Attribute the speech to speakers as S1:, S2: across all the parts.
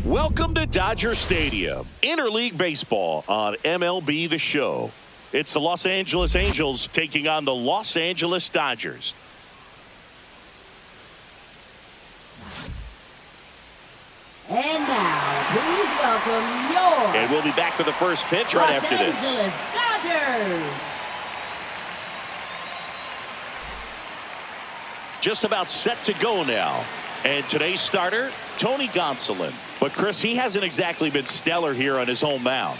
S1: Welcome to Dodger Stadium, interleague baseball on MLB The Show. It's the Los Angeles Angels taking on the Los Angeles Dodgers.
S2: And now, please welcome your...
S1: And we'll be back with the first pitch right after this.
S2: Los Angeles Dodgers.
S1: Just about set to go now. And today's starter, Tony Gonsolin. But, Chris, he hasn't exactly been stellar here on his home mound.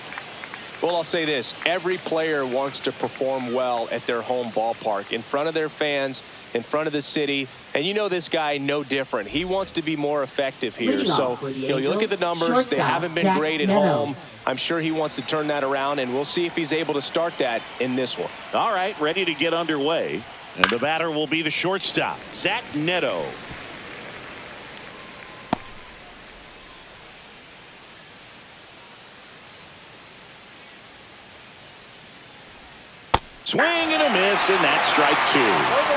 S3: Well, I'll say this. Every player wants to perform well at their home ballpark, in front of their fans, in front of the city. And you know this guy no different. He wants to be more effective here. So, you look at the numbers. They haven't been great at home. I'm sure he wants to turn that around, and we'll see if he's able to start that in this one.
S1: All right, ready to get underway. And the batter will be the shortstop, Zach Neto. Swing and a miss, and that's strike two.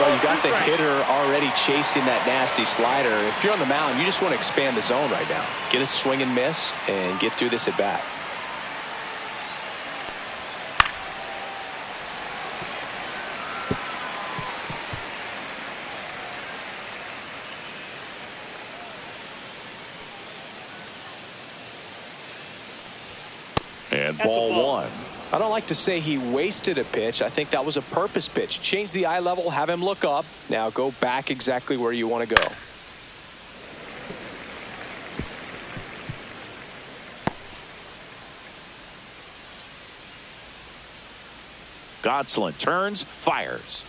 S3: Well, you got the hitter already chasing that nasty slider. If you're on the mound, you just want to expand the zone right now. Get a swing and miss and get through this at bat.
S1: And ball one.
S3: I don't like to say he wasted a pitch. I think that was a purpose pitch. Change the eye level, have him look up. Now go back exactly where you want to go.
S1: Gonsolin turns, fires.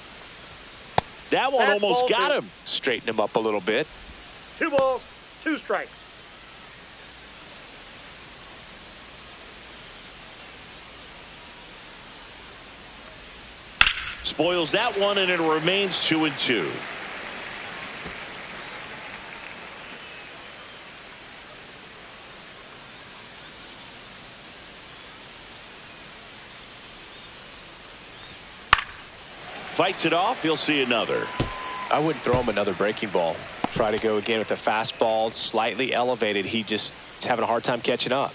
S1: That one almost got him.
S3: Straighten him up a little bit.
S4: 2 balls, 2 strikes.
S1: Spoils that one, and it remains 2-2. Fights it off. He'll see another.
S3: I wouldn't throw him another breaking ball. Try to go again with the fastball, slightly elevated. He just is having a hard time catching up.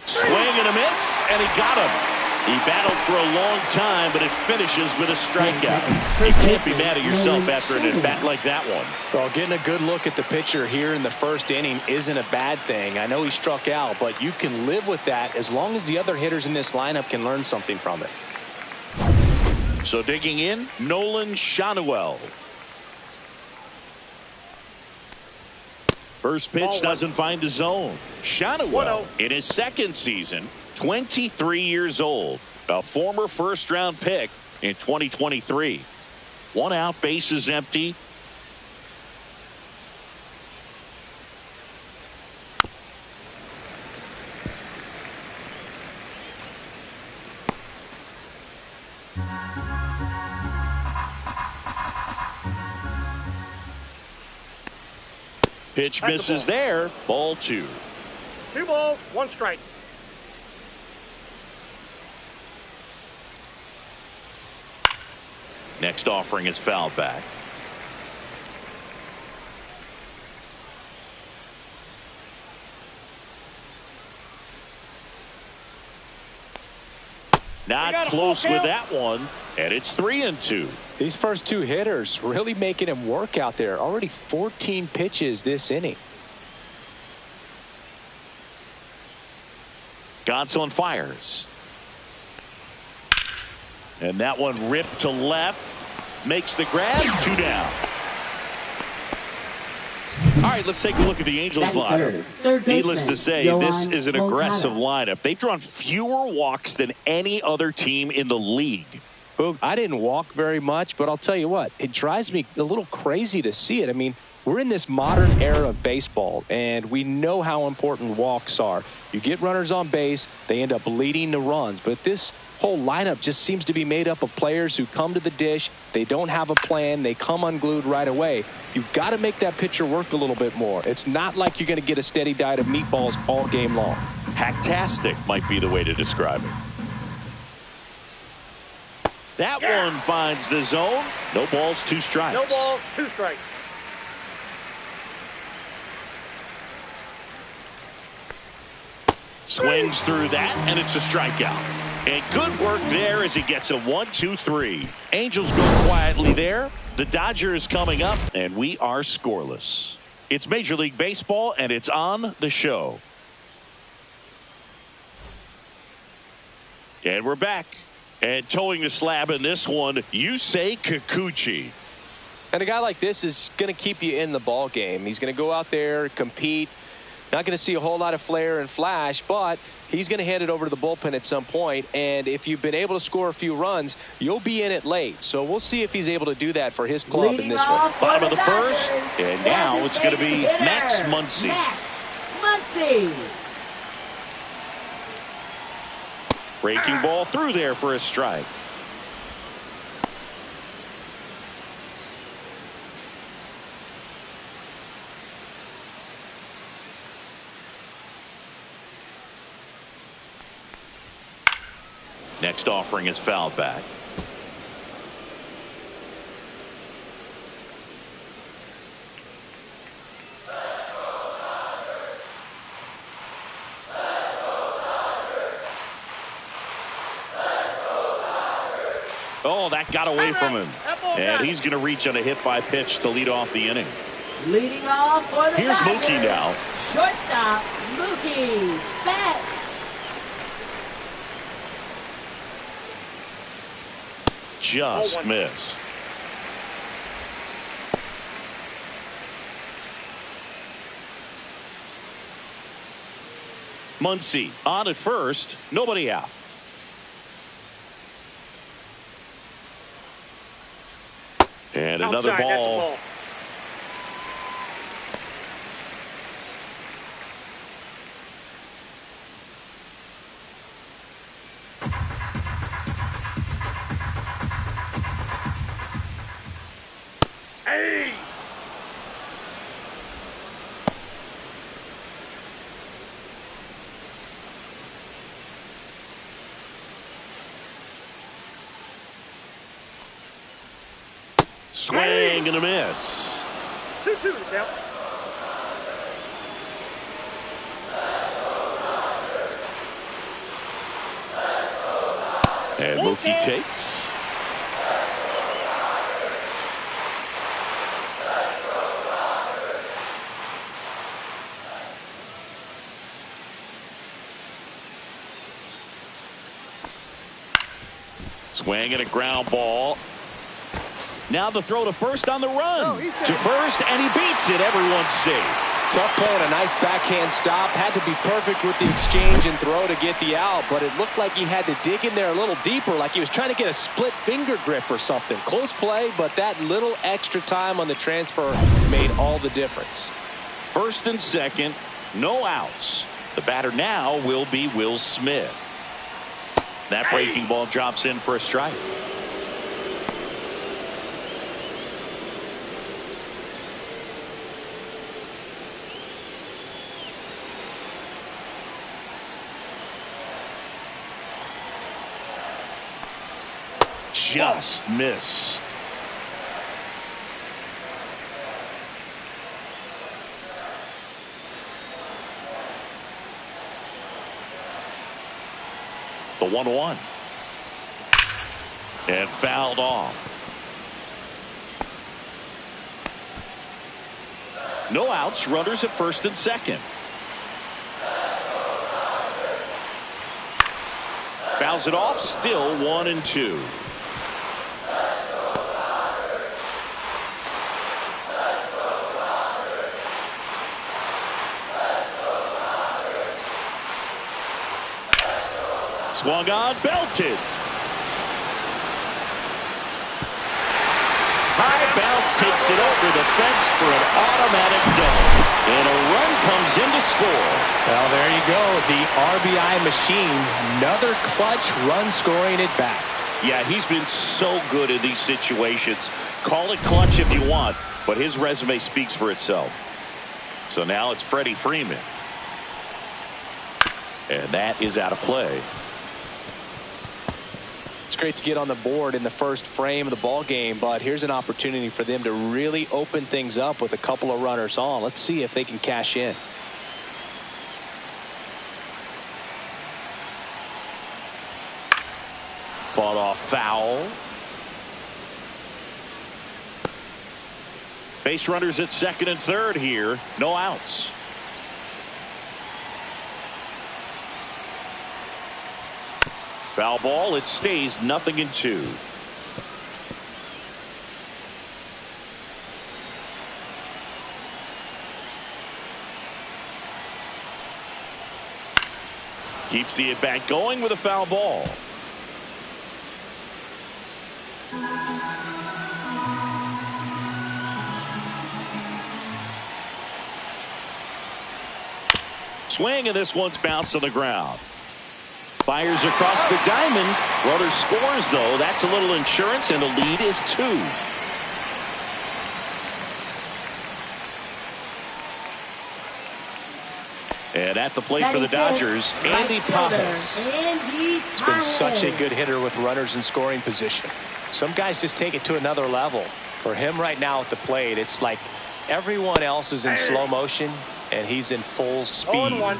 S1: Swing and a miss, and he got him. He battled for a long time, but it finishes with a strikeout. You can't be mad at yourself after an at-bat like that one.
S3: Well, getting a good look at the pitcher here in the first inning isn't a bad thing. I know he struck out, but you can live with that as long as the other hitters in this lineup can learn something from it.
S1: So digging in, Nolan Schanuel. First pitch doesn't find the zone. Schanuel in his second season, 23 years old, a former first-round pick in 2023. 1 out, bases empty. Pitch misses there. Ball 2.
S4: 2 balls, 1 strike.
S1: Next offering is fouled back. Not close with that one, and it's 3-2.
S3: These first 2 hitters really making him work out there. Already 14 pitches this inning.
S1: Gonsolin fires. And that one ripped to left. Makes the grab. 2 down. All right, let's take a look at the Angels lineup. Needless to say, this is an aggressive lineup. They've drawn fewer walks than any other team in the league.
S3: Well, I didn't walk very much, but I'll tell you what, it drives me a little crazy to see it. I mean, we're in this modern era of baseball, and we know how important walks are. You get runners on base, they end up leading to runs. But this whole lineup just seems to be made up of players who come to the dish. They don't have a plan. They come unglued right away. You've got to make that pitcher work a little bit more. It's not like you're going to get a steady diet of meatballs all game long.
S1: Hacktastic might be the way to describe it. That one finds the zone. No balls, 2 strikes.
S4: No balls, 2 strikes.
S1: Swings through that, and it's a strikeout. And good work there as he gets a 1-2-3. Angels go quietly there. The Dodgers coming up, and we are scoreless. It's Major League Baseball, and it's on the show. And we're back. And towing the slab in this one, Yusei Kikuchi.
S3: And a guy like this is going to keep you in the ball game. He's going to go out there, compete. Not going to see a whole lot of flair and flash, but he's going to hand it over to the bullpen at some point. And if you've been able to score a few runs, you'll be in it late. So we'll see if he's able to do that for his club in this one.
S1: Bottom of the first, and now it's going to be Max Muncy.
S2: Max Muncy.
S1: Breaking ball through there for a strike. Next offering is fouled back. Oh, that got away from him. And he's going to reach on a hit by pitch to lead off the inning.
S2: Leading off for the
S1: Here's
S2: Dodgers.
S1: Mookie now.
S2: Shortstop, Mookie Betts.
S1: Just missed. Muncy on at first. Nobody out. And another
S4: Outside, that's a
S1: ball.
S4: ball. Hey!
S1: Swing and a miss.
S4: 2-2 to count.
S1: And Mookie takes. Swing and a ground ball. Now the throw to first on the run. To first, and he beats it. Everyone's safe.
S3: Tough play and a nice backhand stop. Had to be perfect with the exchange and throw to get the out, but it looked like he had to dig in there a little deeper, like he was trying to get a split finger grip or something. Close play, but that little extra time on the transfer made all the difference.
S1: First and second, no outs. The batter now will be Will Smith. That breaking ball drops in for a strike. Just missed. The 1-1. And fouled off. No outs, runners at first and second. Fouls it off, still 1-2. Swung on, belted. High bounce takes it over the fence for an automatic double. And a run comes in to score.
S3: Well, there you go. The RBI machine. Another clutch run scoring it back.
S1: Yeah, he's been so good in these situations. Call it clutch if you want, but his resume speaks for itself. So now it's Freddie Freeman. And that is out of play.
S3: It's great to get on the board in the first frame of the ball game, but here's an opportunity for them to really open things up with a couple of runners on. Let's see if they can cash in.
S1: Fought off foul. Base runners at second and third here. No outs. Foul ball. It stays 0-2. Keeps the at-bat going with a foul ball. Swing, and this one's bounced on the ground. Fires across the diamond. Runner scores, though. That's a little insurance, and the lead is 2. And at the plate for the Dodgers, Andy Pappas.
S3: He's been such a good hitter with runners in scoring position. Some guys just take it to another level. For him right now at the plate, it's like everyone else is in slow motion, and he's in full speed.
S4: 0-1.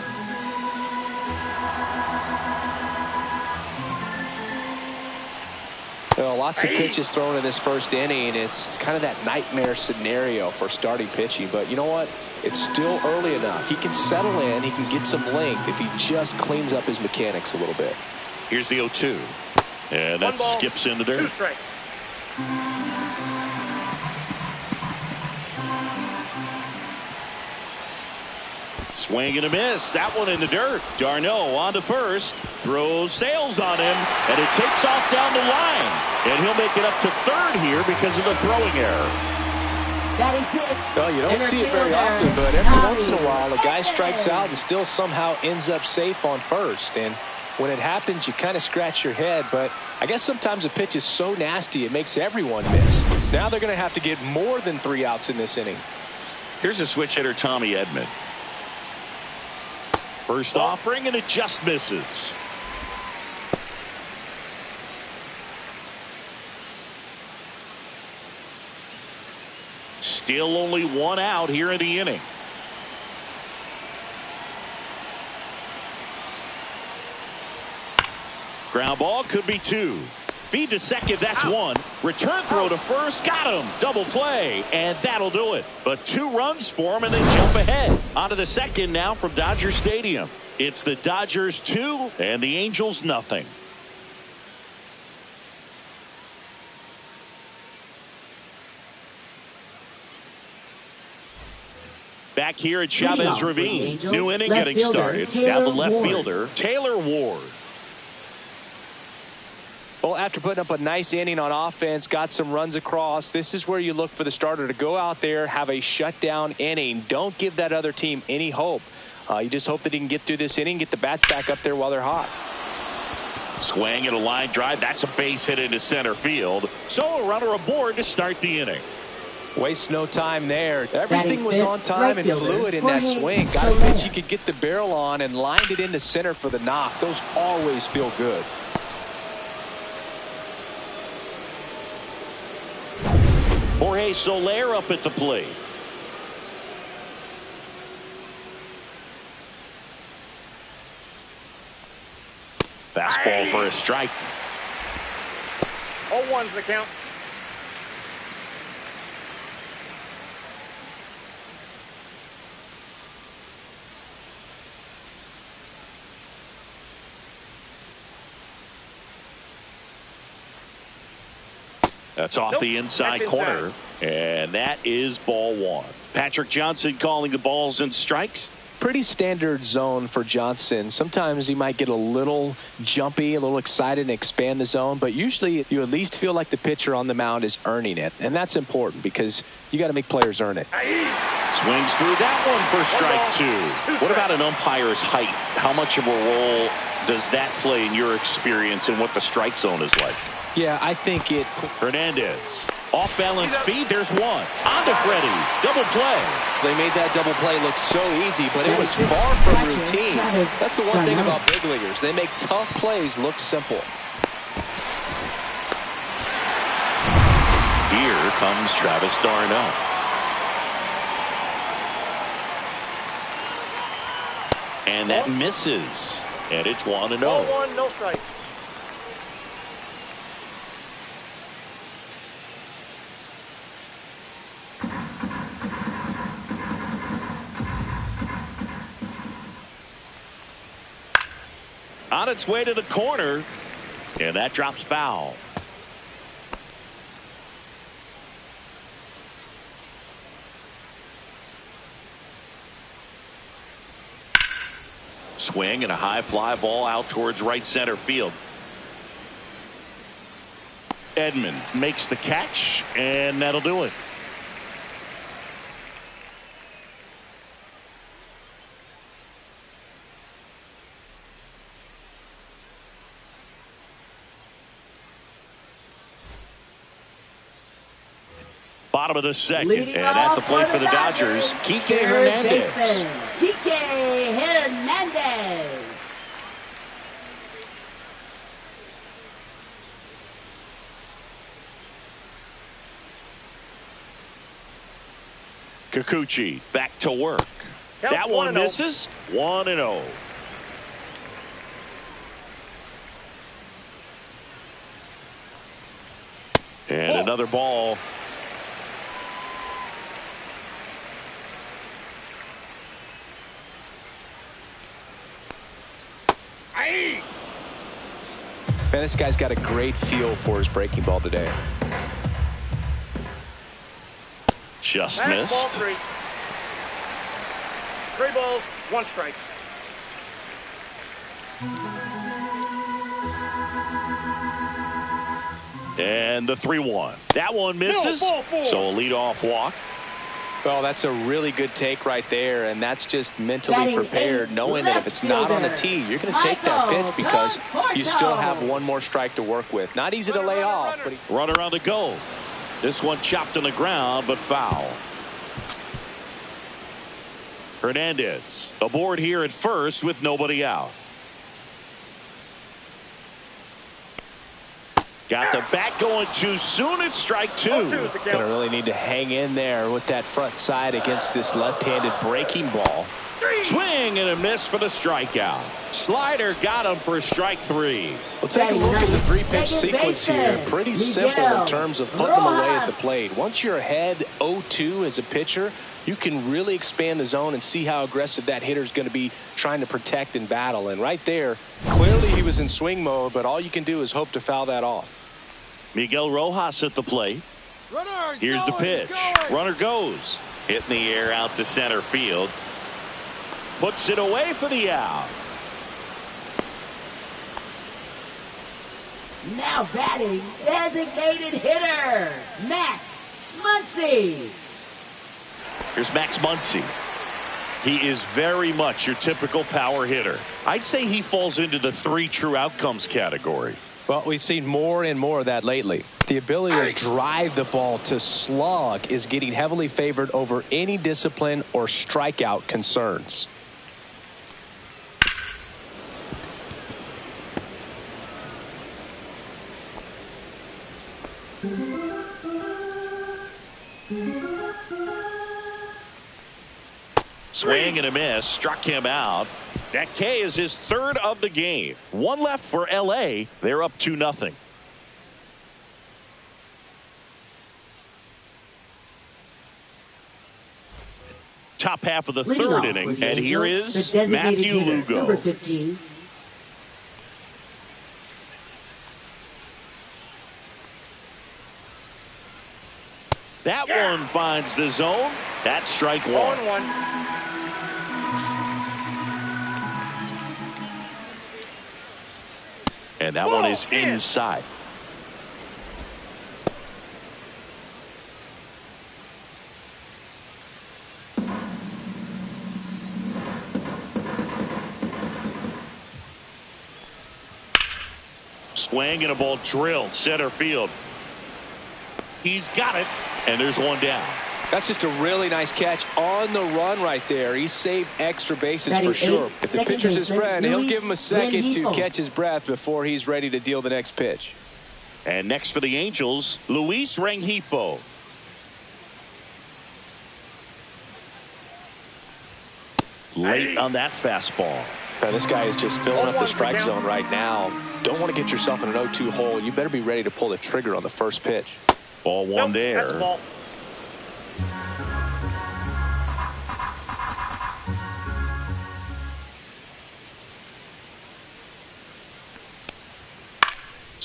S3: Well, lots of pitches thrown in this first inning. It's kind of that nightmare scenario for starting pitching. But you know what? It's still early enough. He can settle in. He can get some length if he just cleans up his mechanics a little bit.
S1: Here's the 0-2. And that skips in the dirt.
S4: 2 strikes.
S1: Swing and a miss. That one in the dirt. Darno on to first. Throws sails on him. And it takes off down the line. And he'll make it up to third here because of the throwing error.
S3: Well, you don't see it very often, but every once in a while, a guy strikes out and still somehow ends up safe on first. And when it happens, you kind of scratch your head. But I guess sometimes a pitch is so nasty, it makes everyone miss. Now they're going to have to get more than 3 outs in this inning.
S1: Here's a switch hitter, Tommy Edman. First offering, and it just misses. Still only 1 out here in the inning. Ground ball could be 2. Feed to second, that's 1. Return throw to first, got him. Double play, and that'll do it. But 2 runs for him, and they jump ahead. Onto the second now from Dodger Stadium. It's the Dodgers 2 and the Angels nothing. Back here at Chavez Ravine. New inning getting started. Now the left fielder, Taylor Ward.
S3: Well, after putting up a nice inning on offense, got some runs across, this is where you look for the starter to go out there, have a shutdown inning. Don't give that other team any hope. You just hope that he can get through this inning, get the bats back up there while they're hot.
S1: Swing at a line drive. That's a base hit into center field. So a runner aboard to start the inning.
S3: Waste no time there. Everything was on time and fluid in that swing. Got a pitch he could get the barrel on and lined it into center for the knock. Those always feel good.
S1: Jorge Soler up at the plate. Fastball for a strike.
S4: 0-1's the count.
S1: That's off the inside corner, and that is ball 1. Patrick Johnson calling the balls and strikes.
S3: Pretty standard zone for Johnson. Sometimes he might get a little jumpy, a little excited and expand the zone, but usually you at least feel like the pitcher on the mound is earning it, and that's important because you got to make players earn it.
S1: Swings through that one for strike 2. What about an umpire's height? How much of a role does that play in your experience and what the strike zone is like?
S3: Yeah, I think it.
S1: Hernandez. Off balance feed. There's 1. On to Freddie. Double play.
S3: They made that double play look so easy, but it was far from routine. That's the one thing about big leaguers. They make tough plays look simple.
S1: Here comes Travis d'Arnaud. And that misses. And it's 1-0.
S4: 0-1, no strike.
S1: On its way to the corner. And that drops foul. Swing and a high fly ball out towards right center field. Edman makes the catch, and that'll do it. Bottom of the second,
S2: Leading
S1: and at the plate for the
S2: Dodgers,
S1: Kike Hernandez.
S2: Kike Hernandez.
S1: Kikuchi back to work.
S4: Count
S1: That one
S4: 1-0.
S1: misses. 1-0. And another ball.
S4: Hey!
S3: Man, this guy's got a great feel for his breaking ball today.
S1: Just
S4: Ball
S1: missed.
S4: 3. 3 balls, 1 strike.
S1: And the 3-1. That one misses.
S4: Ball 4.
S1: So a leadoff walk.
S3: Well, that's a really good take right there, and that's just mentally
S2: Batting
S3: prepared,
S2: eighth,
S3: knowing that if
S2: left
S3: it's not on the
S2: fielder,
S3: tee, you're going to take that
S2: Michael
S3: pitch because you still have
S2: Conforto.
S3: one more strike to work with. Not easy to lay off, but
S1: Runner on the go. This one chopped on the ground, but foul. Hernandez aboard here at first with nobody out. Got the bat going too soon. It's strike 2.
S4: 0-2 is the
S3: going to
S4: count.
S3: really need to hang in there with that front side against this left-handed breaking ball.
S4: 3.
S1: Swing and a miss for the strikeout. Slider got him for strike 3.
S3: We'll take a look at the three-pitch
S2: Second
S3: sequence here.
S2: baseman,
S3: Pretty
S2: Miguel
S3: simple in terms of putting them away at the
S2: Rojas.
S3: plate. Once you're ahead 0-2 as a pitcher, you can really expand the zone and see how aggressive that hitter is going to be trying to protect and battle. And right there, clearly he was in swing mode, but all you can do is hope to foul that off.
S1: Miguel Rojas at the plate. Here's the pitch. Runner goes. Hit in the air out to center field. Puts it away for the out.
S2: Now batting, designated hitter, Max Muncy.
S1: Here's Max Muncy. He is very much your typical power hitter. I'd say he falls into the 3 true outcomes category.
S3: Well, we've seen more and more of that lately. The ability to drive the ball to slug is getting heavily favored over any discipline or strikeout concerns.
S1: Swing and a miss. Struck him out. That K is his 3rd of the game. 1 left for L.A. They're up 2-0. Top half of the
S2: Leading
S1: 3rd
S2: off
S1: inning.
S2: with the
S1: And here
S2: Angels,
S1: is
S2: the designated
S1: Matthew
S2: hitter,
S1: Lugo.
S2: number 15.
S1: That one finds the zone. That's strike 1.
S4: 0-1.
S1: And that one is
S4: in.
S1: inside. Swing and a ball drilled center field. He's got it, and there's one down.
S3: That's just a really nice catch on the run right there. He saved extra bases
S2: Batting
S3: for sure.
S2: eighth,
S3: If the
S2: second
S3: pitcher's his
S2: baseman,
S3: friend, he'll
S2: Luis
S3: give him a second to
S2: Rengifo.
S3: catch his breath before he's ready to deal the next pitch.
S1: And next for the Angels, Luis Rengifo. Late on that fastball.
S3: Now, this guy is just filling up the
S4: 0-1
S3: strike
S4: for
S3: zone
S4: count.
S3: right now. Don't want to get yourself in an 0-2 hole. You better be ready to pull the trigger on the first pitch.
S1: Ball 1
S4: Nope,
S1: there.
S4: That's a ball.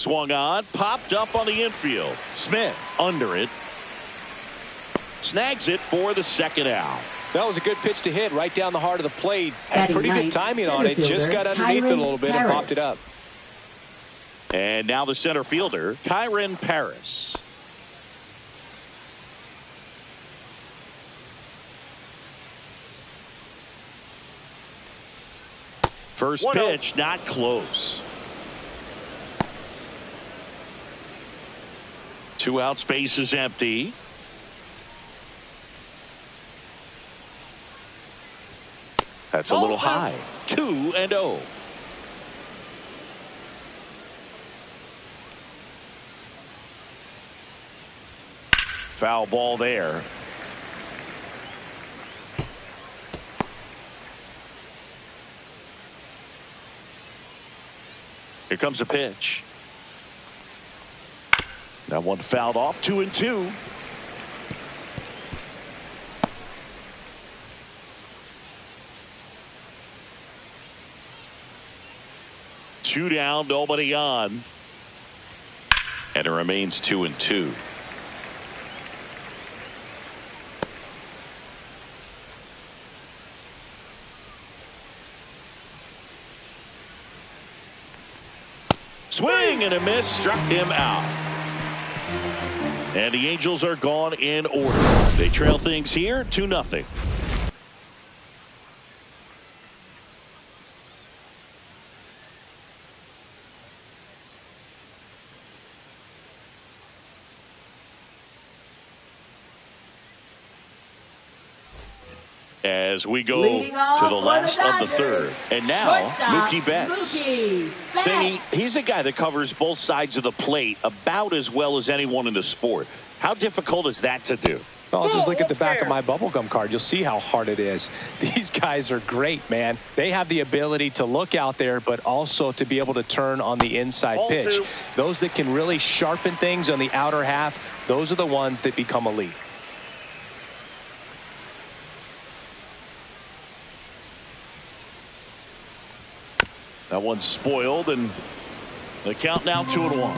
S1: Swung on, popped up on the infield. Smith under it. Snags it for the second out.
S3: That was a good pitch to hit right down the heart of the plate. Had pretty good timing on it. Just got underneath it a little bit and popped it up.
S1: And now the center fielder, Kyren Paris. First pitch, not close. 2 outs, base is empty. That's a little high. 2-0. Foul ball there. Here comes a pitch. That one fouled off. 2-2. Two down, nobody on. And it remains 2-2. Swing and a miss, struck him out. And the Angels are gone in order. They trail things here 2-0. As we go to the last of the third. And now, Mookie Betts. Saying he's a guy that covers both sides of the plate about as well as anyone in the sport. How difficult is that to do?
S3: Well, just look at the back of my bubblegum card. You'll see how hard it is. These guys are great, man. They have the ability to look out there, but also to be able to turn on the inside pitch. Those that can really sharpen things on the outer half, those are the ones that become elite.
S1: That one's spoiled, and the count now 2-1.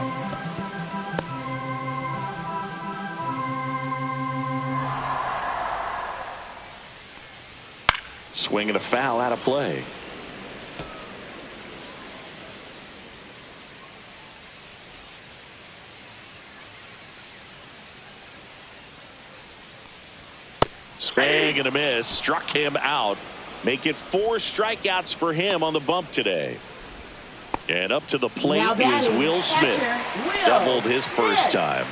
S1: Swing and a foul out of play. Swing and a miss, struck him out. Make it 4 strikeouts for him on the bump today. And up to the plate is Will Smith. Doubled his first time.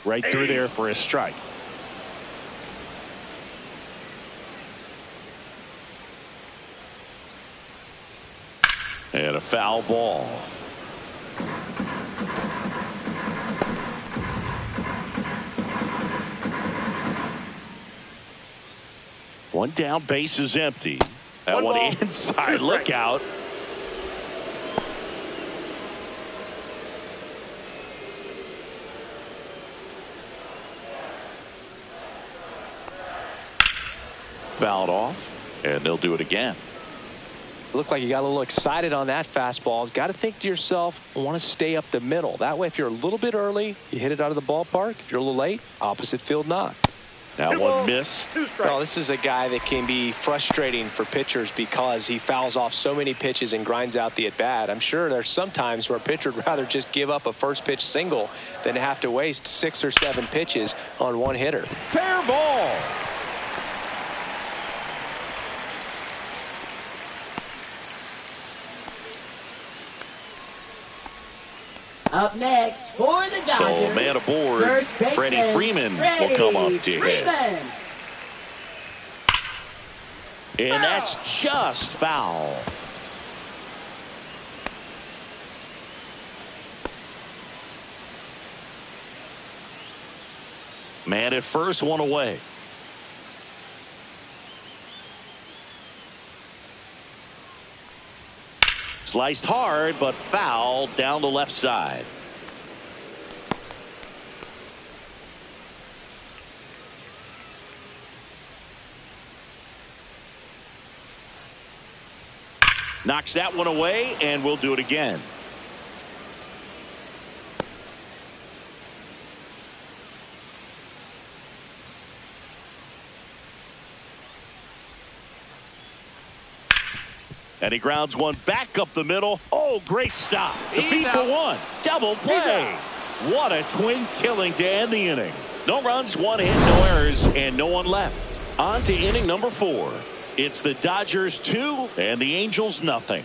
S1: Right through there for a strike. And a foul ball. One down, base is empty. That one inside, look out. Fouled off, and they'll do it again.
S3: Looked like you got a little excited on that fastball. Got to think to yourself, I want to stay up the middle. That way, if you're a little bit early, you hit it out of the ballpark. If you're a little late, opposite field knock.
S1: That one missed.
S3: Well, this is a guy that can be frustrating for pitchers because he fouls off so many pitches and grinds out the at-bat. I'm sure there's some times where a pitcher would rather just give up a first pitch single than have to waste 6 or 7 pitches on one hitter.
S1: Fair ball.
S2: Up next for the Dodgers.
S1: So man aboard, Freddie Freeman will come up to hit. And that's just foul. Man at first, one away. Sliced hard, but foul down the left side. Knocks that one away, and we'll do it again. And he grounds one back up the middle. Oh, great stop. The feed for one. Double play. What a twin killing to end the inning. No runs, one hit, no errors, and no one left. On to inning number 4. It's the Dodgers 2 and the Angels nothing.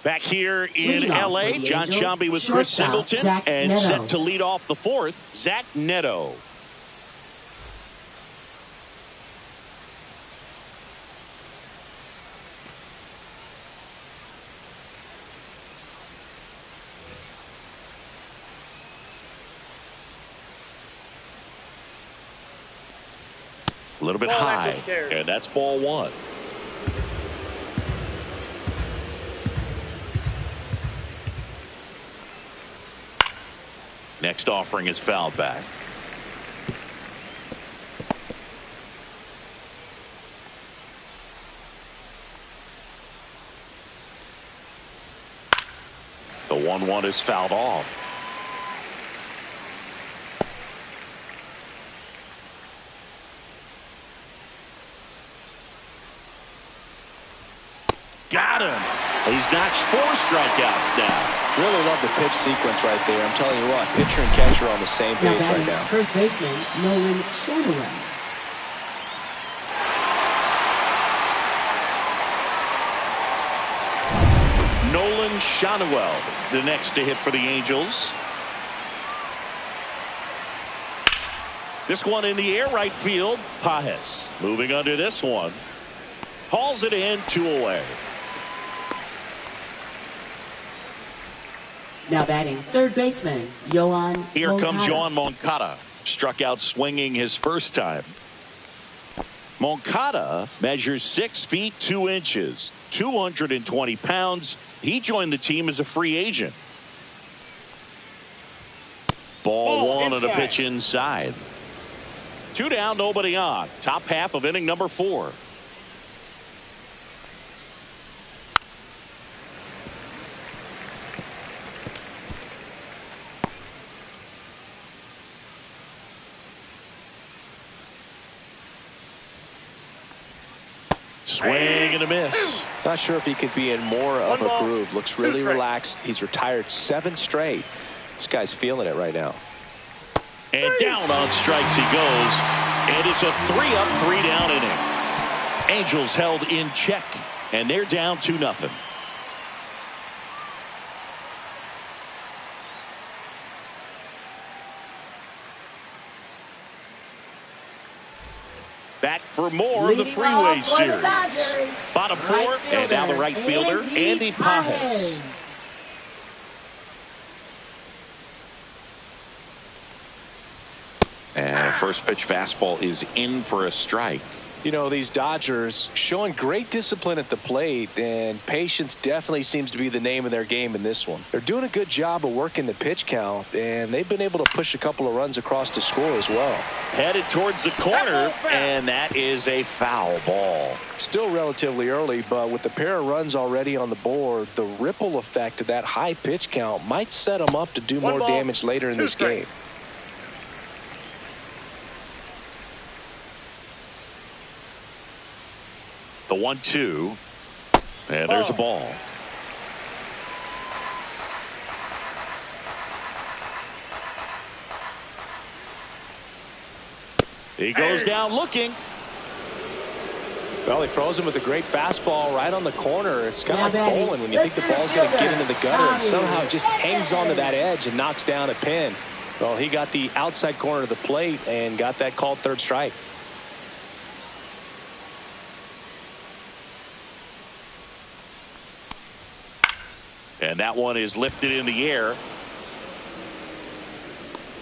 S1: Back here in L.A., John Sciambi with Chris Singleton, and set to lead off the 4th, Zach Neto. A little bit high, and that's ball 1. Next offering is fouled back. The 1-1 is fouled off. Got him. He's notched 4 strikeouts now.
S3: Really love the pitch sequence right there. I'm telling you what, pitcher and catcher on the same page right now.
S2: First baseman, Nolan Shadowell.
S1: Nolan Shadowell, the next to hit for the Angels. This one in the air, right field. Pajes moving under this one. Hauls it in, 2 away.
S2: Now batting, third baseman, Yoan
S1: Here
S2: Moncada.
S1: comes Yoan Moncada. Struck out swinging his first time. Moncada measures 6 feet 2 inches, 220 pounds. He joined the team as a free agent. Ball 1 on a pitch inside. 2 down, nobody on. Top half of inning number 4. Swing and a miss.
S3: Not sure if he could be in more of a groove. Looks really relaxed. He's retired 7 straight. This guy's feeling it right now.
S1: And down on strikes he goes. And it's a 3-up, 3-down inning. Angels held in check. And they're down 2-0. Back for more of the Freeway Series. Bottom 4, and now the right fielder, Andy Pajes. And first pitch fastball is in for a strike.
S3: You know, these Dodgers showing great discipline at the plate, and patience definitely seems to be the name of their game in this one. They're doing a good job of working the pitch count, and they've been able to push a couple of runs across to score as well.
S1: Headed towards the corner, and that is a foul ball.
S3: Still relatively early, but with the pair of runs already on the board, the ripple effect of that high pitch count might set them up to do more damage later in this game.
S1: The 1-2, and there's a ball. He goes down looking.
S3: Well, he froze him with a great fastball right on the corner. It's kind of like bowling when you think the ball's going to get into the gutter, and somehow it just hangs onto that edge and knocks down a pin. Well, he got the outside corner of the plate and got that called third strike.
S1: And that one is lifted in the air.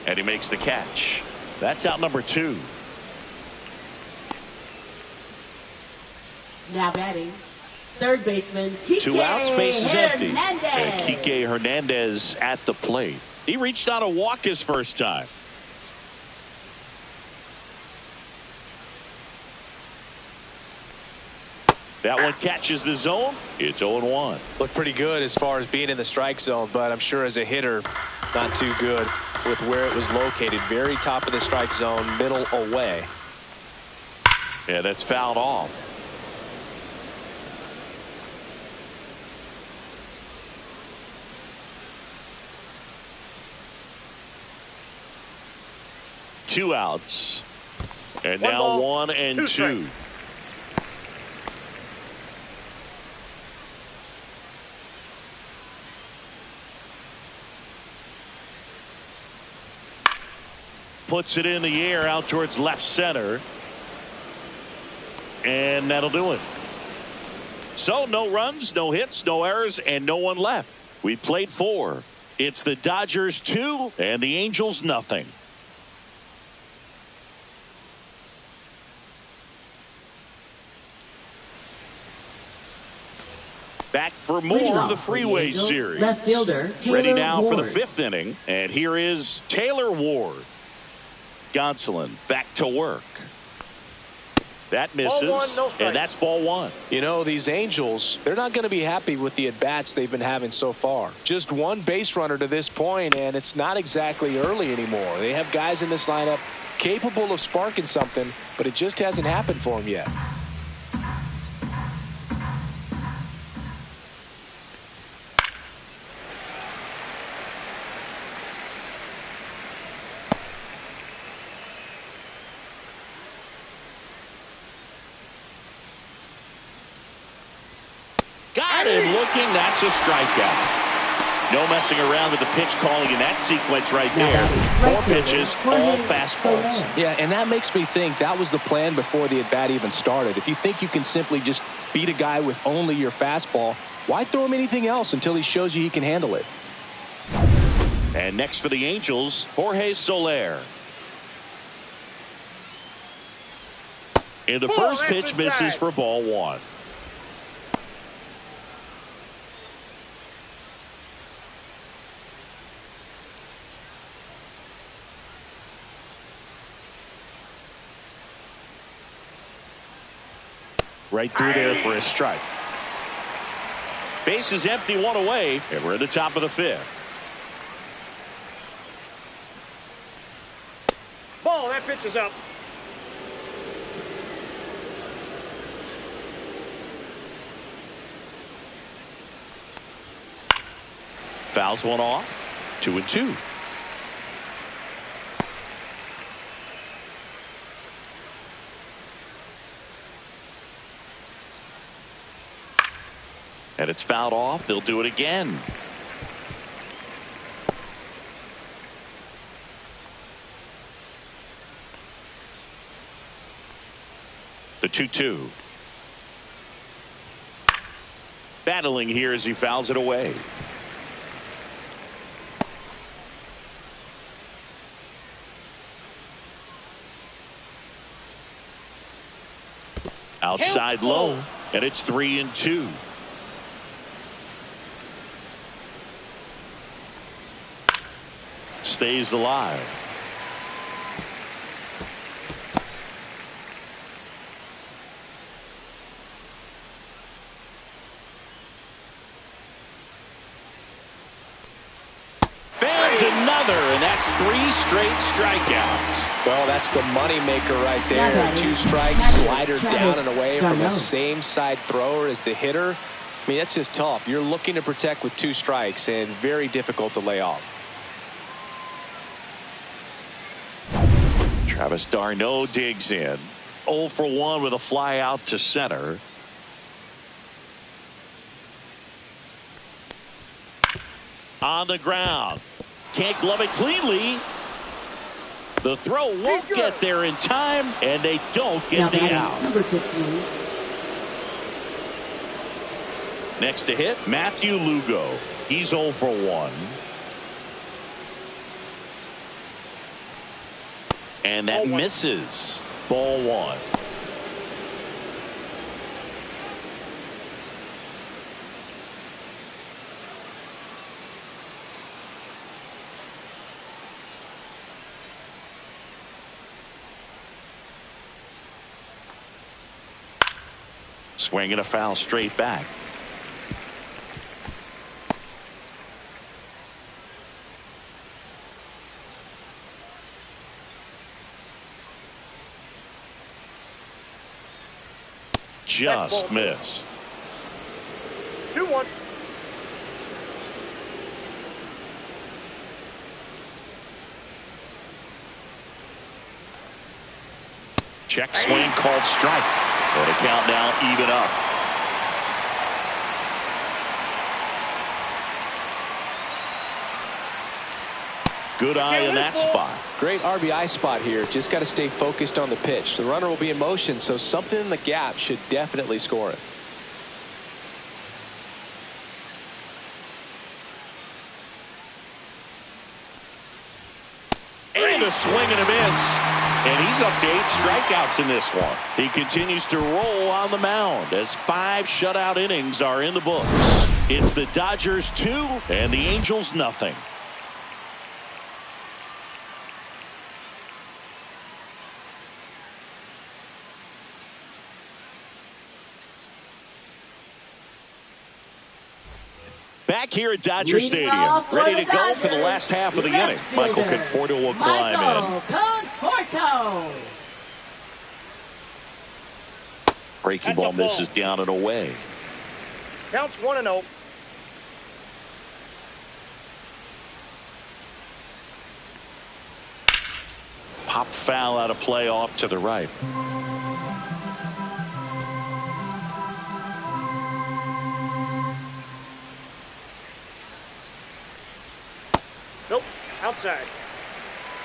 S1: And he makes the catch. That's out number 2.
S2: Now batting, third baseman, Kike
S1: 2 outs, base is empty.
S2: Hernandez.
S1: And Kike Hernandez at the plate. He reached out a walk his first time. That one catches the zone. It's 0-1.
S3: Looked pretty good as far as being in the strike zone, but I'm sure as a hitter, not too good with where it was located. Very top of the strike zone, middle away.
S1: Yeah, that's fouled off. Two outs. And
S4: One
S1: now
S4: ball,
S1: 1-2.
S4: strikes.
S1: Puts it in the air out towards left center. And that'll do it. So no runs, no hits, no errors, and no one left. We played 4. It's the Dodgers 2 and the Angels nothing. Back for more of the Freeway Series.
S2: Left fielder,
S1: Ready now
S2: Ward.
S1: for the 5th inning. And here is Taylor Ward. Gonsolin back to work. That misses.
S4: Ball 1, no strike.
S1: And that's ball 1.
S3: You know, these Angels, they're not going to be happy with the at-bats they've been having so far. Just one base runner to this point, and it's not exactly early anymore. They have guys in this lineup capable of sparking something, but it just hasn't happened for them yet.
S1: Got him looking. That's a strikeout. No messing around with the pitch calling in that sequence right there. 4 pitches, all fastballs.
S3: Yeah, and that makes me think that was the plan before the at-bat even started. If you think you can simply just beat a guy with only your fastball, why throw him anything else until he shows you he can handle it?
S1: And next for the Angels, Jorge Soler. And the first pitch misses for ball 1. Right through there for a strike. Base is empty, 1 away, and we're at the top of the 5th.
S4: Ball, that pitch is up.
S1: Fouls one off. 2-2. And it's fouled off. They'll do it again. The 2-2. Battling here as he fouls it away. Outside low, and it's 3-2. Stays alive. Fans another, and that's 3 straight strikeouts.
S3: Well, that's the money maker right there. 2 strikes, slider down and away from the same side thrower as the hitter. I mean, that's just tough. You're looking to protect with 2 strikes, and very difficult to lay off.
S1: Travis d'Arnaud digs in. 0 for 1 with a fly out to center. On the ground. Can't glove it cleanly. The throw won't get there in time, and they don't get the out.
S2: Number 15.
S1: Next to hit, Matthew Lugo. He's 0 for 1. And that misses. Ball 1. Swing and a foul straight back. Just missed.
S4: 2-1.
S1: Check swing called strike. And the count now even up. Good eye in that spot.
S3: Great RBI spot here. Just got to stay focused on the pitch. The runner will be in motion, so something in the gap should definitely score it.
S1: And a swing and a miss. And he's up to 8 strikeouts in this one. He continues to roll on the mound as 5 shutout innings are in the books. It's the Dodgers 2 and the Angels nothing. Back here at Dodger Stadium, ready to go for the last half of the inning. Michael Conforto will climb in.
S2: Conforto.
S1: Breaking ball misses down and away.
S4: Counts 1-0.
S1: Pop foul out of play off to the right.
S4: Nope. Outside.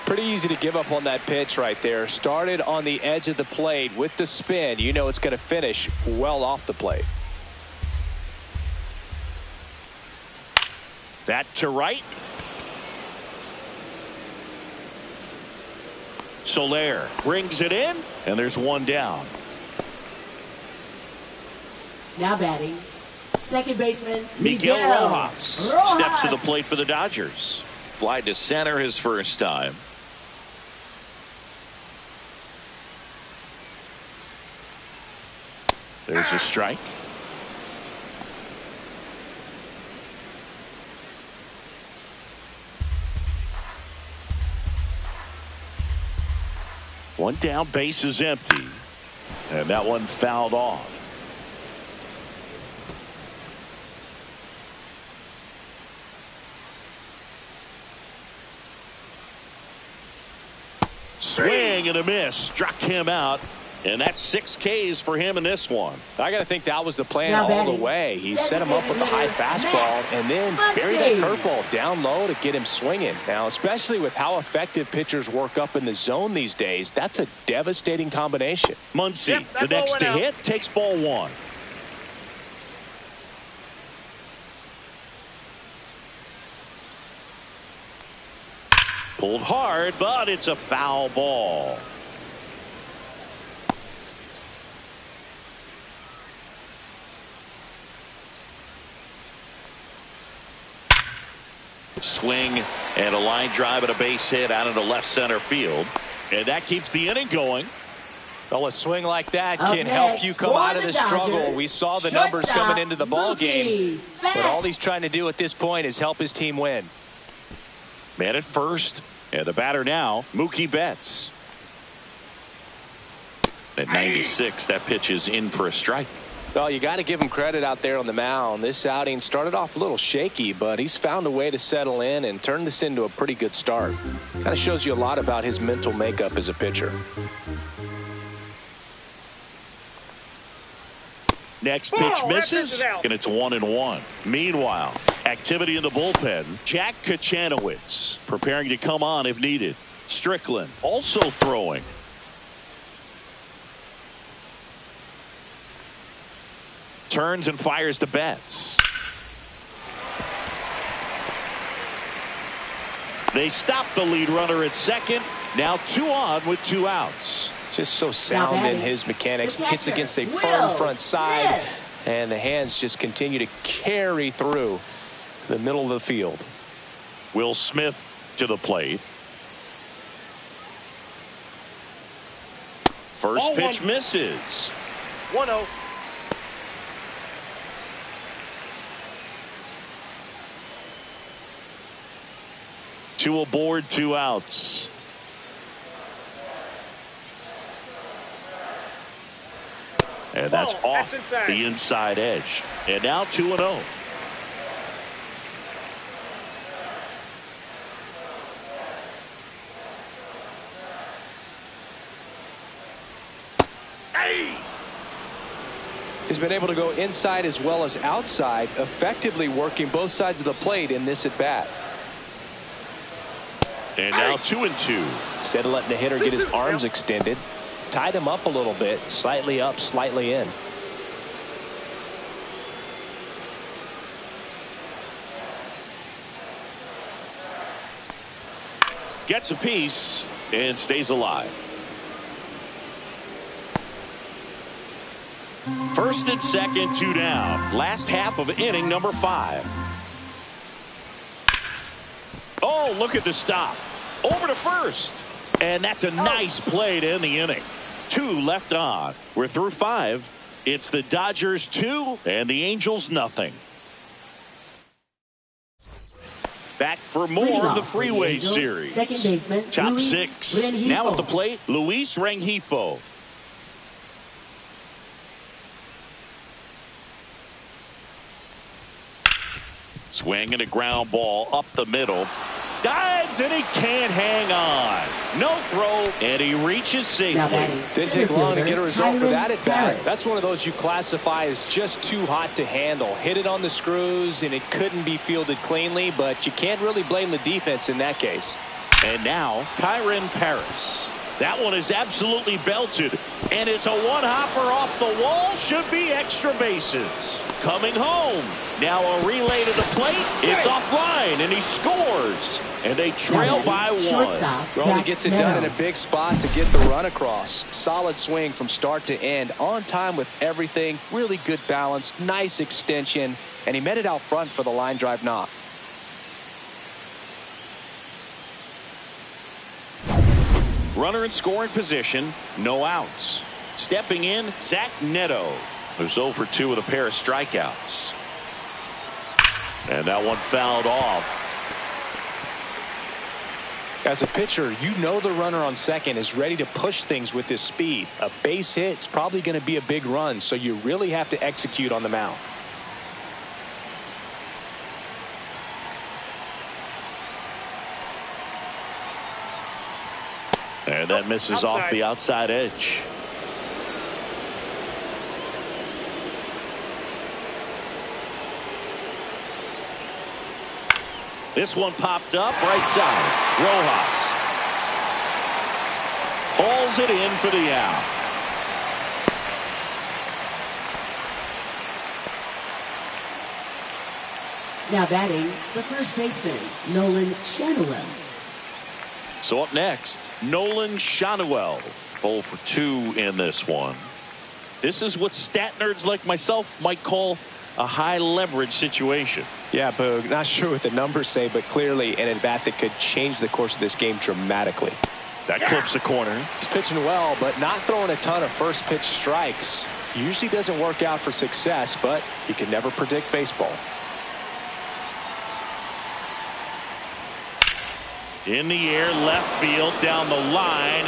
S3: Pretty easy to give up on that pitch right there. Started on the edge of the plate with the spin. You know it's going to finish well off the plate.
S1: That to right. Soler brings it in, and there's one down.
S2: Now batting, second baseman
S1: Miguel Rojas steps to the plate for the Dodgers. Fly to center his first time. There's a strike. One down, base is empty. And that one fouled off. Swing and a miss. Struck him out. And that's 6 Ks for him in this one.
S3: I got to think that was the plan all the way. He set him up with the high fastball and then buried that curveball down low to get him swinging. Now, especially with how effective pitchers work up in the zone these days, that's a devastating combination.
S1: Muncy, the next to hit, takes ball 1. Pulled hard, but it's a foul ball. Swing and a line drive and a base hit out into left center field. And that keeps the inning going.
S3: Well, a swing like that can help you come out of the struggle. We saw the numbers coming into the ball game. But all he's trying to do at this point is help his team win.
S1: Man at first. And the batter now, Mookie Betts. At 96, that pitch is in for a strike.
S3: Well, you got to give him credit out there on the mound. This outing started off a little shaky, but he's found a way to settle in and turn this into a pretty good start. Kind of shows you a lot about his mental makeup as a pitcher.
S1: Next pitch misses, and it's 1-1. Meanwhile, activity in the bullpen. Jack Kachanowicz preparing to come on if needed. Strickland also throwing. Turns and fires to Betts. They stop the lead runner at second. Now 2 on with 2 outs.
S3: Just so sound in his mechanics. Gets against a firm front side, and the hands just continue to carry through the middle of the field.
S1: Will Smith to the plate. First pitch misses.
S4: 1-0.
S1: Two aboard, 2 outs. And that's off the inside edge. And now 2-0.
S3: He's been able to go inside as well as outside, effectively working both sides of the plate in this at bat.
S1: And now 2-2.
S3: Instead of letting the hitter get his arms extended, tied him up a little bit, slightly up, slightly in.
S1: Gets a piece and stays alive. First and second, 2 down. Last half of inning number 5. Oh, look at the stop. Over to first. And that's a nice play to end the inning. 2 left on. We're through 5. It's the Dodgers 2 and the Angels nothing. Back for more of the Freeway Series.
S2: Second baseman,
S1: Top
S2: Luis
S1: 6.
S2: Rengifo.
S1: Now at the plate, Luis Rengifo. Swinging a ground ball up the middle. Dives and he can't hang on. No throw and he reaches safely.
S3: Didn't take long to get a result for that at bat. That's one of those you classify as just too hot to handle. Hit it on the screws and it couldn't be fielded cleanly, but you can't really blame the defense in that case.
S1: And now Kyron Paris. That one is absolutely belted, and it's a one-hopper off the wall. Should be extra bases. Coming home. Now a relay to the plate. It's offline, and he scores. And they trail by 1.
S3: Really gets it done in a big spot to get the run across. Solid swing from start to end. On time with everything. Really good balance. Nice extension. And he met it out front for the line drive knock.
S1: Runner in scoring position, no outs. Stepping in, Zach Neto, who's 0 for 2 with a pair of strikeouts. And that one fouled off.
S3: As a pitcher, you know the runner on second is ready to push things with his speed. A base hit's probably going to be a big run, so you really have to execute on the mound.
S1: And that misses off the outside edge. This one popped up right side. Rojas hauls it in for the out.
S2: Now batting, the first baseman, Nolan Schanuel.
S1: So up next, Nolan Schanuel. 0 for 2 in this one. This is what stat nerds like myself might call a high leverage situation.
S3: Yeah, Boog, not sure what the numbers say, but clearly an at-bat that could change the course of this game dramatically.
S1: That clips the corner.
S3: He's pitching well, but not throwing a ton of first pitch strikes. Usually doesn't work out for success, but you can never predict baseball.
S1: In the air, left field, down the line.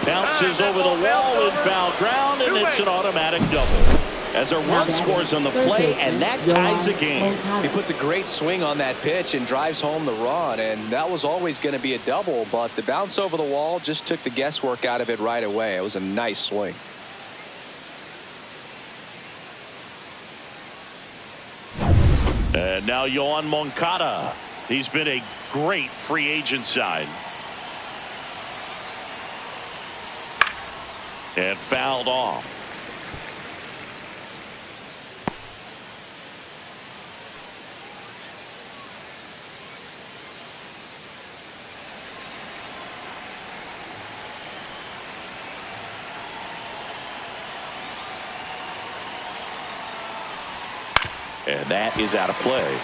S1: Bounces over the wall in foul ground, and it's an automatic double. As a run scores on the play, and that ties the game.
S3: He puts a great swing on that pitch and drives home the run, and that was always going to be a double, but the bounce over the wall just took the guesswork out of it right away. It was a nice swing.
S1: And now Yohan Moncada. He's been a great free agent sign. And fouled off. And that is out of play.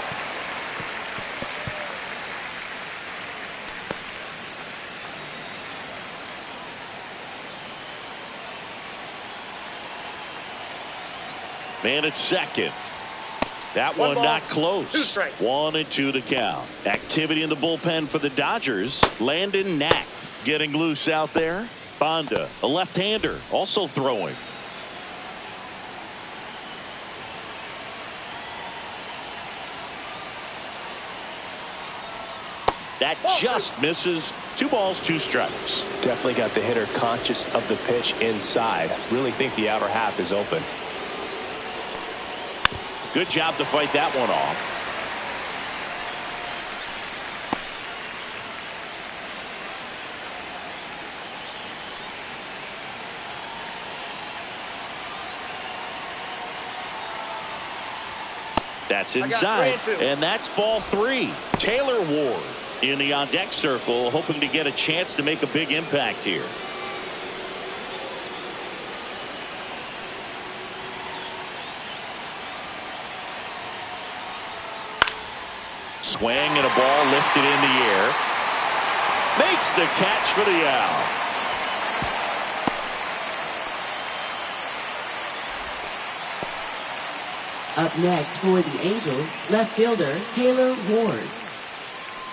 S1: Man at second. That one not close. 1-2 to count. Activity in the bullpen for the Dodgers. Landon Knack getting loose out there. Bonda, a left-hander, also throwing. That just misses. 2 balls, 2 strikes.
S3: Definitely got the hitter conscious of the pitch inside. Really think the outer half is open.
S1: Good job to fight that one off. That's inside, and that's ball 3. Taylor Ward in the on-deck circle, hoping to get a chance to make a big impact here. Swing and a ball lifted in the air. Makes the catch for the out.
S2: Up next for the Angels, left fielder Taylor Ward.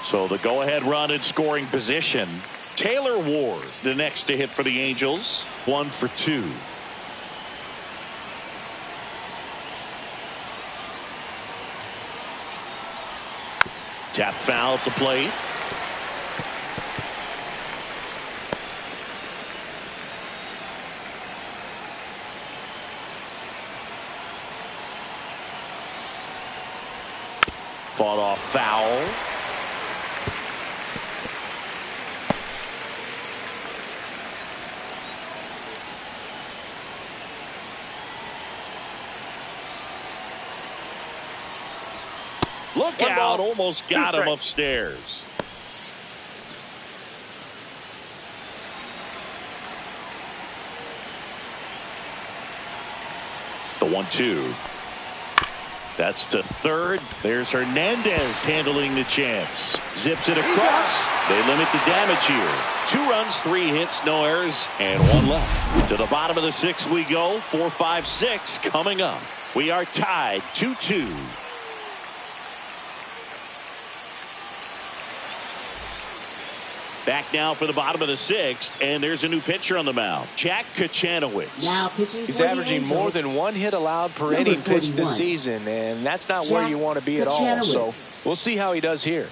S1: So the go-ahead run in scoring position. Taylor Ward, the next to hit for the Angels. 1 for 2. Tap foul at the plate. Fought off foul. Look out, almost got him upstairs. The 1-2. That's to third. There's Hernandez handling the chance. Zips it across. They limit the damage here. 2 runs, 3 hits, no errors, and 1 left. To the bottom of the 6th we go. 4, 5, 6 coming up. We are tied 2-2. Back now for the bottom of the 6th, and there's a new pitcher on the mound, Jack Kachanowicz.
S2: Now pitching
S3: He's
S2: for the
S3: averaging
S2: Angels,
S3: more than 1 hit allowed per inning pitched this season, and that's not where you want to be at all. So we'll see how he does here.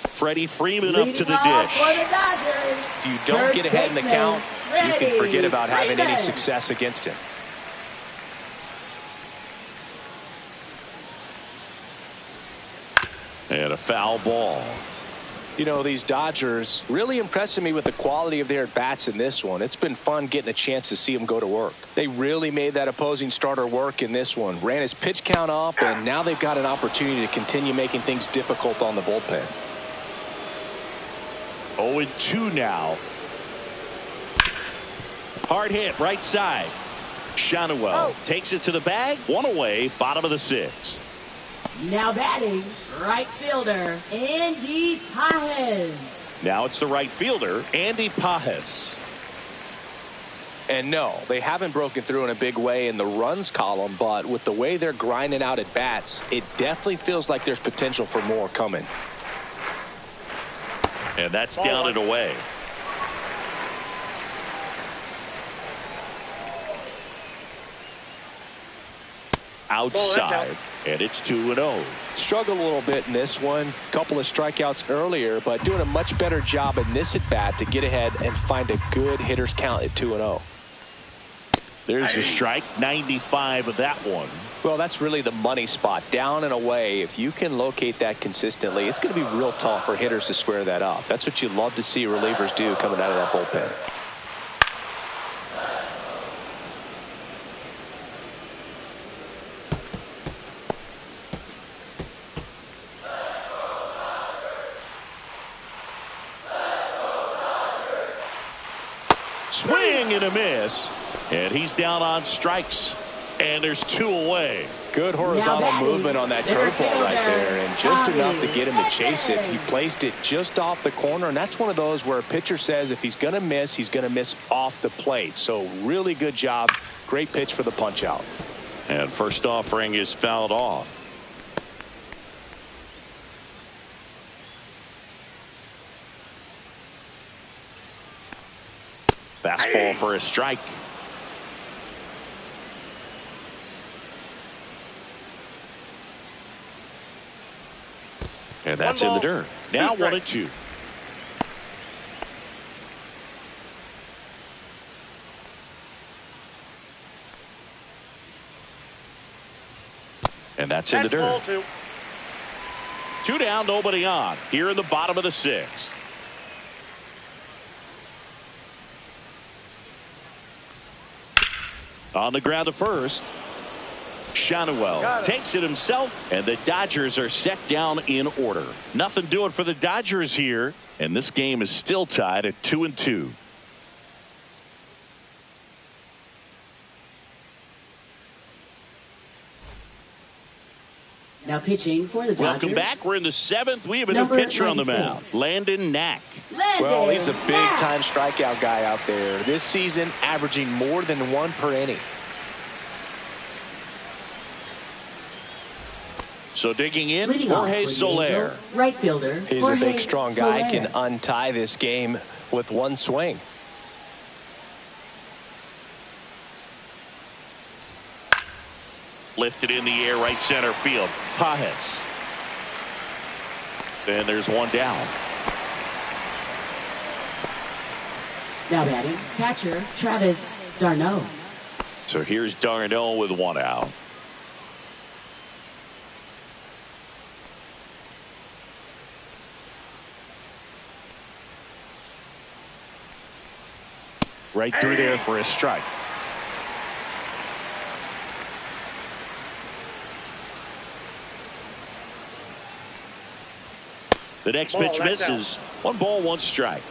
S1: Freddie Freeman up to the
S2: Leading off
S1: dish.
S2: for the Dodgers,
S3: If you don't get ahead in the count, you can forget about having any success against him.
S1: And a foul ball.
S3: You know, these Dodgers really impressing me with the quality of their at-bats in this one. It's been fun getting a chance to see them go to work. They really made that opposing starter work in this one. Ran his pitch count up, and now they've got an opportunity to continue making things difficult on the bullpen.
S1: 0-2 now. Hard hit, right side. Shanuel takes it to the bag. 1 away, bottom of the 6th.
S2: Now batting, right fielder Andy Pajes.
S1: Now it's the right fielder, Andy Pajes.
S3: And no, they haven't broken through in a big way in the runs column, but with the way they're grinding out at bats, it definitely feels like there's potential for more coming.
S1: And that's down and away. Outside, and it's 2-0.
S3: Struggled a little bit in this one. Couple of strikeouts earlier, but doing a much better job in this at-bat to get ahead and find a good hitter's count at 2-0.
S1: There's a strike, 95 of that one.
S3: Well, that's really the money spot. Down and away, if you can locate that consistently, it's going to be real tough for hitters to square that up. That's what you love to see relievers do coming out of that bullpen.
S1: Swing and a miss, and he's down on strikes, and there's 2 away.
S3: Good horizontal movement on that curveball right there, and just enough to get him to chase it. He placed it just off the corner, and that's one of those where a pitcher says if he's going to miss, he's going to miss off the plate. So really good job. Great pitch for the punch out.
S1: And first offering is fouled off. Fastball for a strike. And that's in the dirt. Now 1-2. And that's in the dirt. 2 down, nobody on. Here in the bottom of the 6th. On the ground to first. Shanuel takes it himself, and the Dodgers are set down in order. Nothing doing for the Dodgers here, and this game is still tied at 2-2.
S2: Now pitching for the Dodgers.
S1: Welcome back. We're in the 7th. We have a new pitcher on the mound, Landon Knack.
S3: Well, he's a big-time strikeout guy out there. This season, averaging more than 1 per inning.
S1: So digging in, Jorge Soler.
S2: Right fielder.
S3: He's a big, strong guy. Can untie this game with 1 swing.
S1: Lifted in the air, right center field. Pajes. And there's 1 down.
S2: Now batting, catcher Travis d'Arnaud.
S1: So here's d'Arnaud with 1 out. Right through there for a strike. The next pitch misses. 1 ball, 1 strike.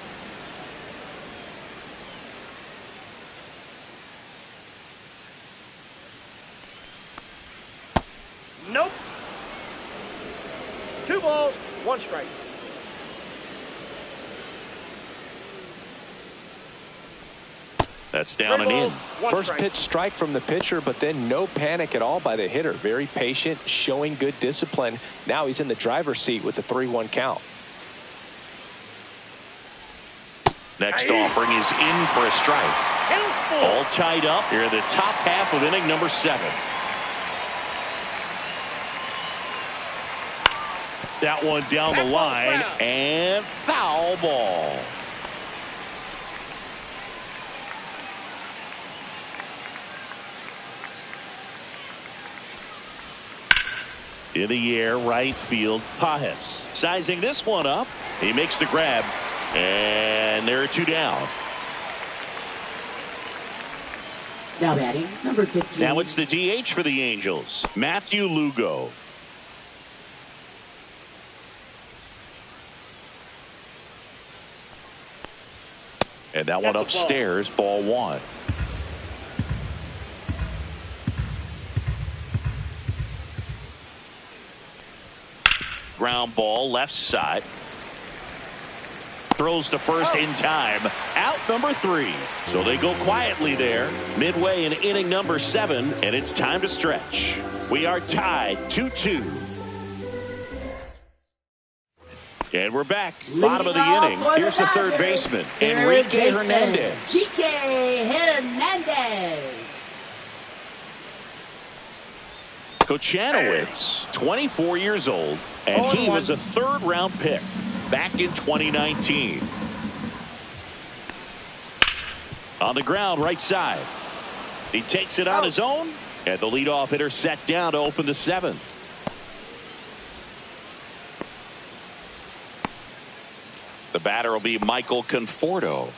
S4: Nope. 2 balls, 1 strike.
S1: That's down and in.
S3: First pitch strike from the pitcher, but then no panic at all by the hitter. Very patient, showing good discipline. Now he's in the driver's seat with the 3-1 count.
S1: Next offering is in for a strike. All tied up here in the top half of inning number 7. That one down the line and foul ball. In the air, right field, Pajes. Sizing this one up. He makes the grab. And there are 2 down.
S2: Now batting, number 15.
S1: Now it's the DH for the Angels, Matthew Lugo. And that one upstairs, ball 1. Ground ball, left side. Throws to first in time. Out number 3. So they go quietly there. Midway in inning number 7, and it's time to stretch. We are tied 2-2. And we're back. Bottom of the inning. Here's the third baseman, Enrique Hernandez.
S2: Enrique Hernandez.
S1: Kochanowicz, 24 years old, and he was a 3rd-round pick back in 2019. On the ground, right side. He takes it on his own, and the leadoff hitter set down to open the 7th. The batter will be Michael Conforto.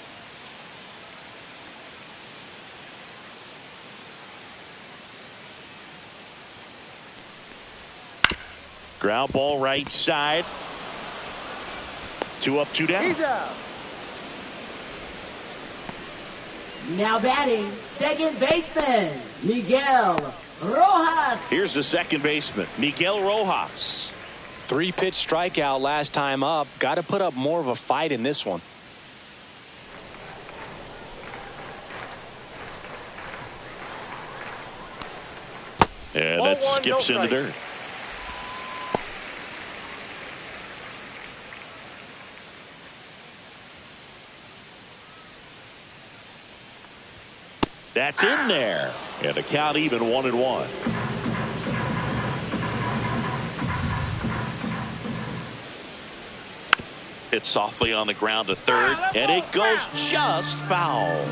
S1: Ground ball right side. 2 up, 2 down.
S4: He's out.
S2: Now batting, second baseman, Miguel Rojas.
S1: Here's the second baseman, Miguel Rojas.
S3: 3-pitch strikeout last time up. Got to put up more of a fight in this one.
S1: And that skips in the dirt. That's in there. And the count even 1-1. Hit softly on the ground to third, and it goes just foul.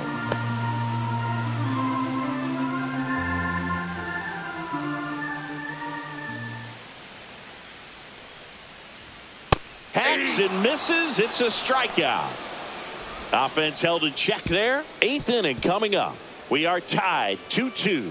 S1: Hacks and misses. It's a strikeout. Offense held in check there. 8th inning coming up. We are tied 2-2.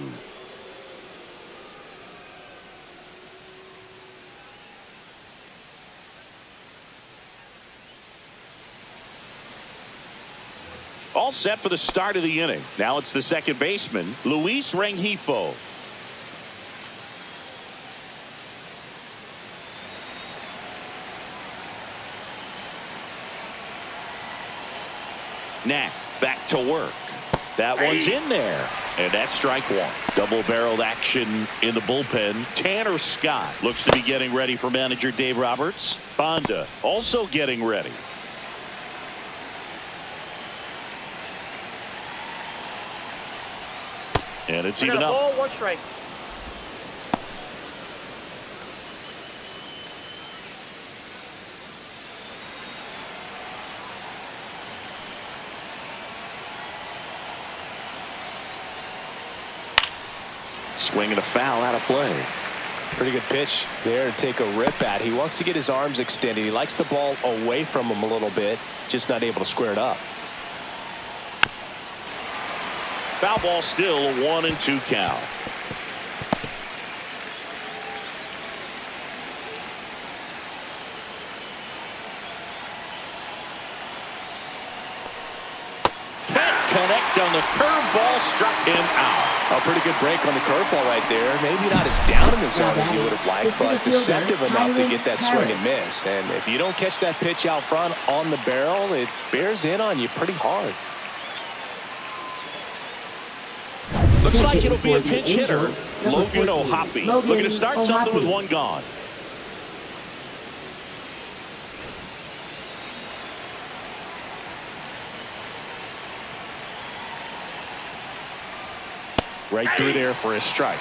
S1: All set for the start of the inning. Now it's the second baseman, Luis Rengifo. Knack back to work. That one's in there. And that's strike one. Double-barreled action in the bullpen. Tanner Scott looks to be getting ready for manager Dave Roberts. Bonda also getting ready. And it's even up.
S4: Ball, 1 strike.
S1: Swinging a foul out of play.
S3: Pretty good pitch there to take a rip at. He wants to get his arms extended. He likes the ball away from him a little bit, just not able to square it up.
S1: Foul ball still, 1-2 count. Can't connect on the curveball, struck him out.
S3: A pretty good break on the curveball right there. Maybe not as down in the zone as he would have liked, but deceptive enough to get that swing and miss. And if you don't catch that pitch out front on the barrel, it bears in on you pretty hard.
S1: Looks like it'll be a pinch hitter, Logan O'Hoppe. Looking to start something with one gone. Right through there for a strike.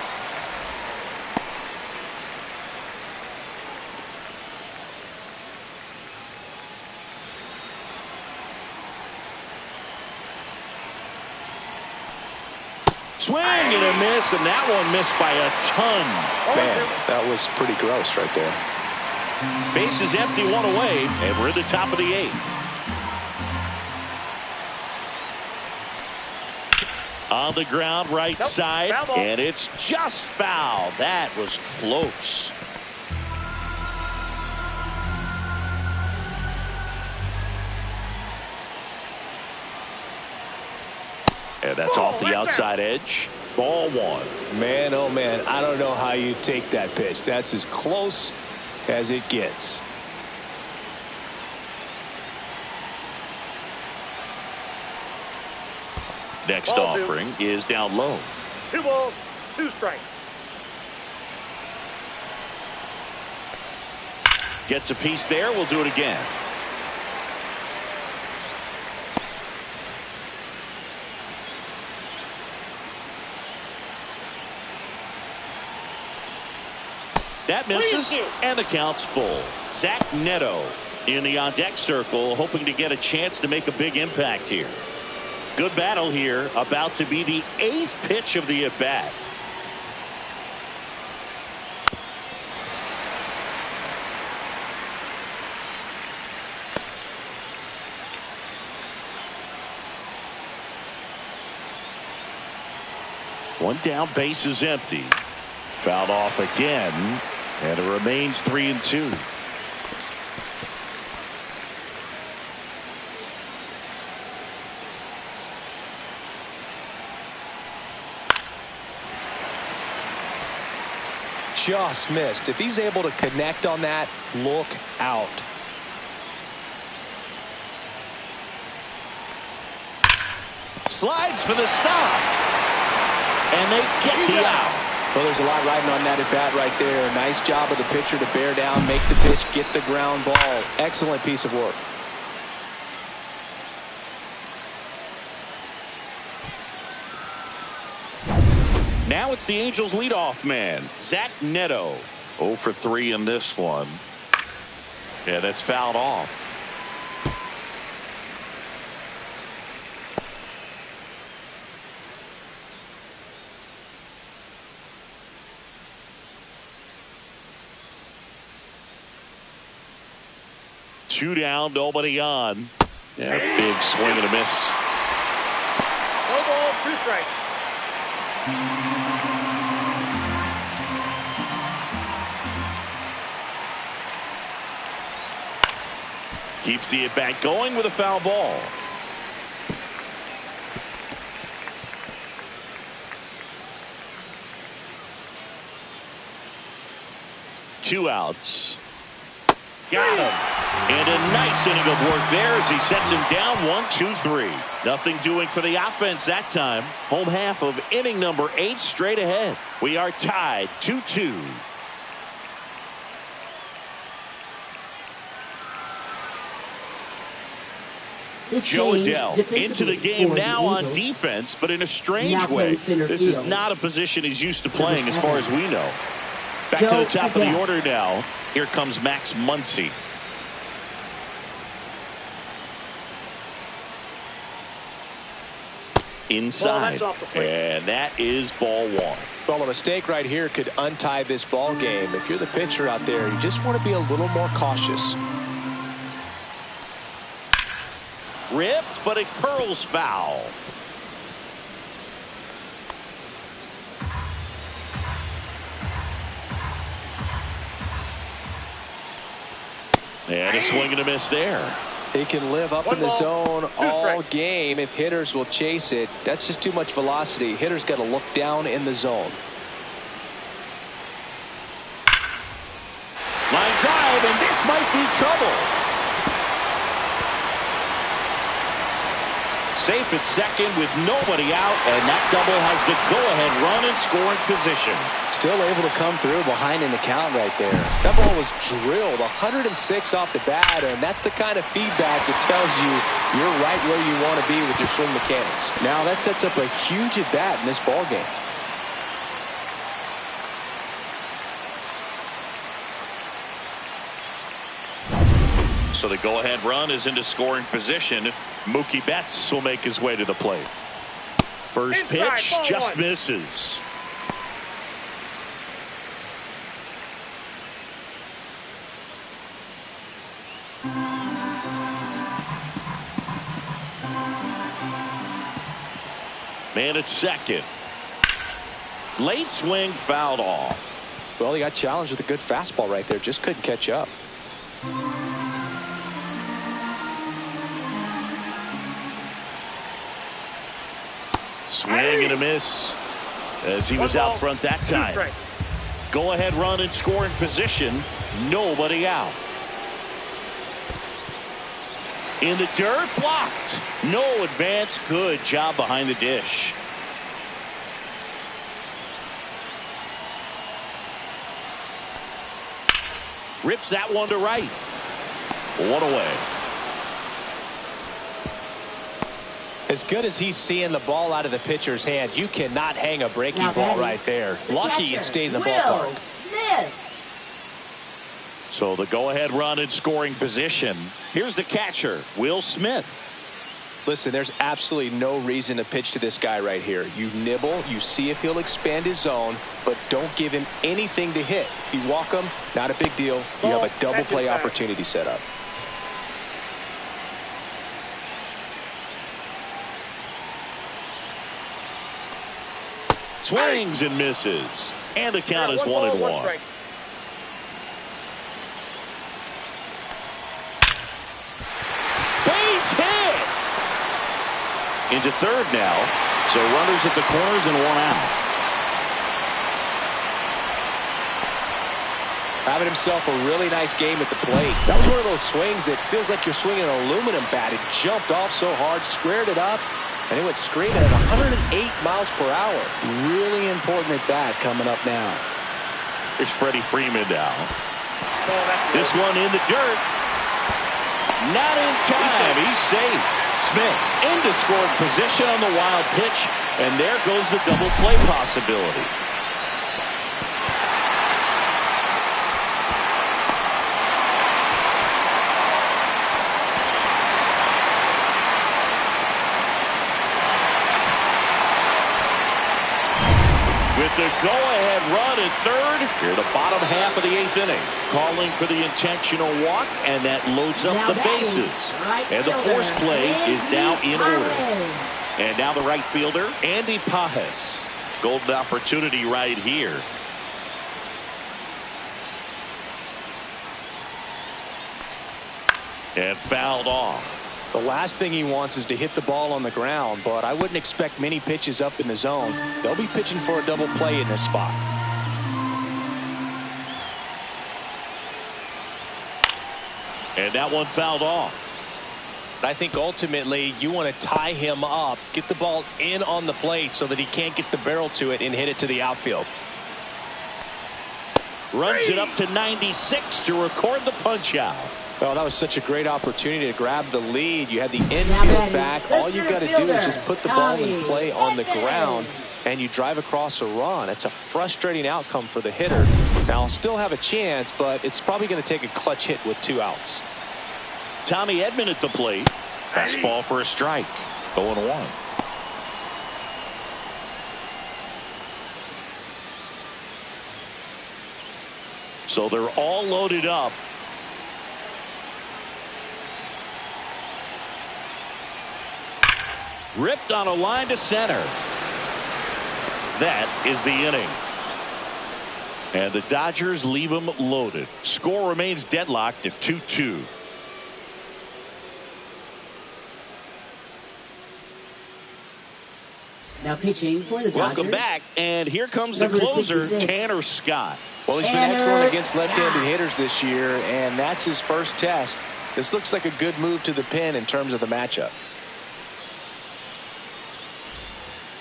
S1: Swing and a miss, and that one missed by a ton.
S3: Man, that was pretty gross right there.
S1: Base is empty, 1 away, and we're at the top of the 8th. On the ground, right side, and it's just foul. That was close. And that's off the outside edge. Ball 1.
S3: Man, oh man, I don't know how you take that pitch. That's as close as it gets.
S1: Next offering is down low.
S4: 2 balls, 2 strikes.
S1: Gets a piece there. We'll do it again. That misses, and the count's full. Zach Neto in the on-deck circle, hoping to get a chance to make a big impact here. Good battle here, about to be the 8th pitch of the at-bat. One down, base is empty. Fouled off again, and it remains 3-2.
S3: Just missed. If he's able to connect on that, look out.
S1: Slides for the stop, and they get the out.
S3: Well, there's a lot riding on that at bat right there. Nice job of the pitcher to bear down, make the pitch, get the ground ball. Excellent piece of work.
S1: Now it's the Angels leadoff man, Zach Neto. 0 for 3 in this one. Yeah, that's fouled off. Two down, nobody on. Yeah, big swing and a miss.
S4: No ball, 2 strikes.
S1: Keeps the at-bat going with a foul ball. Two outs. Got him. And a nice inning of work there as he sets him down 1-2-3. Nothing doing for the offense that time. Home half of inning number 8 straight ahead. We are tied 2-2. Joe Adell into the game now on defense, but in a strange way. This is not a position he's used to playing as far as we know. Back to the top of the order now. Here comes Max Muncy. Inside, and that is ball 1.
S3: Well, a mistake right here could untie this ball game. If you're the pitcher out there, you just want to be a little more cautious.
S1: Ripped, but it curls foul. And a swing and a miss there.
S3: He can live up in the zone all game if hitters will chase it. That's just too much velocity. Hitters got to look down in the zone.
S1: Line drive, and this might be trouble. Safe at second with nobody out, and that double has the go-ahead run in scoring position.
S3: Still able to come through behind in the count right there. That ball was drilled 106 off the bat, and that's the kind of feedback that tells you you're right where you want to be with your swing mechanics. Now that sets up a huge at bat in this ball game.
S1: So the go-ahead run is into scoring position. Mookie Betts will make his way to the plate. First pitch just misses. Man at second. Late swing fouled off.
S3: Well, he got challenged with a good fastball right there. Just couldn't catch up.
S1: Swing and a miss as he was out front that time. Go ahead run in scoring position. Nobody out. In the dirt, blocked. No advance. Good job behind the dish. Rips that one to right. One away.
S3: As good as he's seeing the ball out of the pitcher's hand, you cannot hang a breaking ball right there. Lucky it stayed in the ballpark.
S1: So the go-ahead run in scoring position. Here's the catcher, Will Smith.
S3: Listen, there's absolutely no reason to pitch to this guy right here. You nibble, you see if he'll expand his zone, but don't give him anything to hit. If you walk him, not a big deal. You have a double play opportunity set up.
S1: Swings and misses. And the count is 1-1. Base hit! Into third now. So runners at the corners and one out.
S3: Having himself a really nice game at the plate. That was one of those swings that feels like you're swinging an aluminum bat. It jumped off so hard, squared it up, and it went screaming at 108 miles per hour. Really important at bat coming up now.
S1: Here's Freddie Freeman now. This one in the dirt. Not in time. He's safe. Smith into scoring position on the wild pitch, and there goes the double play possibility. With the go-ahead run at third, here the bottom half of the 8th inning. Calling for the intentional walk, and that loads up the bases. And the force play is now in order. And now the right fielder, Andy Pajes. Golden opportunity right here. And fouled off.
S3: The last thing he wants is to hit the ball on the ground, but I wouldn't expect many pitches up in the zone. They'll be pitching for a double play in this spot.
S1: And that one fouled off.
S3: I think ultimately you want to tie him up, get the ball in on the plate so that he can't get the barrel to it and hit it to the outfield.
S1: Runs it up to 96 to record the punch out.
S3: Oh, that was such a great opportunity to grab the lead. You had the infield back. All you got to do is just put the ball in play on the ground, and you drive across a run. It's a frustrating outcome for the hitter. Now, I'll still have a chance, but it's probably going to take a clutch hit with 2 outs.
S1: Tommy Edman at the plate. Fastball for a strike. 0-1. So they're all loaded up. Ripped on a line to center. That is the inning. And the Dodgers leave them loaded. Score remains deadlocked at 2-2.
S2: Now pitching for the Dodgers.
S1: Welcome back, and here comes the closer, Tanner Scott.
S3: Well, he's been excellent against left-handed hitters this year, and that's his first test. This looks like a good move to the pen in terms of the matchup.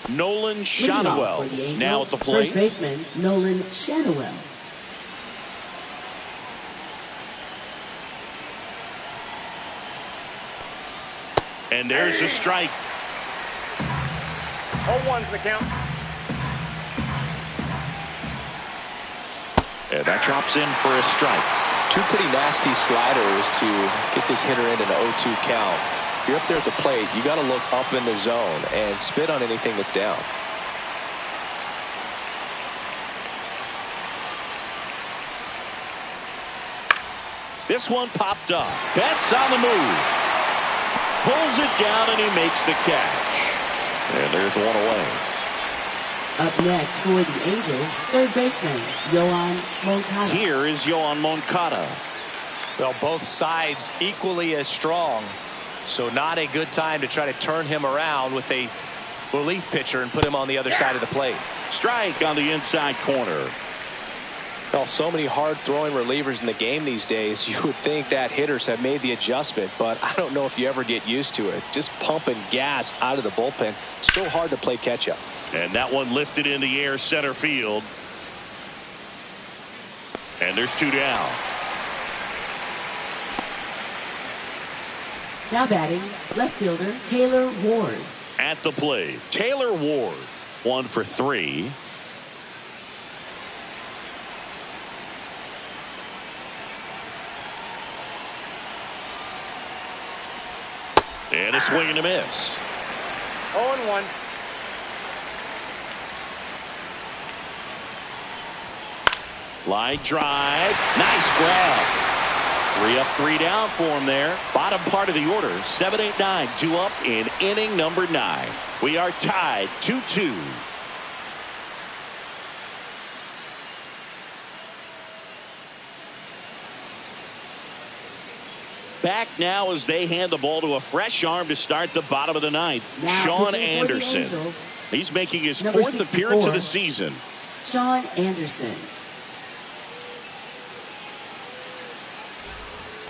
S1: Nolan Schanuel now at the plate.
S2: First baseman Nolan Schanuel.
S1: And there's a strike.
S4: 0-1's the count.
S1: And that drops in for a strike.
S3: 2 pretty nasty sliders to get this hitter into the 0-2 count. If you're up there at the plate, you got to look up in the zone and spit on anything that's down.
S1: This one popped up. Betts on the move. Pulls it down and he makes the catch. And there's one away.
S2: Up next for the Angels, third baseman Yoan Moncada.
S1: Here is Yoan Moncada.
S3: Well, both sides equally as strong. So not a good time to try to turn him around with a relief pitcher and put him on the other side of the plate.
S1: Strike on the inside corner.
S3: Well, so many hard-throwing relievers in the game these days, you would think that hitters have made the adjustment, but I don't know if you ever get used to it. Just pumping gas out of the bullpen. Still hard to play catch-up.
S1: And that one lifted in the air center field. And there's 2 down.
S2: Now batting, left fielder Taylor Ward.
S1: At the plate, Taylor Ward. 1 for 3. And a swing and a miss.
S4: 0-1.
S1: Line drive. Nice grab. 3 up, 3 down for him there. Bottom part of the order. 7, 8, 9. 2 up in inning number 9. We are tied 2-2. Back now as they hand the ball to a fresh arm to start the bottom of the 9th.
S2: Now
S1: Sean Anderson. He's making his
S2: Number
S1: 4th
S2: 64.
S1: appearance of the season.
S2: Sean Anderson.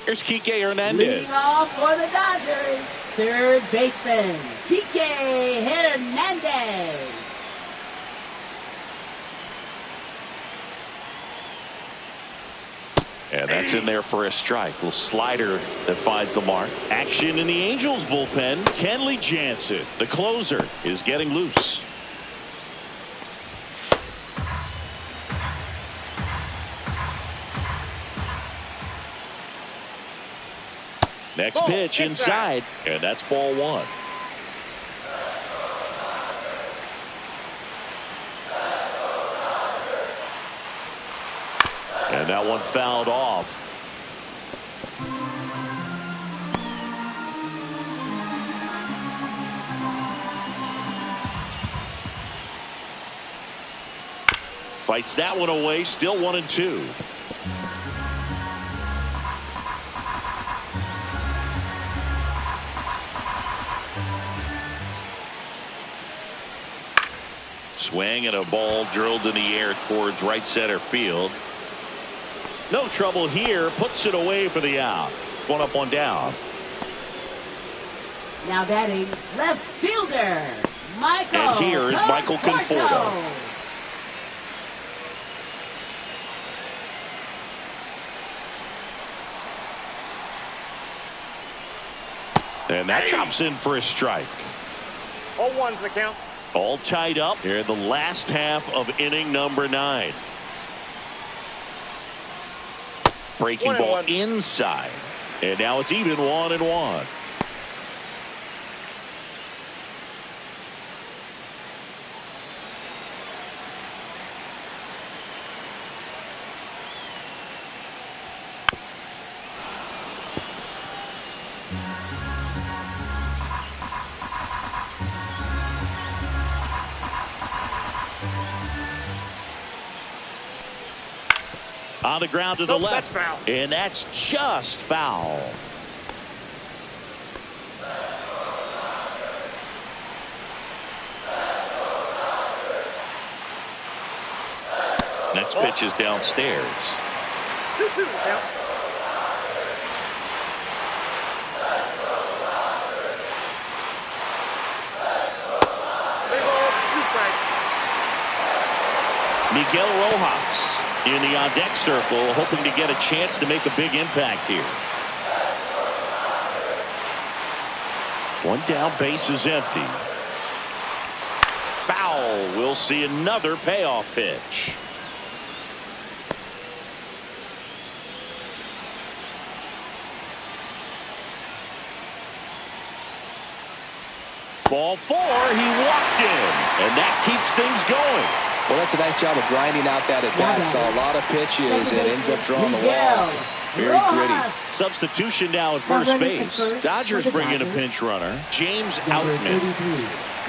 S1: Here's Kike Hernandez.
S2: Leading off for the Dodgers, third baseman Kike Hernandez.
S1: And that's in there for a strike. Little slider that finds the mark. Action in the Angels bullpen. Kenley Jansen, the closer, is getting loose. Next pitch inside, and that's ball one. And that one fouled off. Fights that one away, still 1-2. Swing and a ball drilled in the air towards right center field. No trouble here. Puts it away for the out. One up, one down.
S2: Now batting left fielder, Michael.
S1: And here is Michael Conforto. And that drops in for a strike.
S4: 0-1's the count.
S1: All tied up here in the last half of inning number 9. Breaking ball inside. And now it's even 1-1. On the ground to the left.
S4: That's foul.
S1: And that's just foul. Next pitch is downstairs.
S4: 2-2 count.
S1: Miguel Rojas in the on-deck circle, hoping to get a chance to make a big impact here. One down, base is empty. Foul. We'll see another payoff pitch. Ball 4, he walked in, and that keeps things going.
S3: Well, that's a nice job of grinding out that at bat. Saw a lot of pitches and ends up drawing the walk. Very gritty.
S1: Substitution now at first base. Dodgers bring in a pinch runner, James Outman.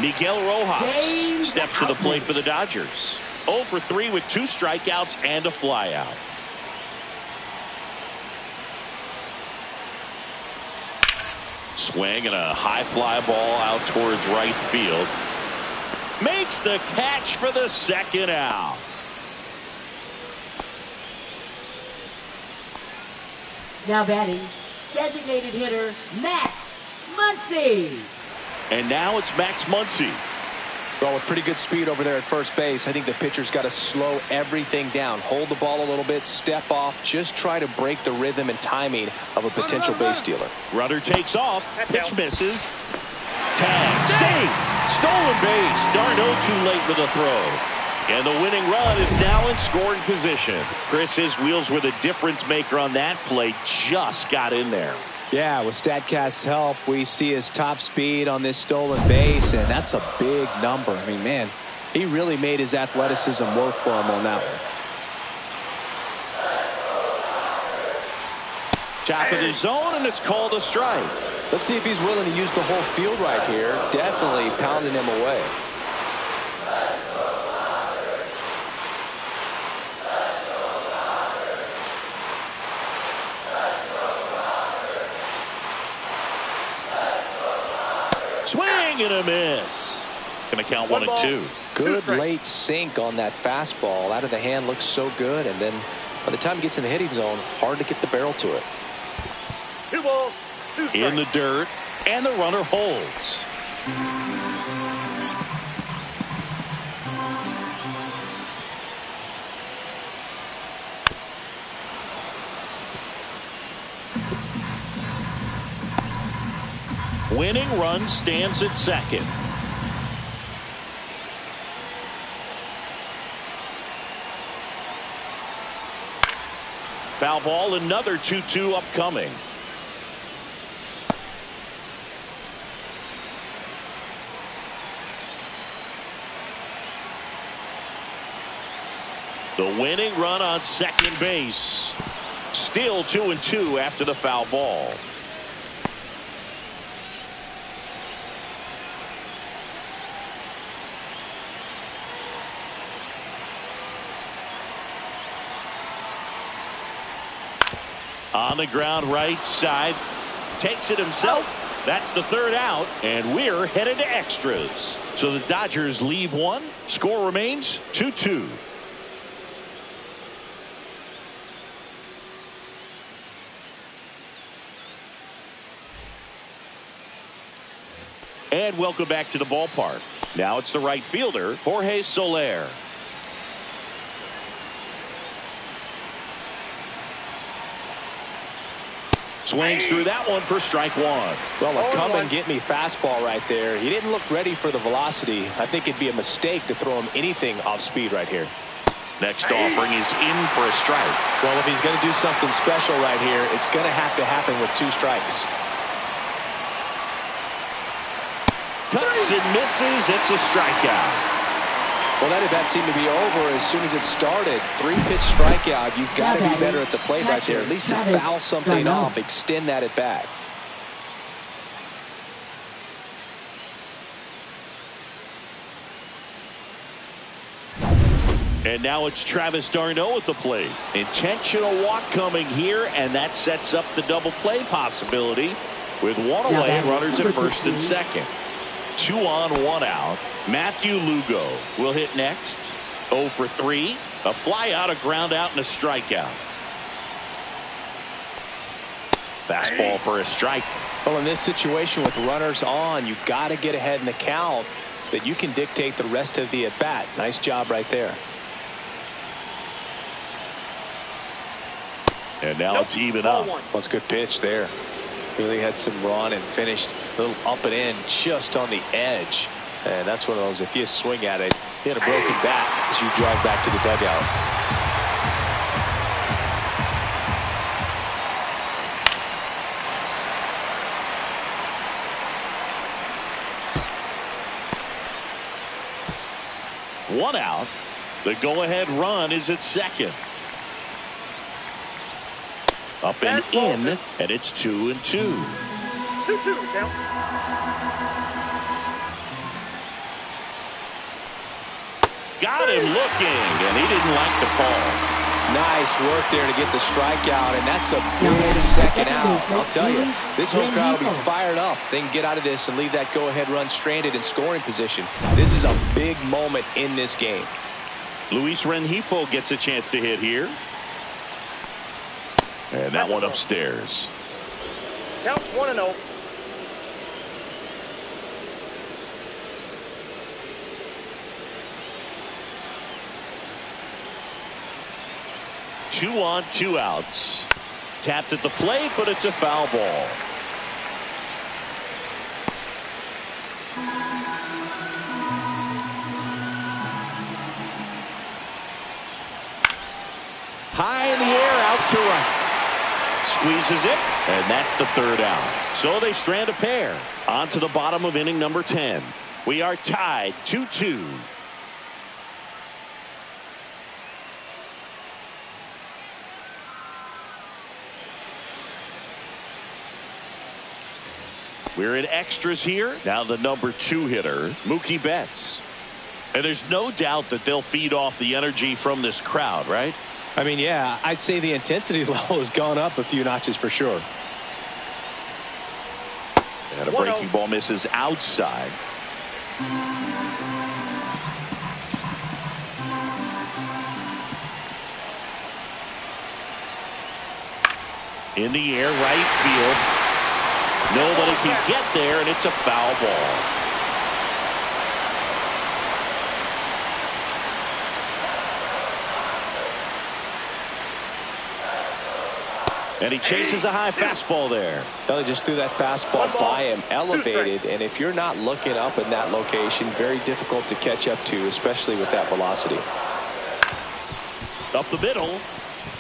S1: Miguel Rojas steps to the plate for the Dodgers. 0 for 3 with 2 strikeouts and a flyout. Swing and a high fly ball out towards right field. Makes the catch for the second out.
S2: Now batting, designated hitter Max Muncy.
S1: And now it's Max Muncy.
S3: Well, with pretty good speed over there at first base, I think the pitcher's got to slow everything down. Hold the ball a little bit, step off, just try to break the rhythm and timing of a potential base stealer.
S1: Runner takes off, pitch misses. Tag, save. Stolen base. Darno too late for the throw. And the winning run is now in scoring position. Chris, his wheels were the difference maker on that play. Just got in there.
S3: Yeah, with StatCast's help, we see his top speed on this stolen base, and that's a big number. I mean, man, he really made his athleticism work for him on that one.
S1: Top of the zone, and it's called a strike.
S3: Let's see if he's willing to use the whole field right here. Definitely pounding him away.
S1: Swing and a miss. Gonna count 1-2.
S3: Good late sink on that fastball. Out of the hand, looks so good, and then by the time he gets in the hitting zone, hard to get the barrel to it.
S4: 2 balls.
S1: In the dirt, and the runner holds. Winning run stands at second. Foul ball, another 2-2 upcoming. The winning run on second base. Still 2-2 after the foul ball. On the ground right side. Takes it himself. That's the third out. And we're headed to extras. So the Dodgers leave one. Score remains 2-2. And welcome back to the ballpark. Now it's the right fielder, Jorge Soler. Swings through that one for strike one.
S3: Well, a come and get me fastball right there. He didn't look ready for the velocity. I think it'd be a mistake to throw him anything off speed right here.
S1: Next offering is in for a strike.
S3: Well, if he's going to do something special right here, it's going to have to happen with 2 strikes.
S1: Cuts and misses. It's a strikeout.
S3: Well, that at-bat seemed to be over as soon as it started. 3-pitch strikeout. You've got to be better at the plate right there. At least to foul something off, extend that at-bat.
S1: And now it's Travis d'Arnaud at the plate. Intentional walk coming here, and that sets up the double play possibility with one away, runners at first and second. 2 on, 1 out. Matthew Lugo will hit next. 0 for 3. A fly out, a ground out, and a strikeout. Fastball for a strike.
S3: Well, in this situation with runners on, you've got to get ahead in the count so that you can dictate the rest of the at-bat. Nice job right there.
S1: And now it's even up.
S3: Well, it's a good pitch there. Really had some run and finished a little up and in just on the edge. And that's one of those, if you swing at it, hit a broken bat as you drive back to the dugout.
S1: One out. The go-ahead run is at second. Up and in, and it's 2-2.
S4: 2-2 count.
S1: Got him looking, and he didn't like the call.
S3: Nice work there to get the strikeout, and that's a big second out. I'll tell you, this whole crowd will be fired up. They can get out of this and leave that go-ahead run stranded in scoring position. This is a big moment in this game.
S1: Luis Rengifo gets a chance to hit here. And that one upstairs.
S4: Counts 1-0.
S1: Two on, 2 outs. Tapped at the plate, but it's a foul ball. High in the air, out to right. Squeezes it, and that's the third out. So they strand a pair. On to the bottom of inning number 10. We are tied 2-2. We're in extras here. Now the number 2 hitter, Mookie Betts. And there's no doubt that they'll feed off the energy from this crowd, right?
S3: I mean, yeah, I'd say the intensity level has gone up a few notches for sure.
S1: And a breaking ball misses outside. In the air, right field. Nobody can get there, and it's a foul ball. And he chases a high fastball there.
S3: Well, he just threw that fastball by him, elevated, and if you're not looking up in that location, very difficult to catch up to, especially with that velocity.
S1: Up the middle.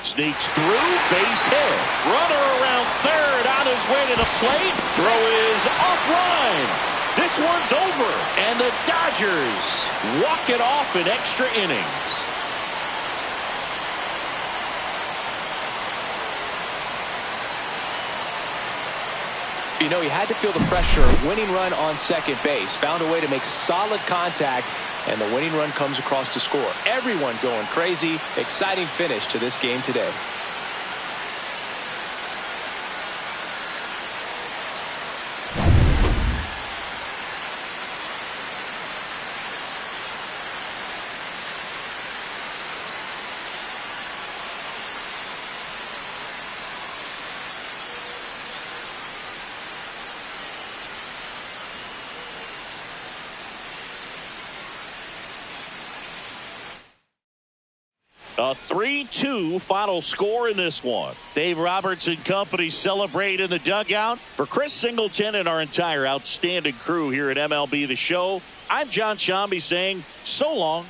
S1: Sneaks through, base hit. Runner around third, on his way to the plate. Throw is offline. This one's over, and the Dodgers walk it off in extra innings.
S3: You know, he had to feel the pressure. Winning run on second base. Found a way to make solid contact, and the winning run comes across to score. Everyone going crazy. Exciting finish to this game today.
S1: A 3-2 final score in this one. Dave Roberts and company celebrate in the dugout. For Chris Singleton and our entire outstanding crew here at MLB The Show, I'm John Shambi saying so long.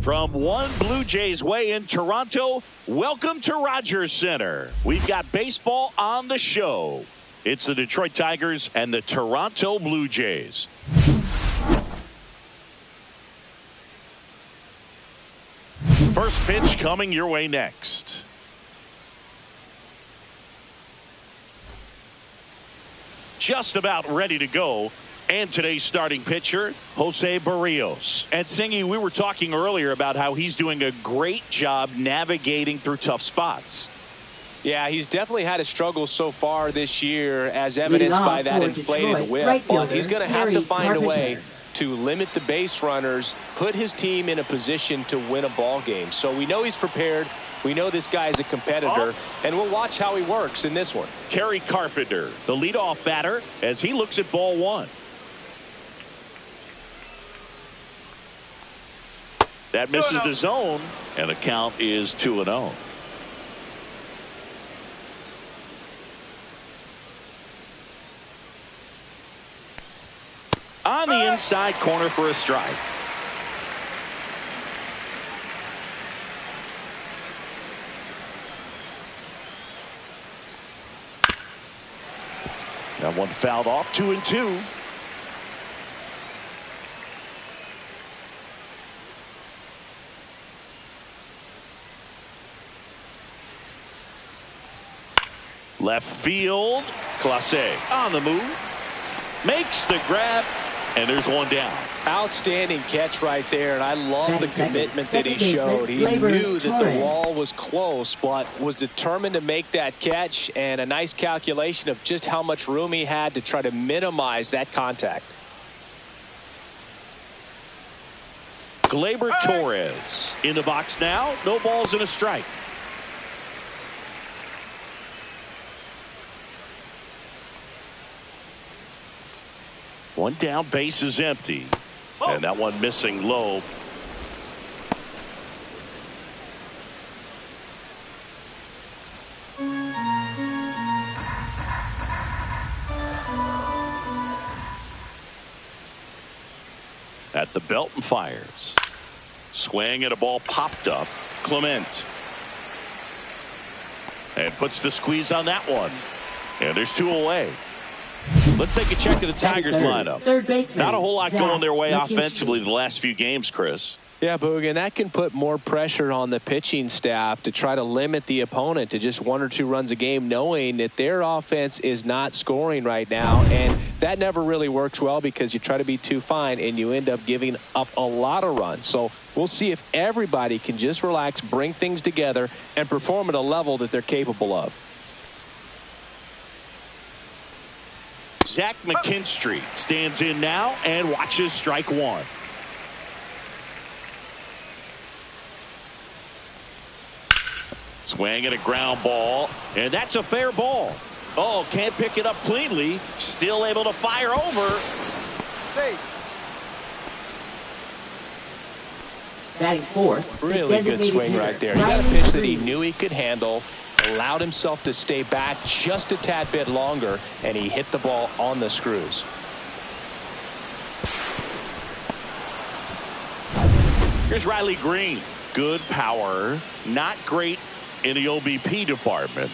S1: From One Blue Jays Way in Toronto, welcome to Rogers Center. We've got baseball on the show. It's the Detroit Tigers and the Toronto Blue Jays. First pitch coming your way next. Just about ready to go. And today's starting pitcher, Jose Barrios. And Singy, we were talking earlier about how he's doing a great job navigating through tough spots.
S3: Yeah, he's definitely had a struggle so far this year, as evidenced by that inflated whip. But he's going to have to find a way to limit the base runners, put his team in a position to win a ball game. So we know he's prepared. We know this guy is a competitor, and we'll watch how he works in this one.
S1: Kerry Carpenter, the leadoff batter, as he looks at ball one. That misses the zone, and the count is 2-0. On the inside corner for a strike. That one fouled off, 2-2. Left field, Clase on the move, makes the grab, and there's one down.
S3: Outstanding catch right there, and I love the commitment that he showed. He knew that the wall was close, but was determined to make that catch, and a nice calculation of just how much room he had to try to minimize that contact.
S1: Gleyber Torres in the box now. No balls and a strike. One down, base is empty. And that one missing low. At the belt and fires. Swing and a ball popped up. Clement. And puts the squeeze on that one. And there's two away. Let's take a check of the Tigers lineup.
S2: Third baseman,
S1: not a whole lot going their way
S2: Zach
S1: offensively the last few games, Chris.
S3: Yeah, Boog, and that can put more pressure on the pitching staff to try to limit the opponent to just 1 or 2 runs a game, knowing that their offense is not scoring right now. And that never really works well because you try to be too fine and you end up giving up a lot of runs. So we'll see if everybody can just relax, bring things together, and perform at a level that they're capable of.
S1: Zach McKinstry stands in now and watches strike one. Swing and a ground ball, and that's a fair ball. Oh, can't pick it up cleanly. Still able to fire over.
S4: Hey.
S2: Batting fourth.
S3: Really good swing right there. He got a pitch that he knew he could handle. Allowed himself to stay back just a tad bit longer, and he hit the ball on the screws.
S1: Here's Riley Green. Good power, not great in the OBP department.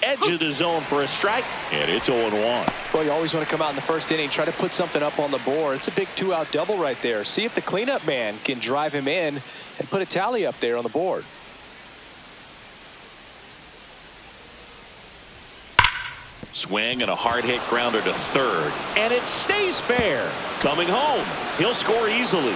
S1: Edge of the zone for a strike, and it's 0-1.
S3: Well, you always want to come out in the first inning, try to put something up on the board. It's a big 2-out double right there. See if the cleanup man can drive him in and put a tally up there on the board.
S1: Swing and a hard hit grounder to third, and it stays fair. Coming home, he'll score easily.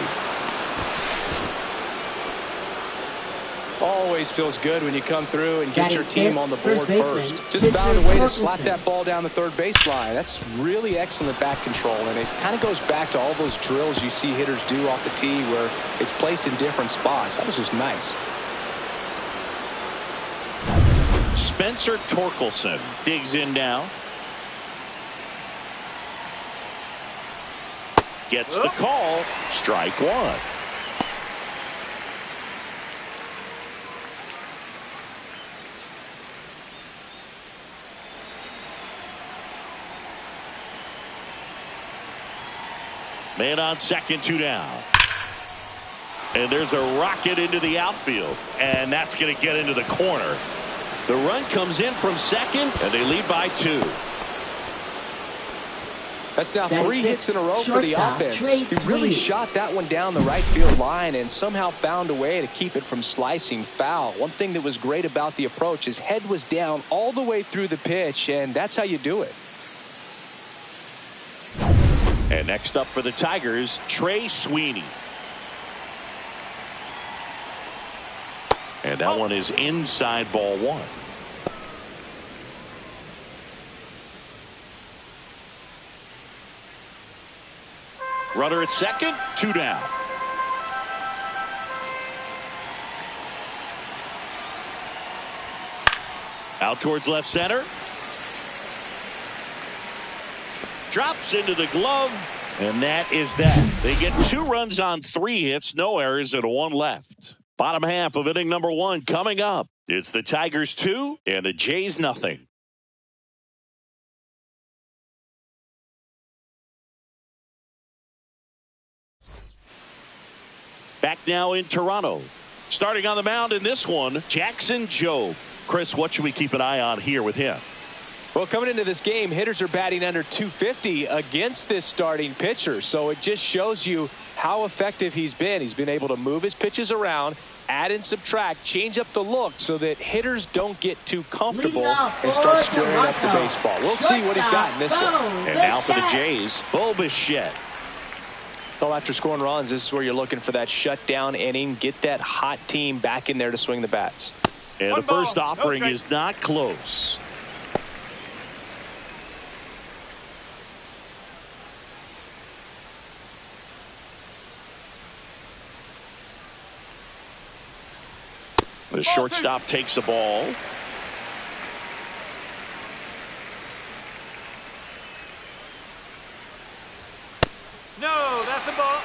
S3: Always feels good when you come through and get your team on the board first. Just
S2: Mr.
S3: found a way to
S2: Torkelson.
S3: slap that ball down the third baseline. That's really excellent back control, and it kind of goes back to all those drills you see hitters do off the tee where it's placed in different spots. That was just nice.
S1: Spencer Torkelson digs in now. Gets the call. Strike one. Man on second, 2 down. And there's a rocket into the outfield, and that's going to get into the corner. The run comes in from second, and they lead by 2.
S3: That's now
S2: That is
S3: 3 hits in a row for the
S2: shortstop,
S3: offense. He really shot that one down the right field line and somehow found a way to keep it from slicing foul. One thing that was great about the approach, his head was down all the way through the pitch, and that's how you do it.
S1: And next up for the Tigers, Trey Sweeney. And that one is inside ball 1. Runner at second, 2 down. Out towards left center. Drops into the glove, and that is that. They get 2 runs on 3 hits, no errors, and 1 left. Bottom half of inning number 1 coming up. It's the Tigers 2 and the Jays nothing. Back now in Toronto. Starting on the mound in this one, Jackson Jobe. Chris, what should we keep an eye on here with him?
S3: Well, coming into this game, hitters are batting under 250 against this starting pitcher. So it just shows you how effective he's been. He's been able to move his pitches around, add and subtract, change up the look so that hitters don't get too comfortable and start squaring up the baseball. We'll see what he's got in this one.
S1: And now for the Jays, Bo Bichette.
S3: Well, after scoring runs, this is where you're looking for that shutdown inning. Get that hot team back in there to swing the bats.
S1: And the first offering is not close. The shortstop takes the ball.
S4: No, that's a ball.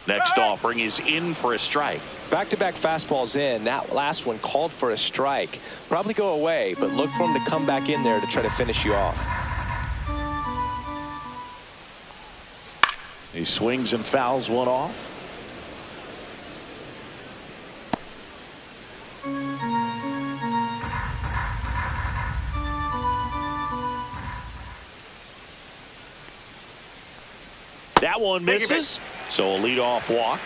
S1: Next offering is in for a strike.
S3: Back-to-back fastballs in. That last one called for a strike. Probably go away, but look for him to come back in there to try to finish you off.
S1: He swings and fouls one off. That one misses. So a leadoff walk.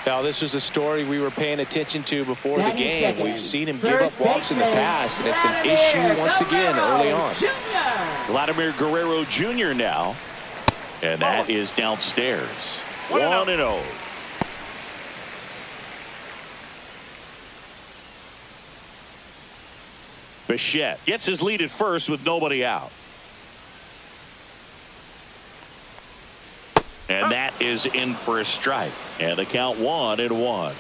S3: Now, this was a story we were paying attention to before the game.
S2: Second.
S3: We've seen him
S2: First
S3: give up walks in the past, and it's an issue once again early on.
S1: Vladimir Guerrero Jr. now. And that is downstairs. 1-0. Bichette gets his lead at first with nobody out. And that is in for a strike. And the count 1-1.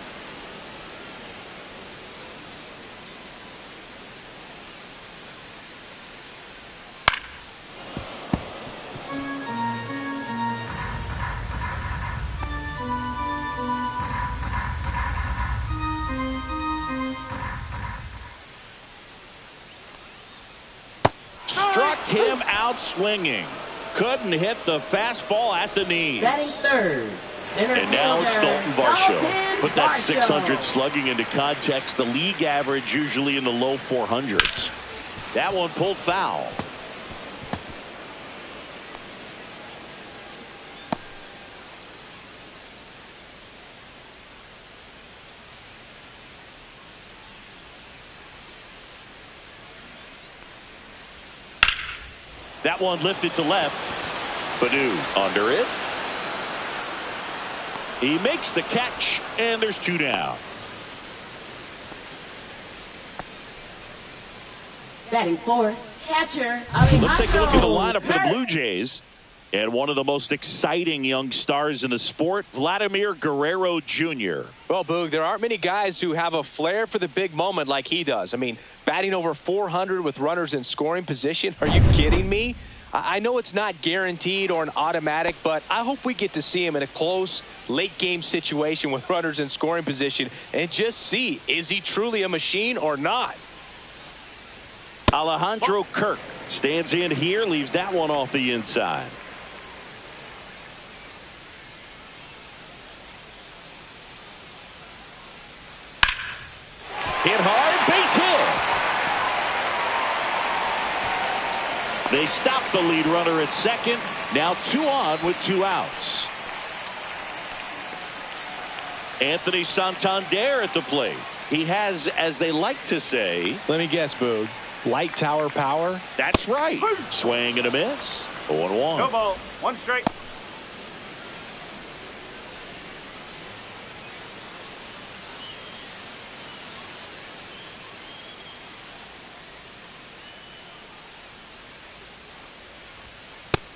S1: Struck him out swinging. Couldn't hit the fastball at the knees.
S2: Batting third.
S1: And now it's Dalton Varsho. Put that 600 slugging into context. The league average usually in the low 400s. That one pulled foul. That one lifted to left. Badu under it. He makes the catch, and there's 2 down.
S2: Batting fourth, catcher
S1: Let's take a look at the
S2: Alejandro
S1: lineup for the
S2: Kirk.
S1: Blue Jays. And one of the most exciting young stars in the sport, Vladimir Guerrero Jr.
S3: Well, Boog, there aren't many guys who have a flair for the big moment like he does. I mean, batting over 400 with runners in scoring position. Are you kidding me? I know it's not guaranteed or an automatic, but I hope we get to see him in a close late game situation with runners in scoring position and just see, is he truly a machine or not?
S1: Alejandro Kirk Stands in here, leaves that one off the inside. Hit hard, base hit. They stop the lead runner at second. Now 2 on with 2 outs. Anthony Santander at the plate. He has, as they like to say,
S3: let me guess, Boog, light tower power.
S1: That's right. Swing and a miss. 0-1.
S4: No ball. 1 strike.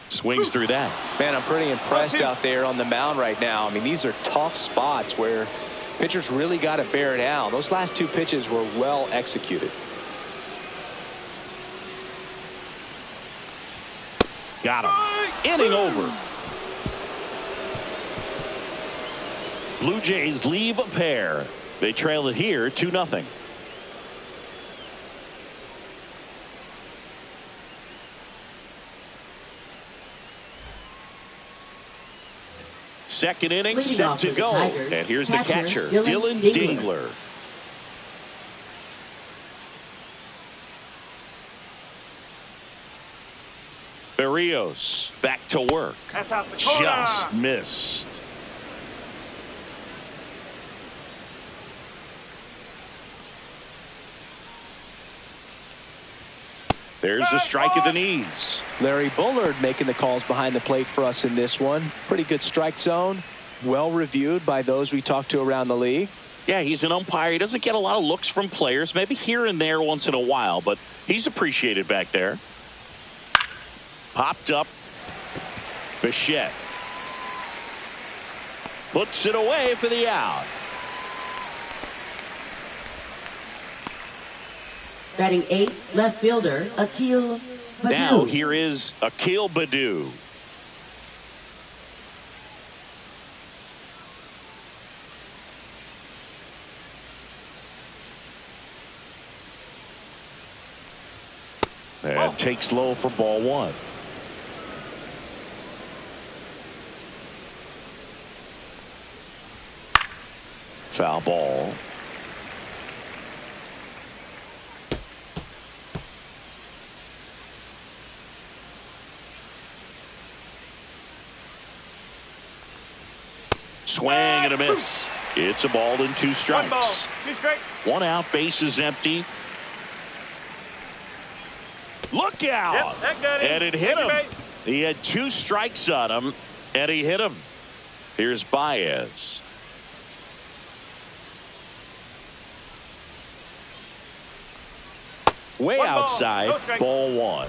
S1: Swings through that.
S3: Man, I'm pretty impressed out there on the mound right now. I mean, these are tough spots where pitchers really got to bear down. Those last 2 pitches were well executed.
S1: Got him. Inning over. Blue Jays leave a pair. They trail it here 2-0. Second inning set to go. And here's the catcher, Dylan Dingler. Berrios back to work.
S4: That's out the corner.
S1: Just missed. There's a strike at the knees.
S3: Larry Bullard making the calls behind the plate for us in this one. Pretty good strike zone. Well reviewed by those we talked to around the league.
S1: Yeah, he's an umpire. He doesn't get a lot of looks from players, maybe here and there once in a while, but he's appreciated back there. Popped up. Bichette puts it away for the out.
S2: Batting 8th, left fielder Akil Baddoo.
S1: Now here is Akil Baddoo. And takes low for ball 1. Foul ball. Swing and a miss. It's a ball and 2 strikes.
S4: 1 ball, 2 strikes.
S1: 1 out, base is empty. Look out!
S4: Yep, that got him.
S1: And it hit him. He had 2 strikes on him, and he hit him. Here's Baez. Way
S4: 1 ball,
S1: outside,
S4: no strike.
S1: ball 1.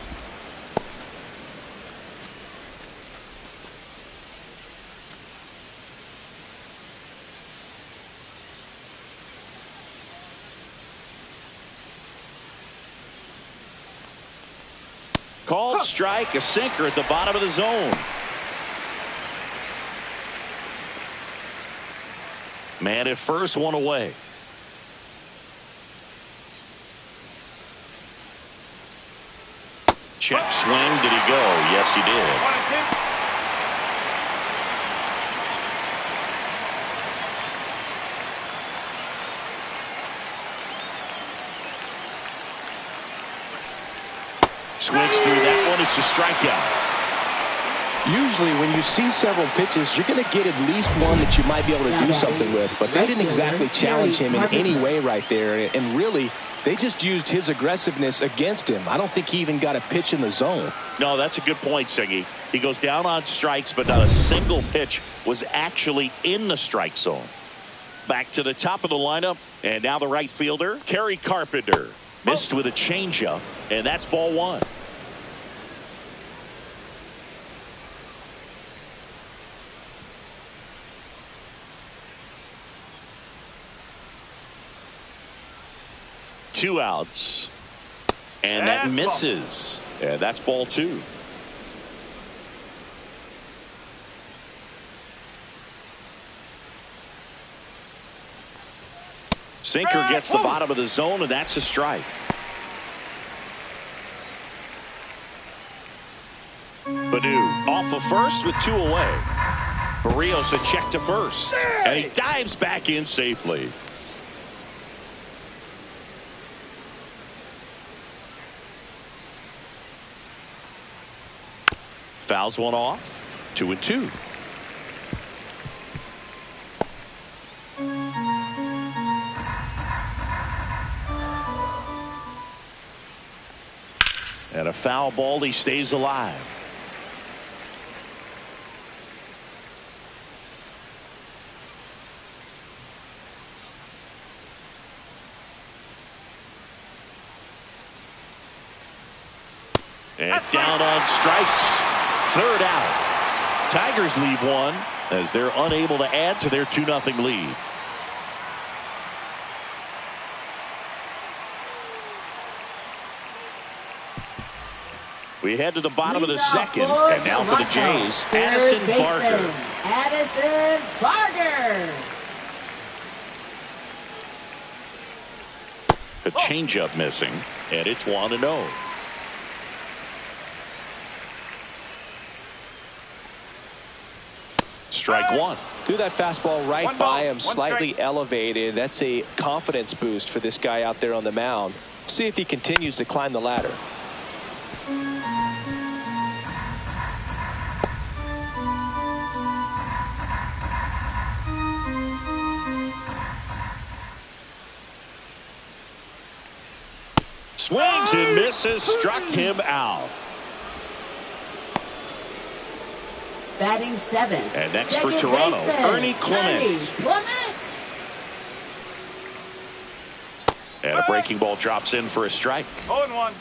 S1: Called strike, a sinker at the bottom of the zone. Man at first, 1 away. Check swing. Did he go? Yes, he did.
S4: 1 and 2.
S1: Swings through that one. It's a strikeout.
S3: Usually when you see several pitches, you're going to get at least one that you might be able to do something with. But they didn't exactly challenge him in any way right there. And really, they just used his aggressiveness against him. I don't think he even got a pitch in the zone.
S1: No, that's a good point, Siggy. He goes down on strikes, but not a single pitch was actually in the strike zone. Back to the top of the lineup, and now the right fielder, Kerry Carpenter. Missed with a changeup, and that's ball 1. Two outs, and that misses. Yeah, that's ball 2. Sinker gets the bottom of the zone, and that's a strike. Badu off of first with 2 away. Barrios a check to first. And he dives back in safely. Fouls one off. 2-2. And a foul ball. He stays alive. And down on strikes. 3rd out. Tigers leave one as they're unable to add to their 2-0 lead. We head to the bottom of the second, and now for the Jays, Addison Barger.
S2: Addison Barger.
S1: A changeup missing, and it's 1-0. Strike one.
S3: Threw that fastball right
S4: One
S3: by
S4: ball,
S3: him,
S4: one
S3: slightly
S4: strike.
S3: elevated. That's a confidence boost for this guy out there on the mound. See if he continues to climb the ladder.
S1: Swings and misses, struck him out.
S2: Batting 7th.
S1: And next for
S2: second
S1: Toronto,
S2: baseman,
S1: Ernie Clement.
S2: Clement.
S1: And a breaking ball drops in for a strike.
S4: 0-1.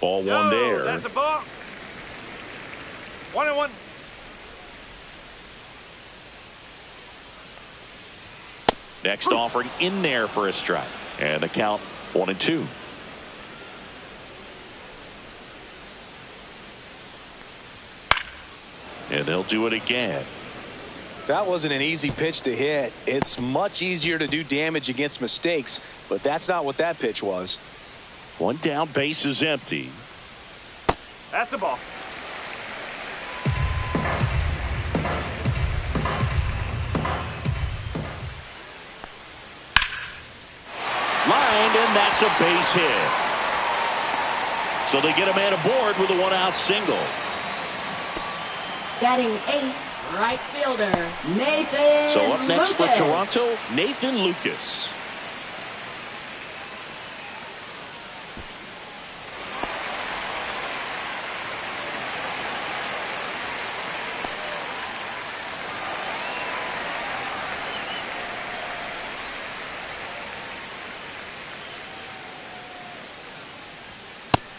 S1: Ball one there.
S4: That's a ball. 1-1.
S1: Next offering in there for a strike. And the count 1-2. And they'll do it again.
S3: That wasn't an easy pitch to hit. It's much easier to do damage against mistakes, but that's not what that pitch was.
S1: One down, base is empty.
S4: That's a ball.
S1: Lined, and that's a base hit. So they get a man aboard with a 1-out single.
S2: Batting 8th, right fielder, Nathan
S1: So up next
S2: Lucas.
S1: for Toronto, Nathan Lucas.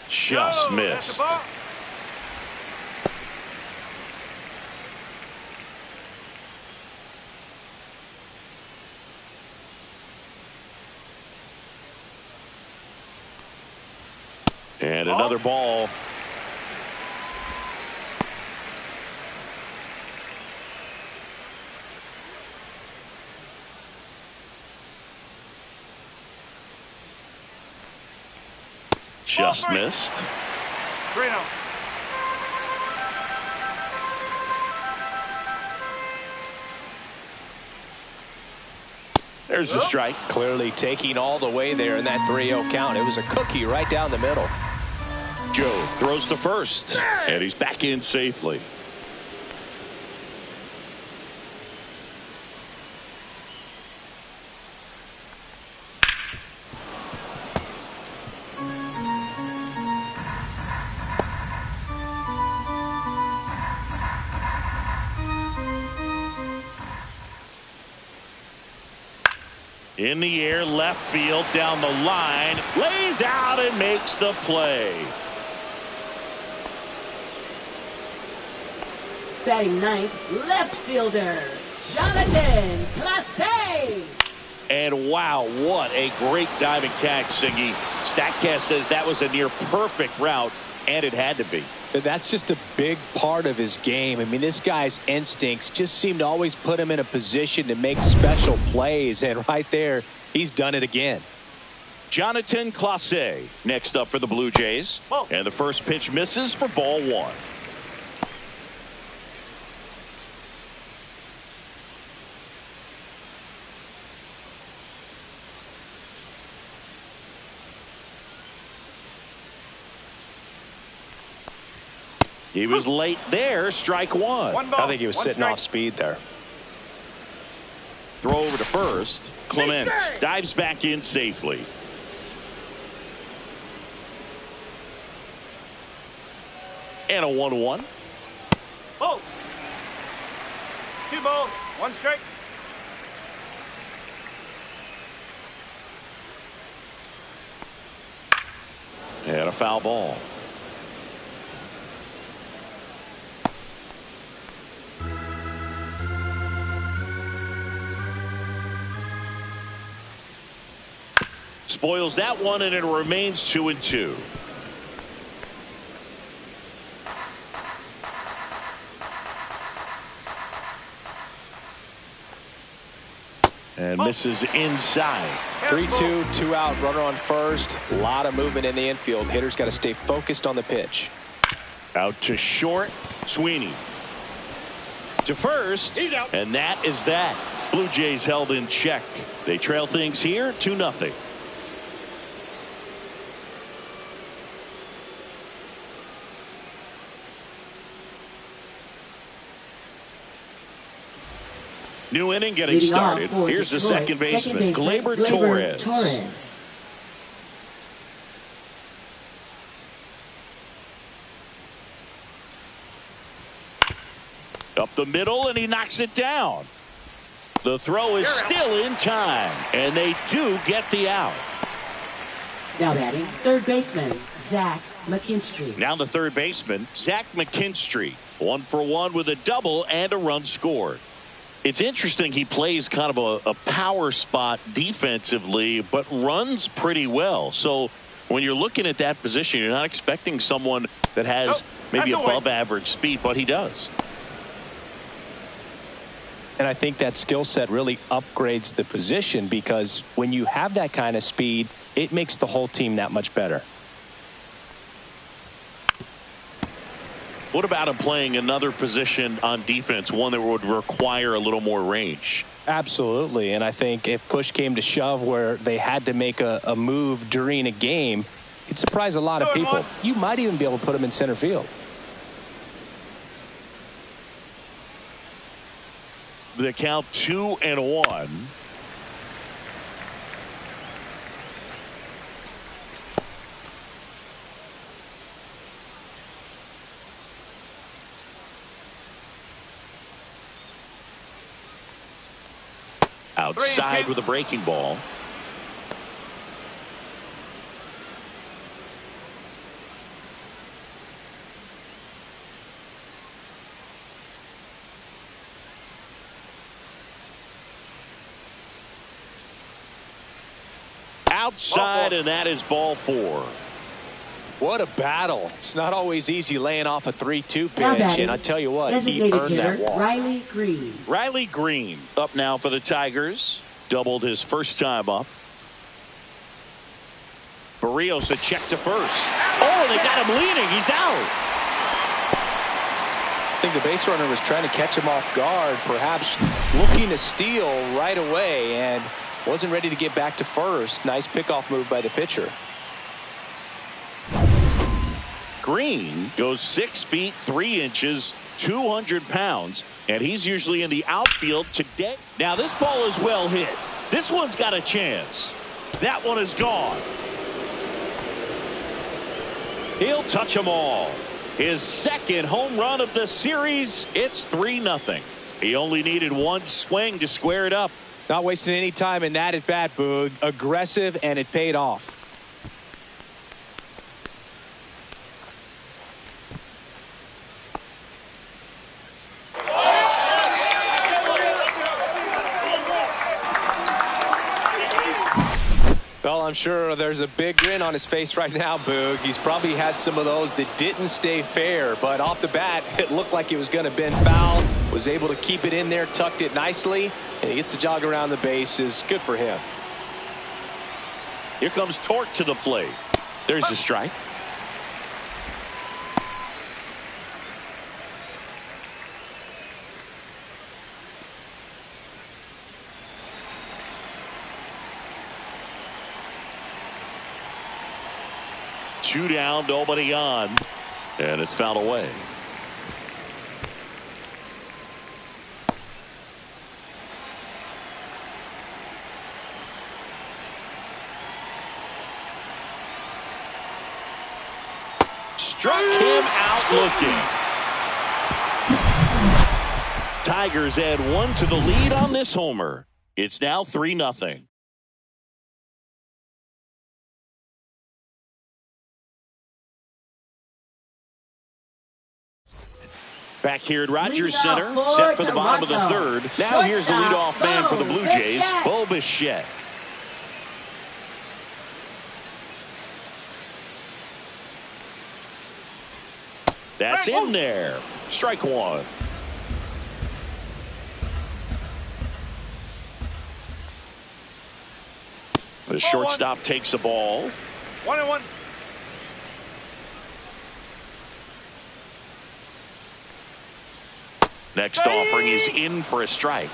S1: Just
S4: No,
S1: missed.
S4: That's a ball.
S1: And another ball. Just missed.
S4: 3-0.
S1: There's the strike.
S3: Clearly taking all the way there in that 3-0 count. It was a cookie right down the middle.
S1: Joe throws to first, and he's back in safely. In the air, left field, down the line, lays out and makes the play.
S2: Batting 9th, left fielder, Jonathan Clase.
S1: And wow, what a great diving catch, Singy. StatCast says that was a near perfect route, and it had to be.
S3: That's just a big part of his game. I mean, this guy's instincts just seem to always put him in a position to make special plays. And right there, he's done it again.
S1: Jonathan Clase next up for the Blue Jays. And the first pitch misses for ball one. He was late there. Strike one.
S3: I think he was sitting off speed there.
S1: Throw over to first. Clement dives back in safely. And a 1-1.
S4: Ball. 2 balls, 1 strike.
S1: And a foul ball. Spoils that one, and it remains 2-2. And misses inside.
S3: 3-2, 2 out, runner on first. A lot of movement in the infield. Hitter's got to stay focused on the pitch.
S1: Out to short. Sweeney to first.
S4: He's out.
S1: And that is that. Blue Jays held in check. They trail things here 2-0. New inning getting
S2: Leading
S1: started.
S2: off for
S1: Here's the
S2: Detroit,
S1: second baseman, Gleyber Torres. Up the middle, and he knocks it down. The throw is still in time, and they do get the out.
S2: Now batting, third baseman, Zach McKinstry.
S1: Now the third baseman, Zach McKinstry. 1 for 1 with a double and a run scored. It's interesting he plays kind of a power spot defensively, but runs pretty well. So when you're looking at that position, you're not expecting someone that has maybe above average speed, but he does.
S3: And I think that skill set really upgrades the position, because when you have that kind of speed, it makes the whole team that much better.
S1: What about him playing another position on defense, one that would require a little more range?
S3: Absolutely. And I think if push came to shove where they had to make a move during a game, it'd surprise a lot of people. You might even be able to put him in center field.
S1: The count 2-1. Outside with a breaking ball. Outside, and that is ball 4.
S3: What a battle. It's not always easy laying off a 3-2 pitch, and I tell you what, he
S2: designated
S3: earned
S2: hitter,
S3: that walk.
S2: Riley Green.
S1: Riley Green up now for the Tigers. Doubled his first time up. Barrios a check to first. Oh, they got him leaning. He's out.
S3: I think the base runner was trying to catch him off guard, perhaps looking to steal right away, and wasn't ready to get back to first. Nice pickoff move by the pitcher.
S1: Green goes 6 feet 3 inches, 200 pounds, and he's usually in the outfield today. Now this ball is well hit. This one's got a chance. That one is gone. He'll touch them all. His second home run of the series. It's 3-0. He only needed one swing to square it up.
S3: Not wasting any time in that at bat, Boog. Aggressive, and it paid off. Well, I'm sure there's a big grin on his face right now, Boog. He's probably had some of those that didn't stay fair, but off the bat, it looked like it was going to bend foul. Was able to keep it in there, tucked it nicely, and he gets the jog around the bases. Good for him.
S1: Here comes Torque to the plate. There's the strike. Two down, nobody on, and it's fouled away. Struck him out looking. Tigers add 1 to the lead on this homer. It's now 3-0. Back here at Rogers Center, set for the bottom of the third. Now here's the leadoff man for the Blue Jays, Bo Bichette. That's in there. Strike one. The shortstop takes the ball.
S4: 1-1.
S1: Next offering is in for a strike.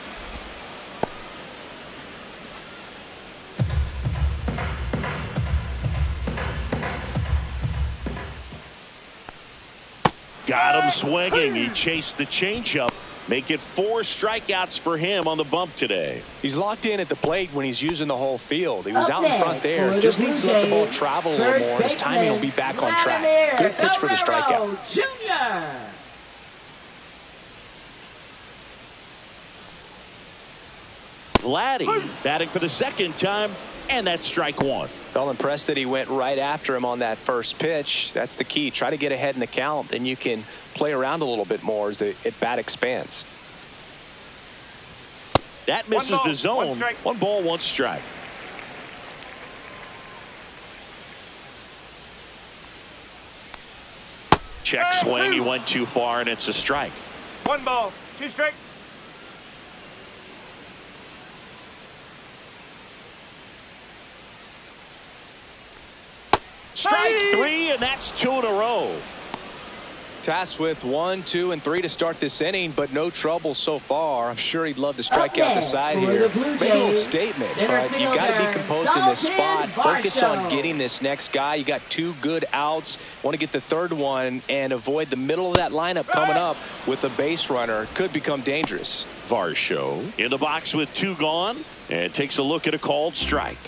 S1: Got him swinging. He chased the changeup. Make it 4 strikeouts for him on the bump today.
S3: He's locked in at the plate when he's using the whole field. He was out in front there. Just needs to let the ball travel a little more. His timing will be back on track. Good pitch for the strikeout.
S2: Junior.
S1: Vladdy batting for the second time, and that's strike one.
S3: Well, impressed that he went right after him on that first pitch. That's the key. Try to get ahead in the count, then you can play around a little bit more as the at bat expands.
S1: That misses the zone. 1 ball, 1 strike. Check swing. He went too far, and it's a strike.
S4: 1 ball, 2 strike.
S1: Strike 3, and that's 2 in a row.
S3: Tasked with 1, 2, and 3 to start this inning, but no trouble so far. I'm sure he'd love to strike out the side here. Make a little statement, but you got to be composed in this spot. Focus on getting this next guy. You got 2 good outs. Want to get the third one and avoid the middle of that lineup coming up with a base runner. Could become dangerous.
S1: Varsho in the box with 2 gone, and takes a look at a called strike.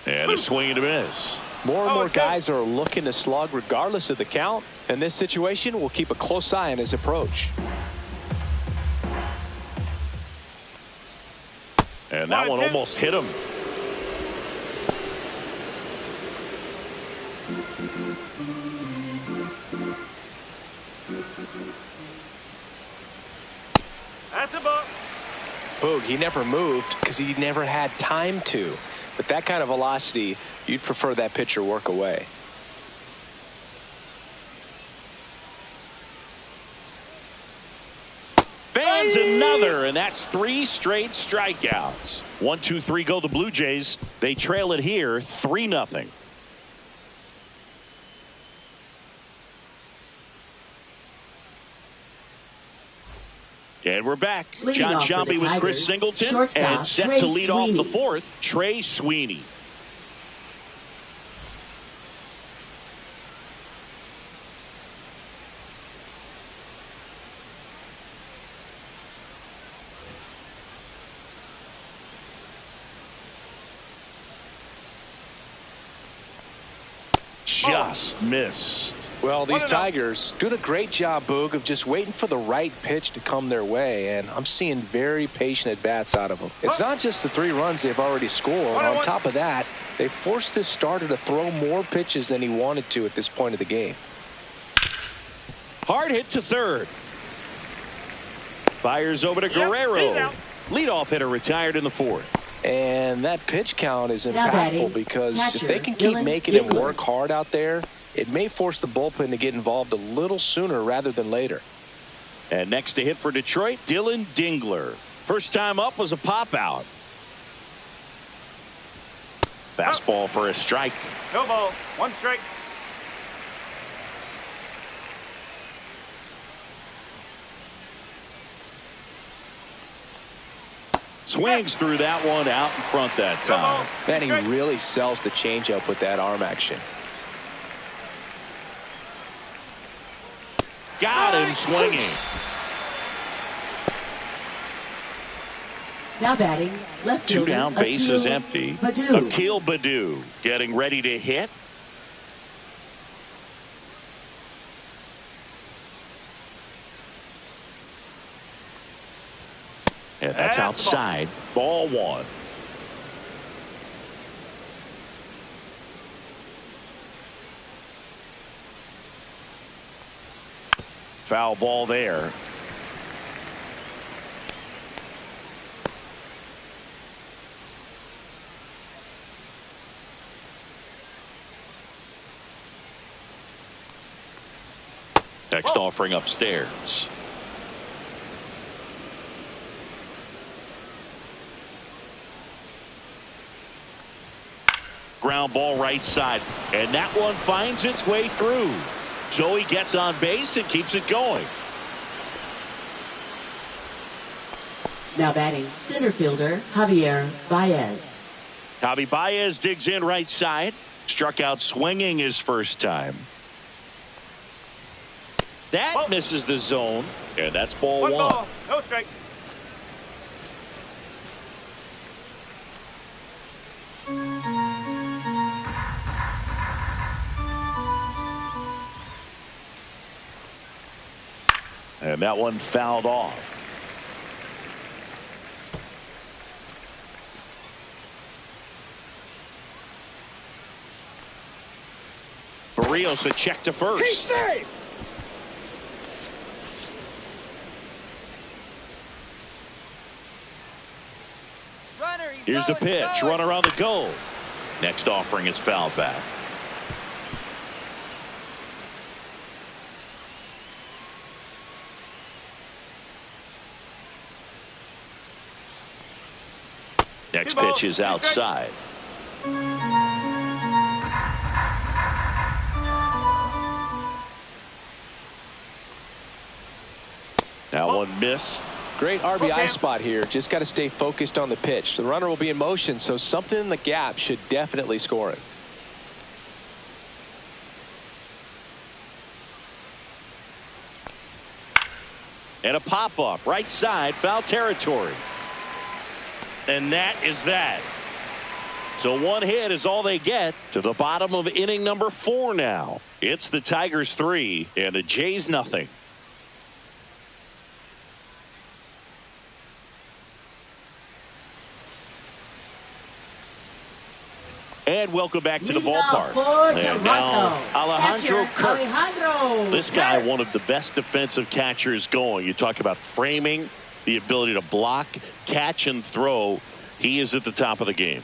S1: And a swing and a miss.
S3: More and more guys are looking to slug regardless of the count. In this situation, we'll keep a close eye on his approach.
S1: And that one almost hit him.
S4: That's a ball.
S3: Boog, he never moved because he never had time to. But that kind of velocity, you'd prefer that pitcher work away.
S1: Fans another, and that's 3 straight strikeouts. 1, 2, 3 go the Blue Jays. They trail it here 3-0. And we're back. John Sciambi with Chris Singleton, and set to lead off the 4th, Trey Sweeney. Just missed.
S3: Well, these Tigers doing a great job, Boog, of just waiting for the right pitch to come their way, and I'm seeing very patient at-bats out of them. It's not just the 3 runs they've already scored. On top of that, they forced this starter to throw more pitches than he wanted to at this point of the game.
S1: Hard hit to third. Fires over to Guerrero. Leadoff hitter retired in the fourth.
S3: And that pitch count is
S2: Now
S3: impactful
S2: batting,
S3: because
S2: catcher,
S3: if they can keep
S2: Dylan
S3: making him
S2: Dingler.
S3: work hard out there, it may force the bullpen to get involved a little sooner rather than later.
S1: And next to hit for Detroit, Dylan Dingler. First time up was a pop out. Fastball for a strike.
S4: No ball. 1 strike.
S1: Swings through that one out in front that time.
S3: Man, he really sells the changeup with that arm action.
S1: Got him swinging.
S2: Now batting, left
S1: Two
S2: fielder,
S1: down, bases
S2: Akil
S1: empty.
S2: Baddoo.
S1: Akil Baddoo getting ready to hit. And that's outside. Ball 1. Foul ball there. Next offering upstairs. Ground ball right side, and that one finds its way through. Joey gets on base and keeps it going.
S2: Now batting, center fielder, Javier Baez.
S1: Javi Baez digs in right side. Struck out swinging his first time. That misses the zone, and that's ball
S4: 1
S1: 1.
S4: ball. No strike.
S1: And that one fouled off. Barrios a check to first. Here's the pitch. Runner on the goal. Next offering is fouled back. Next pitch is outside. That one missed.
S3: Great RBI spot here. Just got to stay focused on the pitch. The runner will be in motion, so something in the gap should definitely score it.
S1: And a pop-up right side, foul territory. And that is that. So one hit is all they get to the bottom of inning number 4 now. It's the Tigers 3 and the Jays nothing. And welcome back to the ballpark. And now Alejandro Kirk. This guy, one of the best defensive catchers going. You talk about framing, the ability to block, catch, and throw. He is at the top of the game.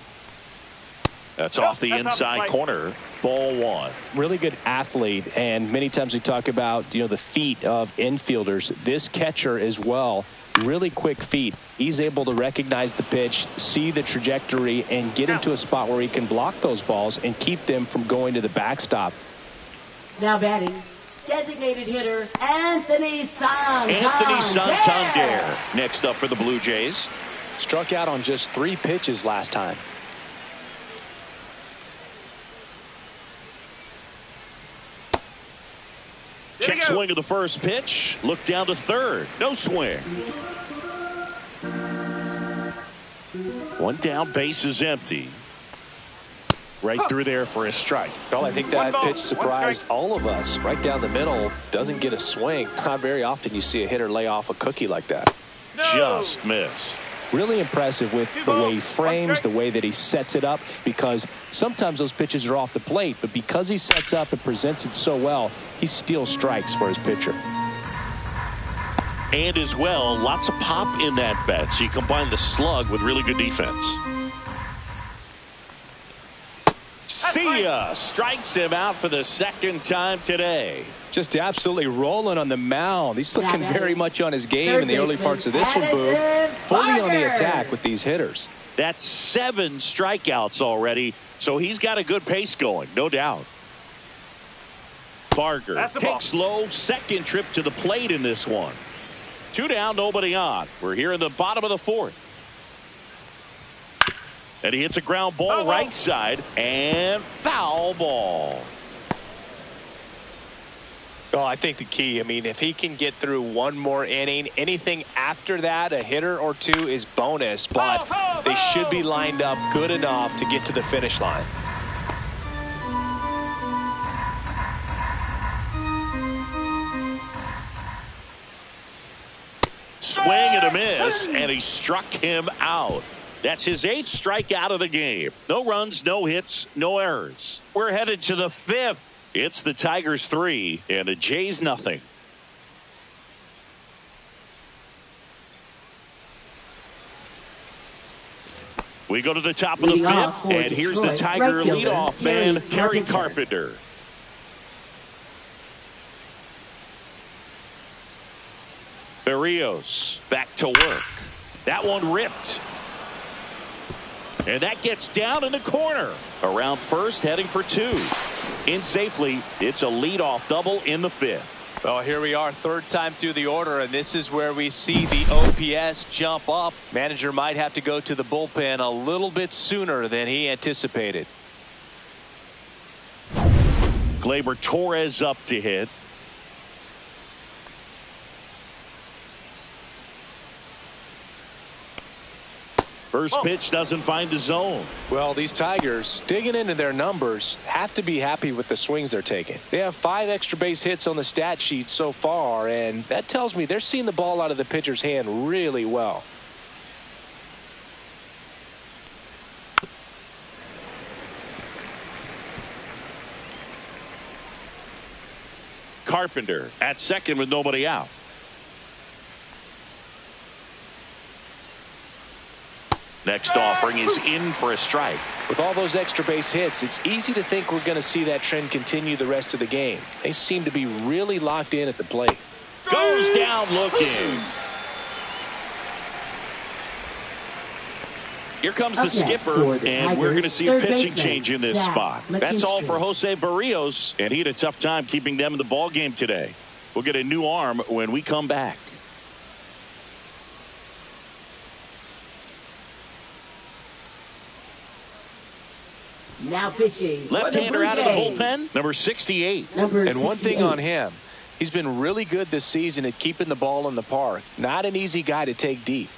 S1: That's off the inside corner. Ball 1.
S3: Really good athlete, and many times we talk about the feet of infielders. This catcher as well, really quick feet. He's able to recognize the pitch, see the trajectory, and get into a spot where he can block those balls and keep them from going to the backstop.
S2: Now batting, designated hitter Anthony
S1: Santander next up for the Blue Jays.
S3: Struck out on just 3 pitches last time.
S1: Check swing of the first pitch. Look down to third. No swing. One down, base is empty. Right through there for a strike.
S3: Well, I think that pitch surprised all of us. Right down the middle, doesn't get a swing. Not very often you see a hitter lay off a cookie like that.
S1: Just missed.
S3: Really impressive with the way he frames, the way that he sets it up, because sometimes those pitches are off the plate, but because he sets up and presents it so well, he steals strikes for his pitcher.
S1: And as well, lots of pop in that bet. So you combine the slug with really good defense. See ya. Strikes him out for the second time today.
S3: Just absolutely rolling on the mound. He's looking very much on his game in the early parts of this one, Boo. Fully on the attack with these hitters.
S1: That's 7 strikeouts already, so he's got a good pace going, no doubt. Barger takes low, second trip to the plate in this one. 2 down, nobody on. We're here in the bottom of the 4th. And he hits a ground ball right side, and foul ball.
S3: Oh, I think the key, I mean, if he can get through one more inning, anything after that, a hitter or two is bonus, but they should be lined up good enough to get to the finish line.
S1: Swing and a miss, and he struck him out. That's his 8th strikeout of the game. No runs, no hits, no errors. We're headed to the 5th. It's the Tigers 3 and the Jays nothing. We go to the top of the 5th, and here's the Tiger leadoff man, Kerry Carpenter. Berrios back to work. That one ripped. And that gets down in the corner. Around first, heading for 2. In safely, it's a leadoff double in the 5th.
S3: Well, here we are, 3rd time through the order, and this is where we see the OPS jump up. Manager might have to go to the bullpen a little bit sooner than he anticipated.
S1: Gleyber Torres up to hit. First pitch doesn't find the zone.
S3: Well, these Tigers, digging into their numbers, have to be happy with the swings they're taking. They have 5 extra base hits on the stat sheet so far, and that tells me they're seeing the ball out of the pitcher's hand really well.
S1: Carpenter at second with nobody out. Next offering is in for a strike.
S3: With all those extra base hits, it's easy to think we're going to see that trend continue the rest of the game. They seem to be really locked in at the plate.
S1: Goes down looking. Here comes the skipper, and we're going to see a pitching change in this spot. That's all for Jose Berrios, and he had a tough time keeping them in the ball game today. We'll get a new arm when we come back.
S2: Now pitching.
S1: Left-hander out of the bullpen, number 68.
S3: And one thing on him, he's been really good this season at keeping the ball in the park. Not an easy guy to take deep.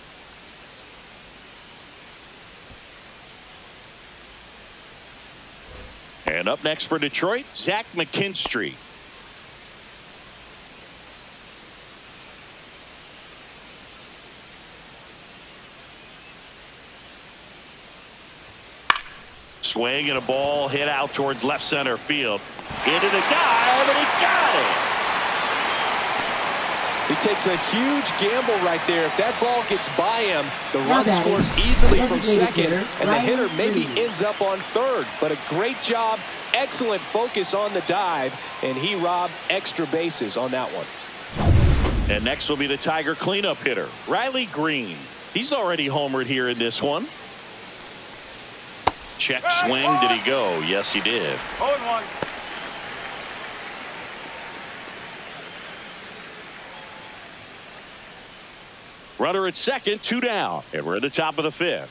S1: And up next for Detroit, Zach McKinstry. Swing and a ball hit out towards left center field. Into the dive, and he got it.
S3: He takes a huge gamble right there. If that ball gets by him, the run scores easily from second, and the hitter maybe ends up on third. But a great job, excellent focus on the dive, and he robbed extra bases on that one.
S1: And next will be the Tiger cleanup hitter, Riley Green. He's already homered here in this one. Check swing. Did he go? Yes, he did.
S4: 0-1.
S1: Runner at second, 2 down, and we're at the top of the 5th.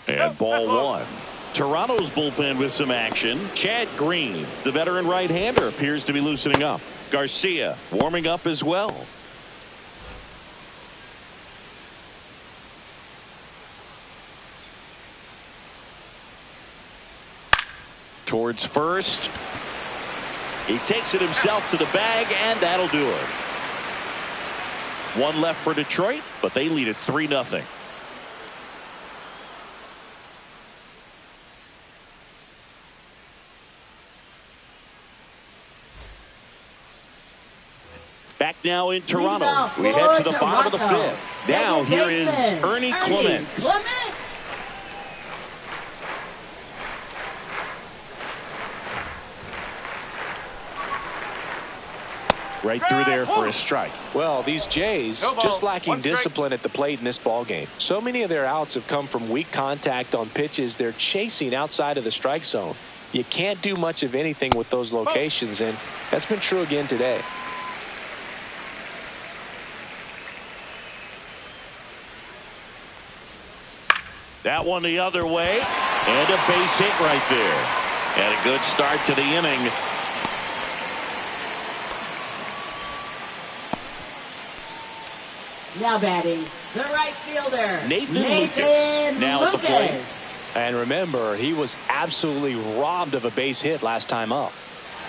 S1: And ball 1. Toronto's bullpen with some action. Chad Green, the veteran right-hander, appears to be loosening up. Garcia warming up as well. Towards first. He takes it himself to the bag, and that'll do it. 1 left for Detroit, but they lead it 3-0. now in Toronto. We head to the bottom of the fifth. Now here is Ernie Clement. Right through there for a strike.
S3: Well, these Jays just lacking discipline at the plate in this ball game. So many of their outs have come from weak contact on pitches they're chasing outside of the strike zone. You can't do much of anything with those locations, and that's been true again today.
S1: That one the other way, and a base hit right there. And a good start to the inning.
S2: Now batting, the right fielder,
S1: Nathan Lucas now at the plate.
S3: And remember, he was absolutely robbed of a base hit last time up.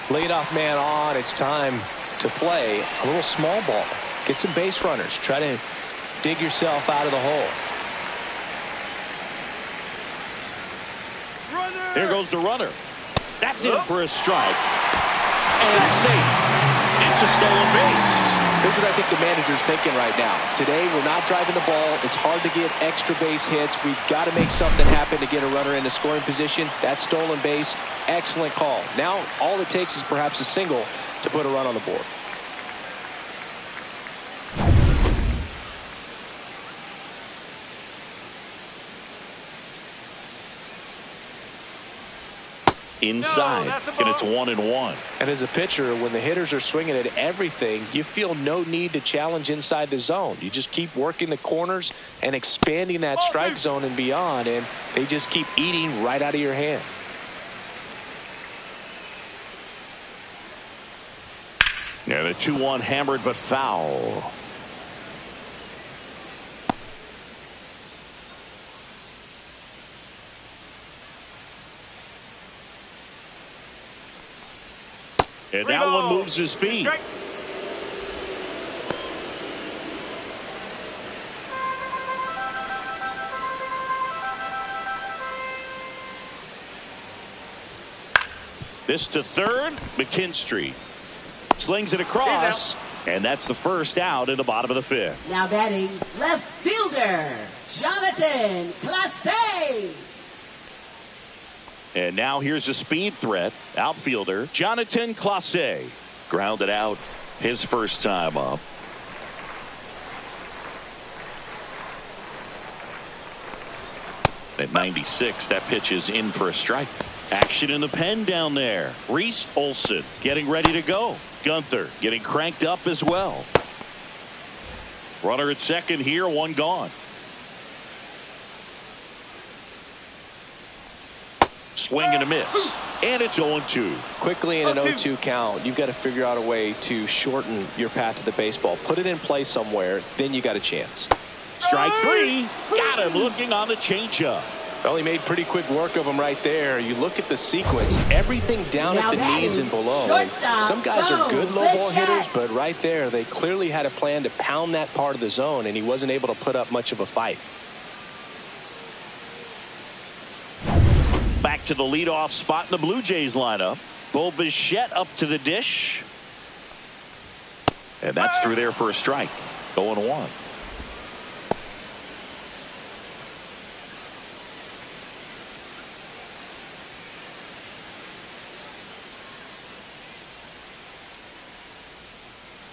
S3: Leadoff man on. It's time to play a little small ball. Get some base runners. Try to dig yourself out of the hole.
S1: There goes the runner. That's in for a strike. And safe. It's a stolen base.
S3: Here's what I think the manager's thinking right now. Today, we're not driving the ball. It's hard to get extra base hits. We've got to make something happen to get a runner into scoring position. That stolen base, excellent call. Now, all it takes is perhaps a single to put a run on the board.
S1: Inside, and it's 1-1.
S3: And as a pitcher, when the hitters are swinging at everything, you feel no need to challenge inside the zone. You just keep working the corners and expanding that strike zone and beyond, and they just keep eating right out of your hand.
S1: Yeah, the 2-1 hammered but foul. And that one moves his feet. This to third, McKinstry. Slings it across, and that's the first out in the bottom of the fifth.
S2: Now batting, left fielder, Jonathan Clase.
S1: And now here's a speed threat. Outfielder Jonathan Clase. Grounded out his first time up. At 96, that pitch is in for a strike. Action in the pen down there. Reese Olson getting ready to go. Gunther getting cranked up as well. Runner at second here, one gone. Swing and a miss. And it's 0-2.
S3: Quickly in an 0-2 count, you've got to figure out a way to shorten your path to the baseball. Put it in play somewhere, then you got a chance.
S1: Strike three. Got him looking on the changeup.
S3: Well, he made pretty quick work of him right there. You look at the sequence, everything down at the knees and below. And some guys are good low ball hitters, but right there, they clearly had a plan to pound that part of the zone, and he wasn't able to put up much of a fight.
S1: Back to the leadoff spot in the Blue Jays lineup. Bo Bichette up to the dish. And that's through there for a strike. 0-1.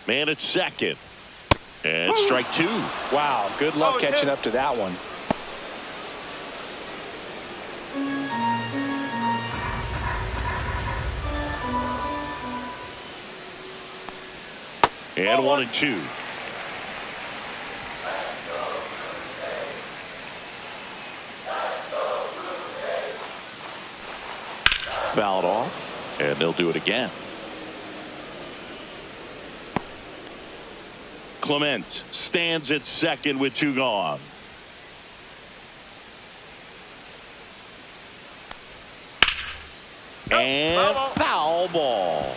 S1: Man at second. And strike two.
S3: Wow, good luck catching up to that one.
S1: And 1-2. Fouled off, and they'll do it again. Clement stands at second with two gone. And foul ball.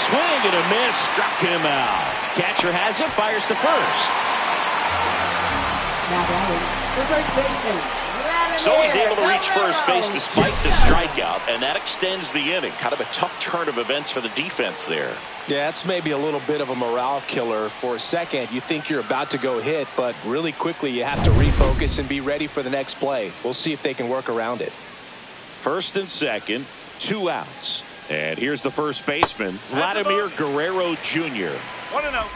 S1: Swing and a miss, struck him out. Catcher has it, fires to first.
S2: Now batting, The first baseman.
S1: So he's able to reach first base despite the strikeout, and that extends the inning. Kind of a tough turn of events for the defense there.
S3: Yeah, it's maybe a little bit of a morale killer. For a second, you think you're about to go hit, but really quickly you have to refocus and be ready for the next play. We'll see if they can work around it.
S1: First and second, 2 outs. And here's the first baseman, Vladimir Guerrero Jr.
S4: 1-0.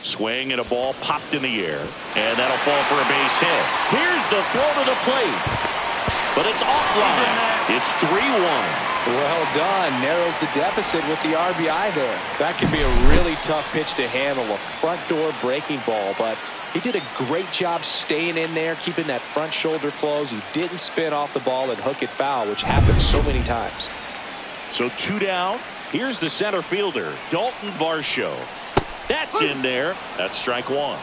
S1: Swing and a ball popped in the air, and that'll fall for a base hit. Here's the throw to the plate, but it's offline. It's 3-1.
S3: Well done. Narrows the deficit with the RBI there. That can be a really tough pitch to handle, a front door breaking ball, but he did a great job staying in there, keeping that front shoulder closed. He didn't spin off the ball and hook it foul, which happens so many times.
S1: So 2 down. Here's the center fielder, Dalton Varsho. That's in there. That's strike 1.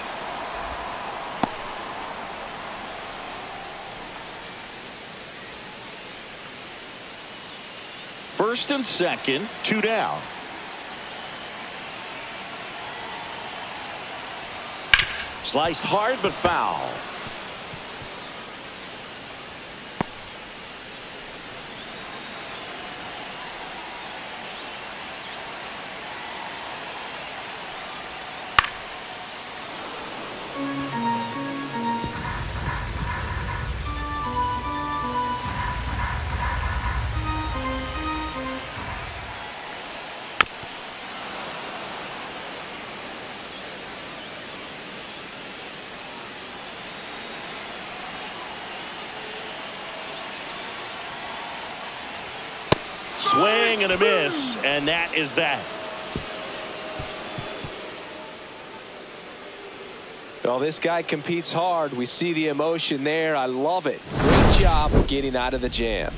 S1: First and second, 2 down. Sliced hard but foul. Swing and a miss, and that is that.
S3: Well, this guy competes hard. We see the emotion there. I love it. Great job of getting out of the jam.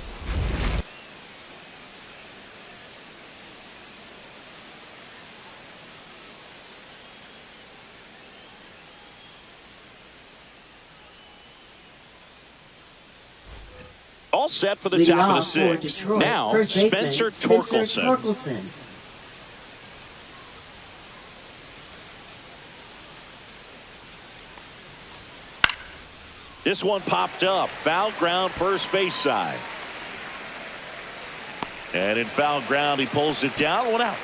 S1: All set for the
S2: Leading
S1: top of the
S2: off for
S1: 6th.
S2: Detroit,
S1: Now,
S2: first baseman,
S1: Spencer Torkelson.
S2: Torkelson.
S1: This one popped up. Foul ground, first base side. And in foul ground, he pulls it down. 1 out.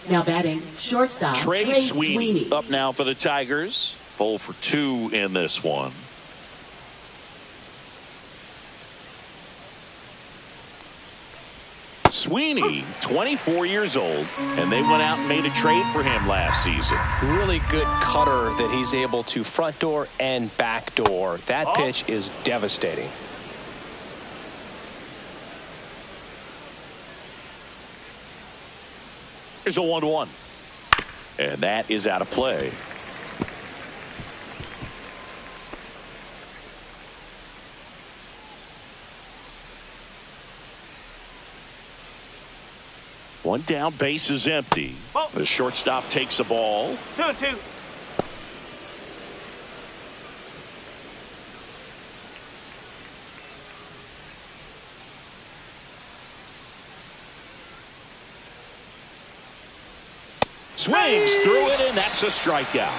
S2: Now batting, shortstop,
S1: Trey Sweeney
S2: Sweeney.
S1: up now for the Tigers. 0 for 2 in this one. Sweeney, 24 years old, and they went out and made a trade for him last season.
S3: Really good cutter that he's able to front door and back door. That pitch is devastating.
S1: Here's a 1-1. And that is out of play. One down, base is empty. The shortstop takes the ball.
S4: 2-2.
S1: Swings through it, and that's a strikeout.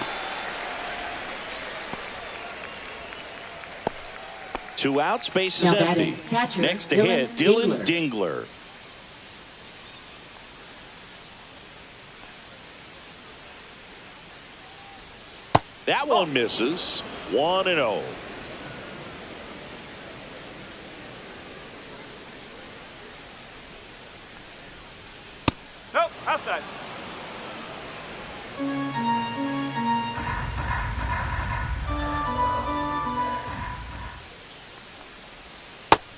S1: 2 outs, base is
S2: Now
S1: empty.
S2: batting, catcher,
S1: Next to hit, Dylan
S2: Dingler.
S1: Dingler. That one misses. 1-0.
S4: Nope, outside.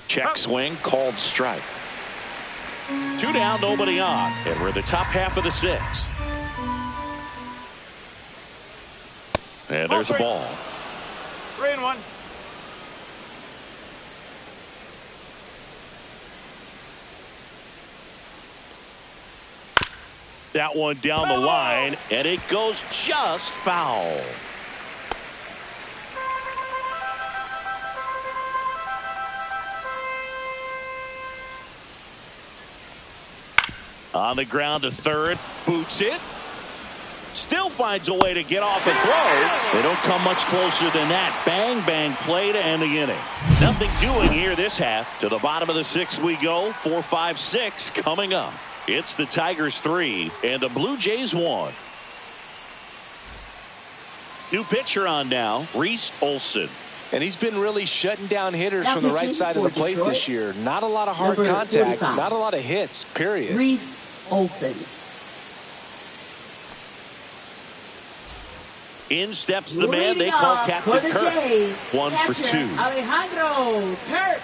S1: Check swing, called strike. 2 down, nobody on. And we're in the top half of the 6th. And there's a ball.
S4: 3-1.
S1: That one down the line, and it goes just foul. On the ground to third, boots it. Still finds a way to get off a throw. They don't come much closer than that. Bang, bang play to end the inning. Nothing doing here this half. To the bottom of the sixth we go. 4, 5, 6 coming up. It's the Tigers 3 and the Blue Jays 1. New pitcher on now, Reese Olson.
S3: And he's been really shutting down hitters from the right side of the plate this year. Not a lot of hard contact,
S2: 45.
S3: not a lot of hits, period.
S2: Reese Olson.
S1: In steps the man they call Captain Kirk.
S2: Jays,
S1: 1 for 2.
S2: Alejandro Kirk.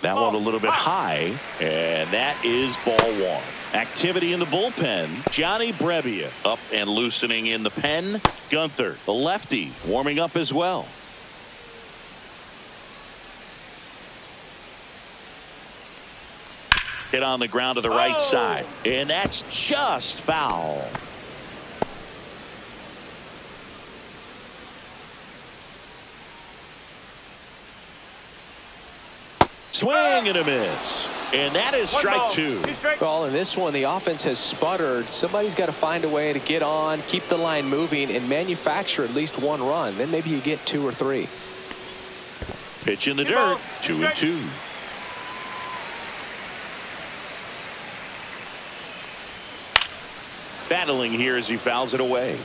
S1: That one a little bit high, and that is ball 1. Activity in the bullpen. Johnny Brebbia up and loosening in the pen. Gunther, the lefty, warming up as well. Hit on the ground to the right side, and that's just foul. Swing and a miss. And that is strike 2.
S3: Well, in this one, the offense has sputtered. Somebody's got to find a way to get on, keep the line moving, and manufacture at least 1 run. Then maybe you get 2 or 3.
S1: Pitch in the dirt. 2-2. Battling here as he fouls it away.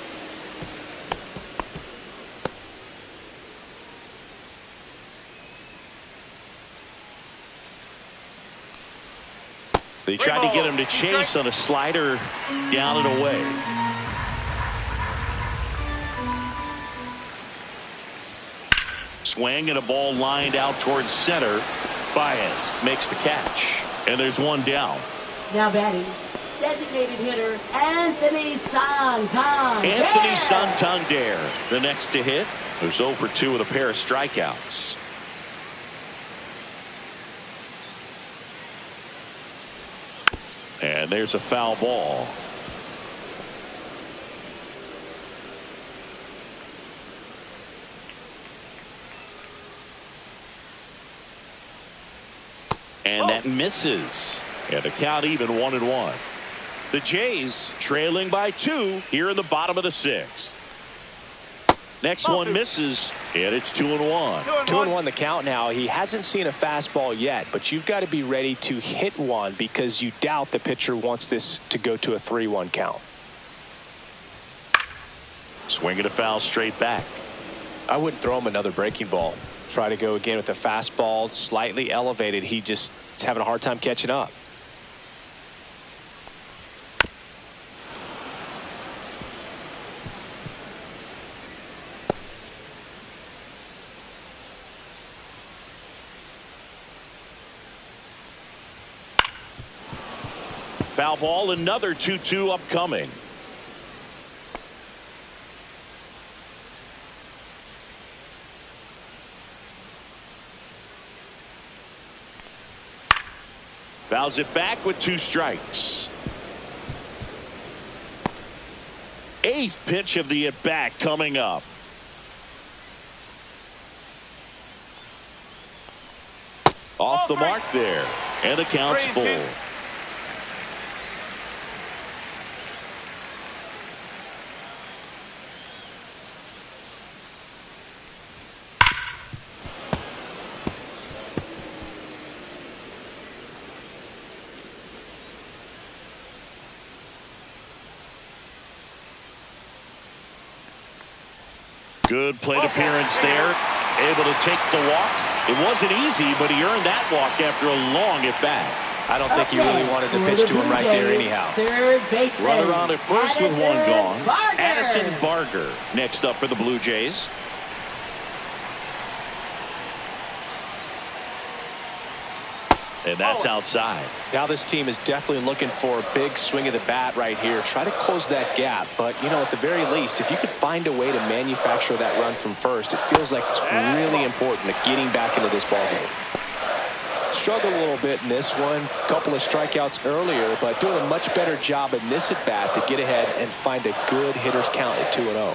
S1: They tried to get him to chase on a slider down and away. Swing and a ball lined out towards center. Baez makes the catch. And there's 1 down.
S2: Now batting, designated hitter Anthony Santander.
S1: Anthony Santander, the next to hit. Who's 0 for 2 with a pair of strikeouts. And there's a foul ball. And that misses. And the count even 1-1. The Jays trailing by 2 here in the bottom of the 6th. Next one misses, and it's 2-1.
S3: 2-1 the count now. He hasn't seen a fastball yet, but you've got to be ready to hit one because you doubt the pitcher wants this to go to a 3-1 count.
S1: Swinging a foul straight back.
S3: I wouldn't throw him another breaking ball. Try to go again with the fastball, slightly elevated. He just is having a hard time catching up.
S1: Foul ball, another 2-2 upcoming. Fouls it back with 2 strikes. 8th pitch of the at-bat coming up. Off the mark there, and the count's full. Good plate appearance there. Able to take the walk. It wasn't easy, but he earned that walk after a long at-bat.
S3: I don't think he really wanted to pitch to him right there anyhow.
S2: Third baseman.
S1: Runner on at first with 1 gone.
S2: Barger.
S1: Addison Barger next up for the Blue Jays. and that's outside.
S3: Now this team is definitely looking for a big swing of the bat right here. Try to close that gap. But, you know, at the very least, if you could find a way to manufacture that run from first, it feels like it's really important to getting back into this ballgame. Struggled a little bit in this one. Couple of strikeouts earlier, but doing a much better job in this at-bat to get ahead and find a good hitter's count at 2-0.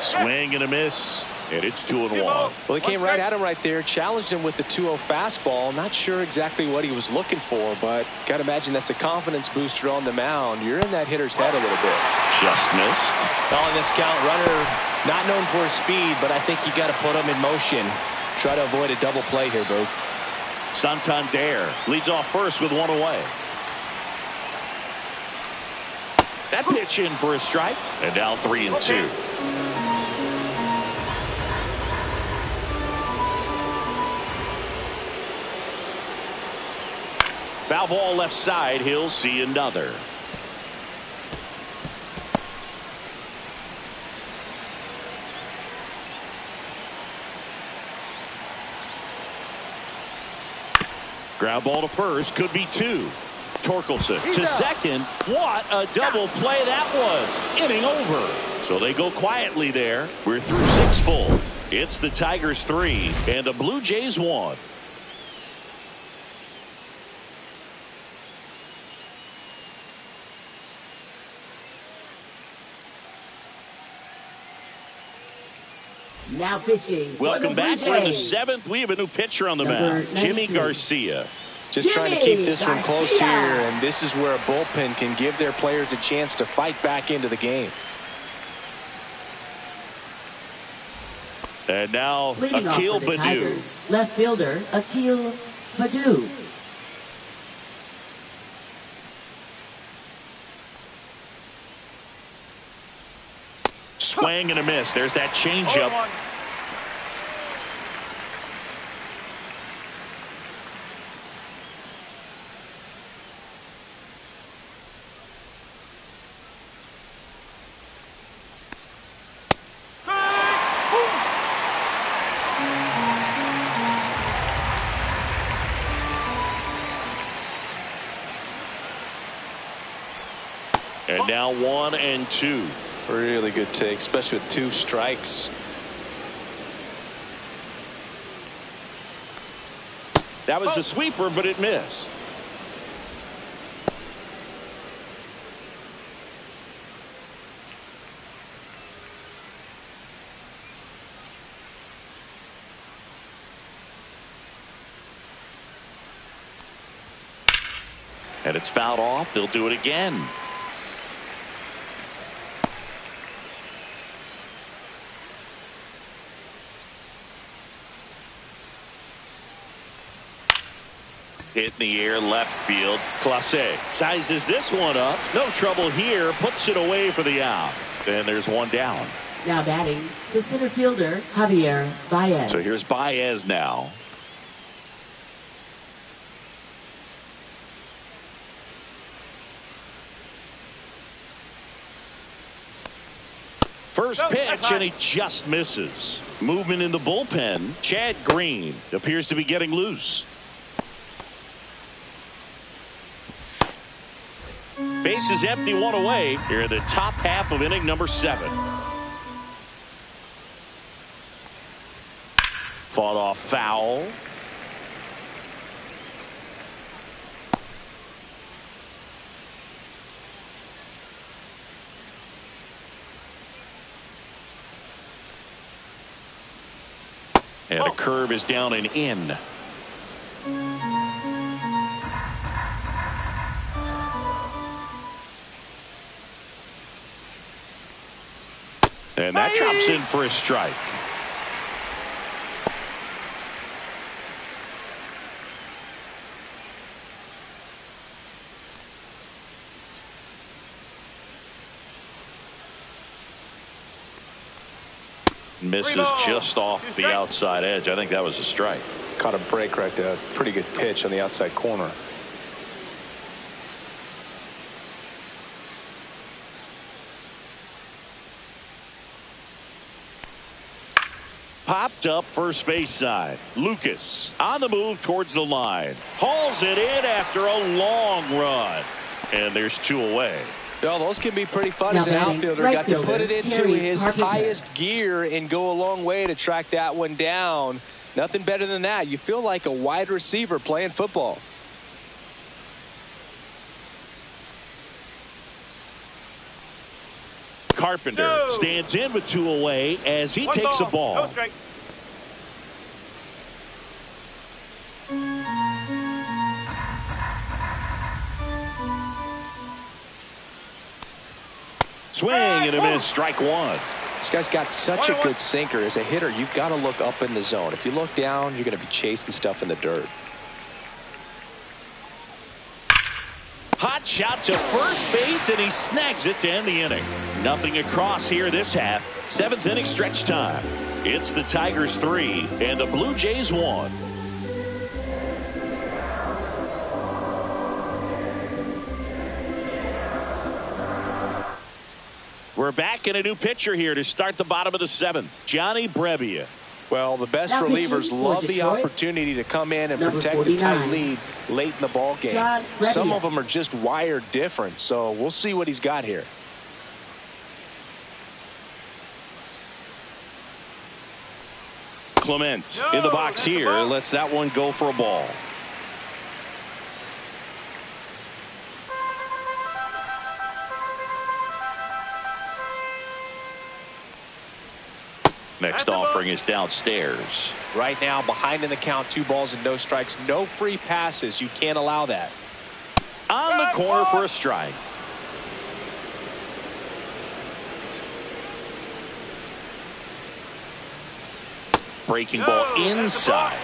S1: Swing and a miss, and it's 2-1.
S3: Well, he came right at him right there, challenged him with the 2-0 fastball. Not sure exactly what he was looking for, but got to imagine that's a confidence booster on the mound. You're in that hitter's head a little bit.
S1: Just missed.
S3: Well, in this count, runner not known for his speed, but I think you got to put him in motion. Try to avoid a double play here, Boo.
S1: Santander leads off first with one away. That pitch in for a strike, and now 3-2. Foul ball left side. He'll see another. Ground ball to first. Could be two. Torkelson to second. What a double play that was. Inning over. So they go quietly there. We're through 6 full. It's the Tigers 3 and the Blue Jays 1.
S2: Now pitching.
S1: Welcome back. We're in the 7th. We have a new pitcher on the mound, Jimmy Garcia.
S3: Just trying to keep this one close here, and this is where a bullpen can give their players a chance to fight back into the game.
S1: And now Akil Baddoo.
S2: Left fielder Akil Baddoo.
S1: Swing and a miss. There's that changeup. And now 1-2.
S3: Really good take, especially with 2 strikes.
S1: That was the sweeper, but it missed. And it's fouled off. They'll do it again. Hit in the air, left field. Clase sizes this one up. No trouble here. Puts it away for the out. And there's one down.
S2: Now batting, the center fielder, Javier Baez.
S1: So here's Baez now. First pitch, and he just misses. Movement in the bullpen. Chad Green appears to be getting loose. Base is empty, one away here in the top half of inning number 7. Fought off foul. And a curve is down and in. And that drops in for a strike. Misses just off the outside edge. I think that was a strike.
S3: Caught a break right there. Pretty good pitch on the outside corner.
S1: Popped up first base side. Lucas on the move towards the line. Hauls it in after a long run. And there's 2 away.
S3: Well, those can be pretty fun as an outfielder. Got to put it into his highest gear and go a long way to track that one down. Nothing better than that. You feel like a wide receiver playing football.
S1: Carpenter stands in with 2 away as he takes a ball.
S4: No strike.
S1: Swing and a miss, strike 1.
S3: This guy's got such a good sinker. As a hitter, you've got to look up in the zone. If you look down, you're going to be chasing stuff in the dirt.
S1: Hot shot to first base, and he snags it to end the inning. Nothing across here this half. 7th inning stretch time. It's the Tigers 3 and the Blue Jays 1. We're back in a new pitcher here to start the bottom of the 7th. Johnny Brebbia.
S3: Well, the best relievers love the opportunity to come in and protect the tight lead late in the ball game. Some of them are just wired different, so we'll see what he's got here.
S1: Clement in the box here. Lets that one go for a ball. Next offering is downstairs.
S3: Right now, behind in the count, 2 balls and no strikes. No free passes. You can't allow that.
S1: On the corner for a strike. Breaking ball inside.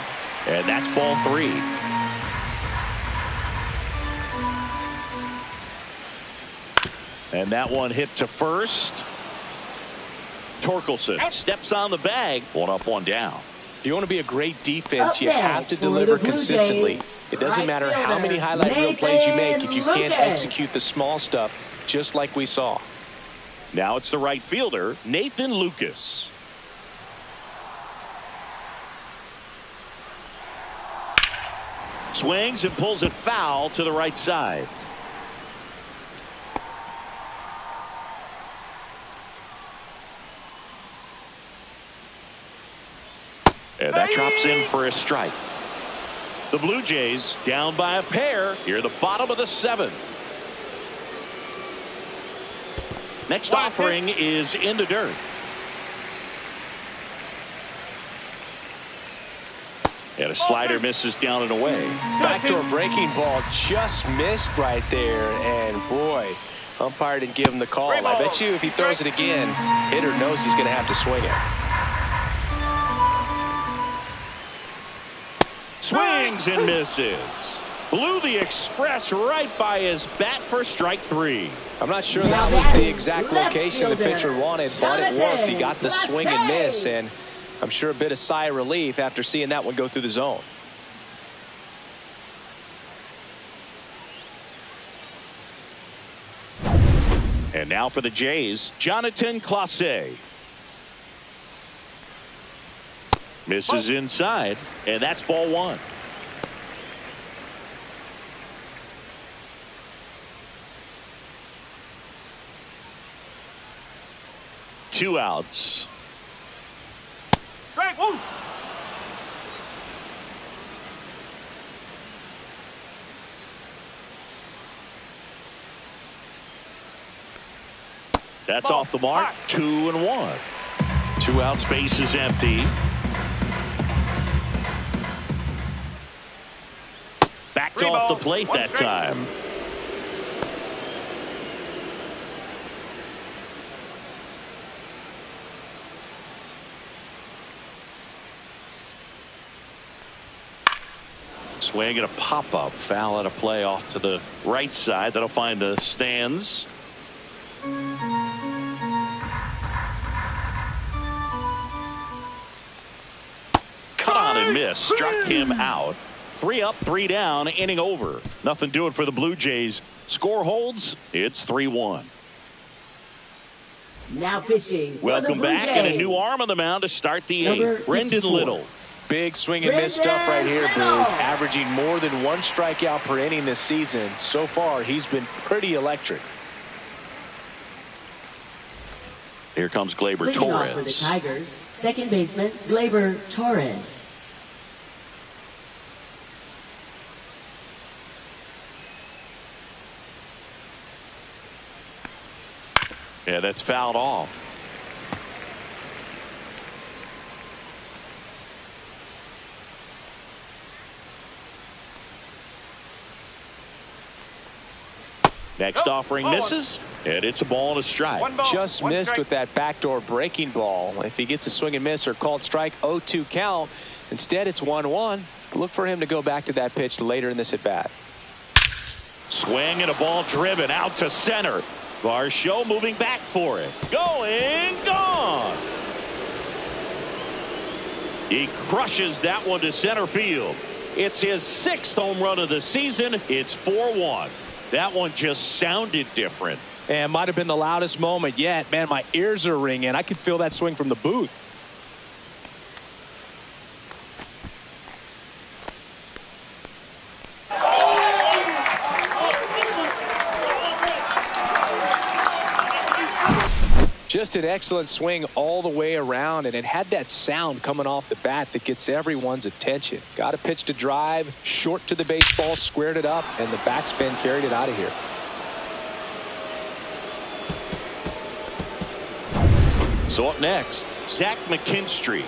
S1: And that's ball 3. And that one hit to first. Torkelson steps on the bag. 1 up, 1 down.
S3: If you want to be a great defense, you have to deliver consistently. It doesn't matter how many highlight reel plays you make if you can't execute the small stuff, just like we saw.
S1: Now it's the right fielder, Nathan Lucas. Swings and pulls it foul to the right side. And that drops in for a strike. The Blue Jays down by a pair here at the bottom of the 7th. Next offering is in the dirt. And a slider misses down and away.
S3: Backdoor breaking ball just missed right there. And boy, umpire didn't give him the call. I bet you if he throws it again, hitter knows he's going to have to swing it.
S1: Swings and misses. Blew the express right by his bat for strike 3.
S3: I'm not sure that was the exact location the pitcher wanted, but it worked. He got the swing and miss, and I'm sure a bit of sigh of relief after seeing that one go through the zone.
S1: And now for the Jays, Jonathan Clase. Misses inside, and that's ball 1. Two outs.
S4: Strike 1.
S1: That's off the mark. 2-1. 2 outs, base is empty. Backed off the plate that time. Swing and a pop-up. Foul at a play off to the right side. That'll find the stands. Cut on and miss. Struck him out. 3 up, 3 down, inning over. Nothing doing for the Blue Jays. Score holds. It's 3-1.
S2: Now pitching.
S1: Welcome back, and a new arm on the mound to start the eighth. Brendan Little.
S3: Big swing and miss stuff right here, Boo. Averaging more than 1 strikeout per inning this season. So far, he's been pretty electric.
S1: Here comes Gleyber
S2: Leading off for the
S1: Torres.
S2: Tigers, second baseman Gleyber Torres.
S1: Yeah, that's fouled off. Next offering misses, and it's a ball and a strike.
S3: Just missed with that backdoor breaking ball. If he gets a swing and miss or called strike, 0-2 count. Instead, it's 1-1. Look for him to go back to that pitch later in this at bat.
S1: Swing and a ball driven out to center. Varsho moving back for it. Going, gone. He crushes that one to center field. It's his 6th home run of the season. It's 4-1. That one just sounded different.
S3: And might have been the loudest moment yet. Man, my ears are ringing. I could feel that swing from the booth. Just an excellent swing all the way around, and it had that sound coming off the bat that gets everyone's attention. Got a pitch to drive, short to the baseball, squared it up, and the backspin carried it out of here.
S1: So up next, Zach McKinstry.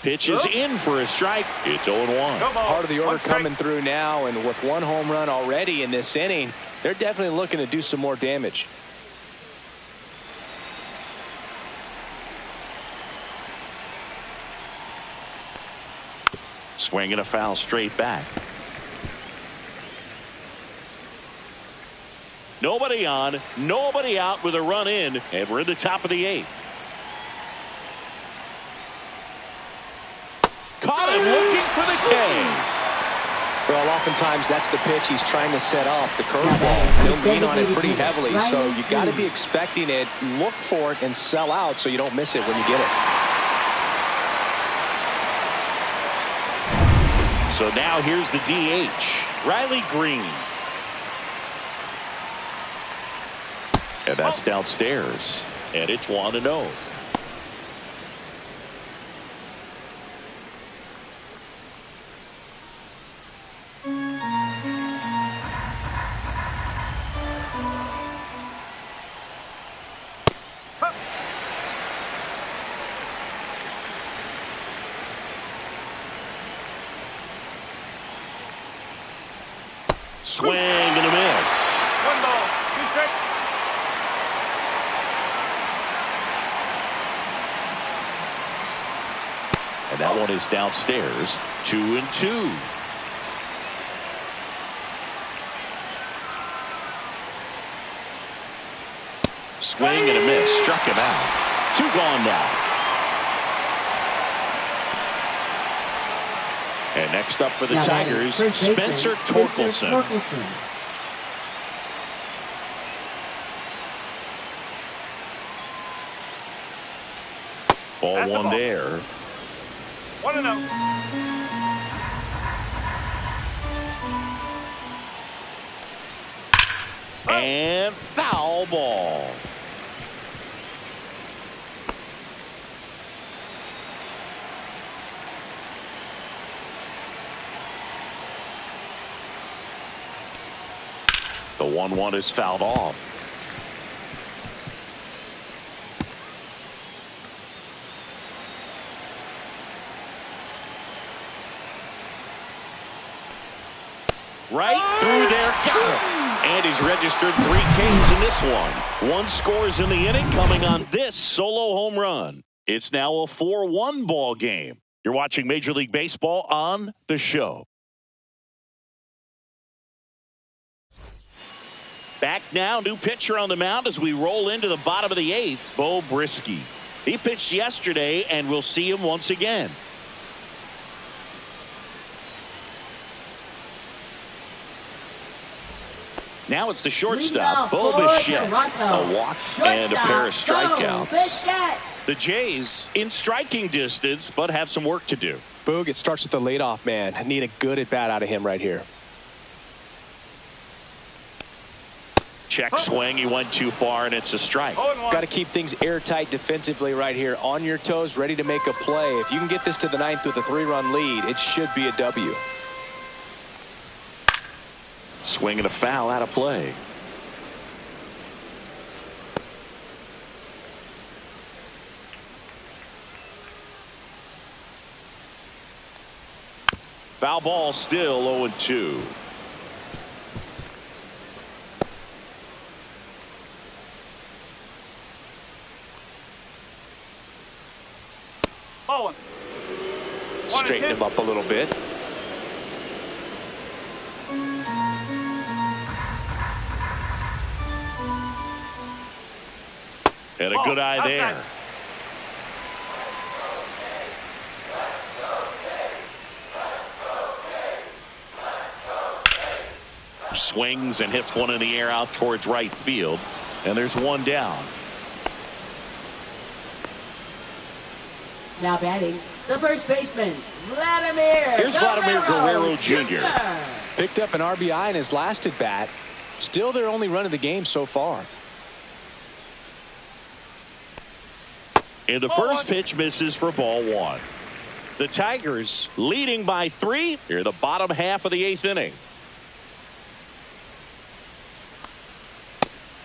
S1: Pitch is in for a strike. It's 0-1.
S3: Part of the order coming through now, and with 1 home run already in this inning, they're definitely looking to do some more damage.
S1: Swing and a foul straight back. Nobody on, nobody out with a run in, and we're in the top of the 8th. Caught him looking for the K.
S3: Well, oftentimes that's the pitch he's trying to set up, the curveball. He'll lean on it pretty heavily, so you got to be expecting it, look for it, and sell out so you don't miss it when you get it.
S1: So now here's the DH, Riley Green. And that's downstairs, and it's 1-0. Swing and a miss.
S4: 1 ball, 2 strikes.
S1: And that one is downstairs, 2-2. Swing and a miss, struck him out. 2 gone now. And next up for the Tigers, Spencer Torkelson. Ball 1 there.
S4: 1-0.
S1: And foul ball. The 1-1 is fouled off. Right through there, got him. And he's registered 3 Ks in this one. 1 scores in the inning coming on this solo home run. It's now a 4-1 ball game. You're watching Major League Baseball on The Show. Back now, new pitcher on the mound as we roll into the bottom of the 8th, Bo Brisky. He pitched yesterday, and we'll see him once again. Now it's the
S2: Leading
S1: shortstop,
S2: off
S1: Bo
S2: for
S1: Bichette.
S2: Toronto.
S1: A walk and a pair of
S2: Shortstop, Bo
S1: strikeouts.
S2: Bichette.
S1: The Jays in striking distance, but have some work to do.
S3: Boog, it starts with the leadoff man. I need a good at-bat out of him right here.
S1: Check swing. He went too far, and it's a strike.
S3: Got to keep things airtight defensively right here. On your toes, ready to make a play. If you can get this to the ninth with a 3-run lead, it should be a W.
S1: Swing and a foul out of play. Foul ball, still 0-2.
S3: Straighten him up a little bit.
S1: And a good eye there. Swings and hits one in the air out towards right field. And there's one down.
S2: Now batting, the first baseman, Vladimir.
S1: Here's Vladimir Guerrero Jr.
S3: Picked up an RBI in his last at bat. Still their only run of the game so far.
S1: And the first pitch misses for ball one. The Tigers leading by 3 here in the bottom half of the 8th inning.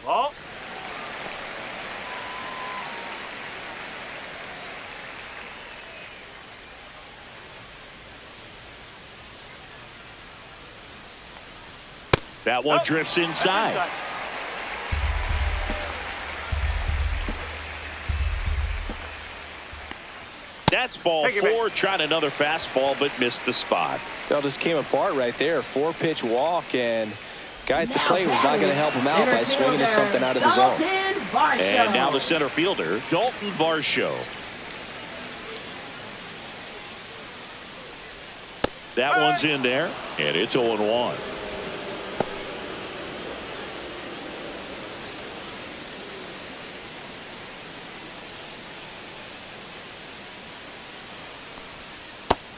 S4: Ball.
S1: That one drifts inside. That's ball 4. Tried another fastball, but missed the spot.
S3: That just came apart right there. 4-pitch walk, and guy at the plate was not going to help him out by swinging at something out of the zone.
S1: And now the center fielder, Dalton Varsho. That one's in there, and it's 0-1.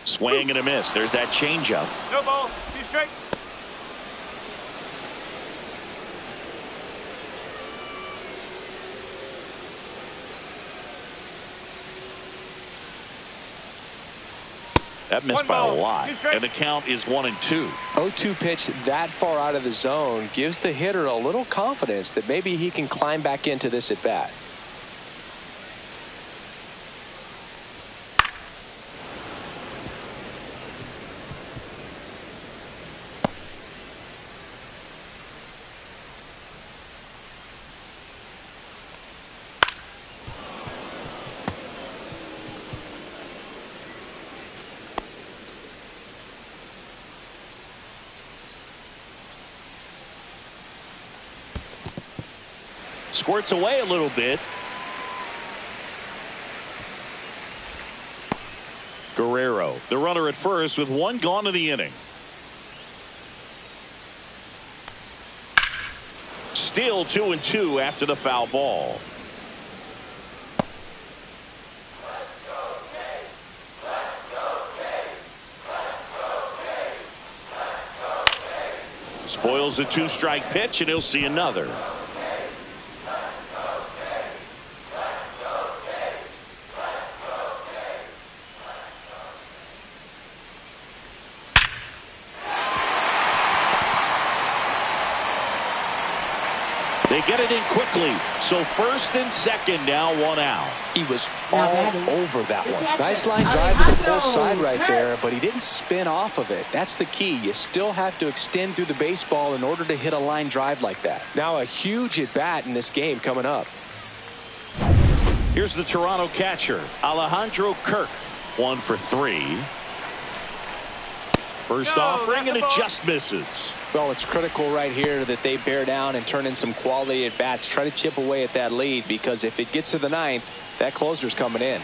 S1: Swing and a miss. There's that changeup.
S4: No ball. 2 straight.
S1: That missed by a lot. And the count is 1-2.
S3: 0-2 pitch that far out of the zone gives the hitter a little confidence that maybe he can climb back into this at bat.
S1: Squirts away a little bit. Guerrero, the runner at first with 1 gone in the inning. Still 2-2 after the foul ball. Spoils a 2-strike pitch, and he'll see another. They get it in quickly. So first and second, now 1 out.
S3: He was all over that one. Nice line drive to the pull side right there, but he didn't spin off of it. That's the key. You still have to extend through the baseball in order to hit a line drive like that. Now a huge at bat in this game coming up.
S1: Here's the Toronto catcher, Alejandro Kirk. 1 for 3. First offering, and it just misses.
S3: Well, it's critical right here that they bear down and turn in some quality at bats. Try to chip away at that lead, because if it gets to the 9th, that closer's coming in.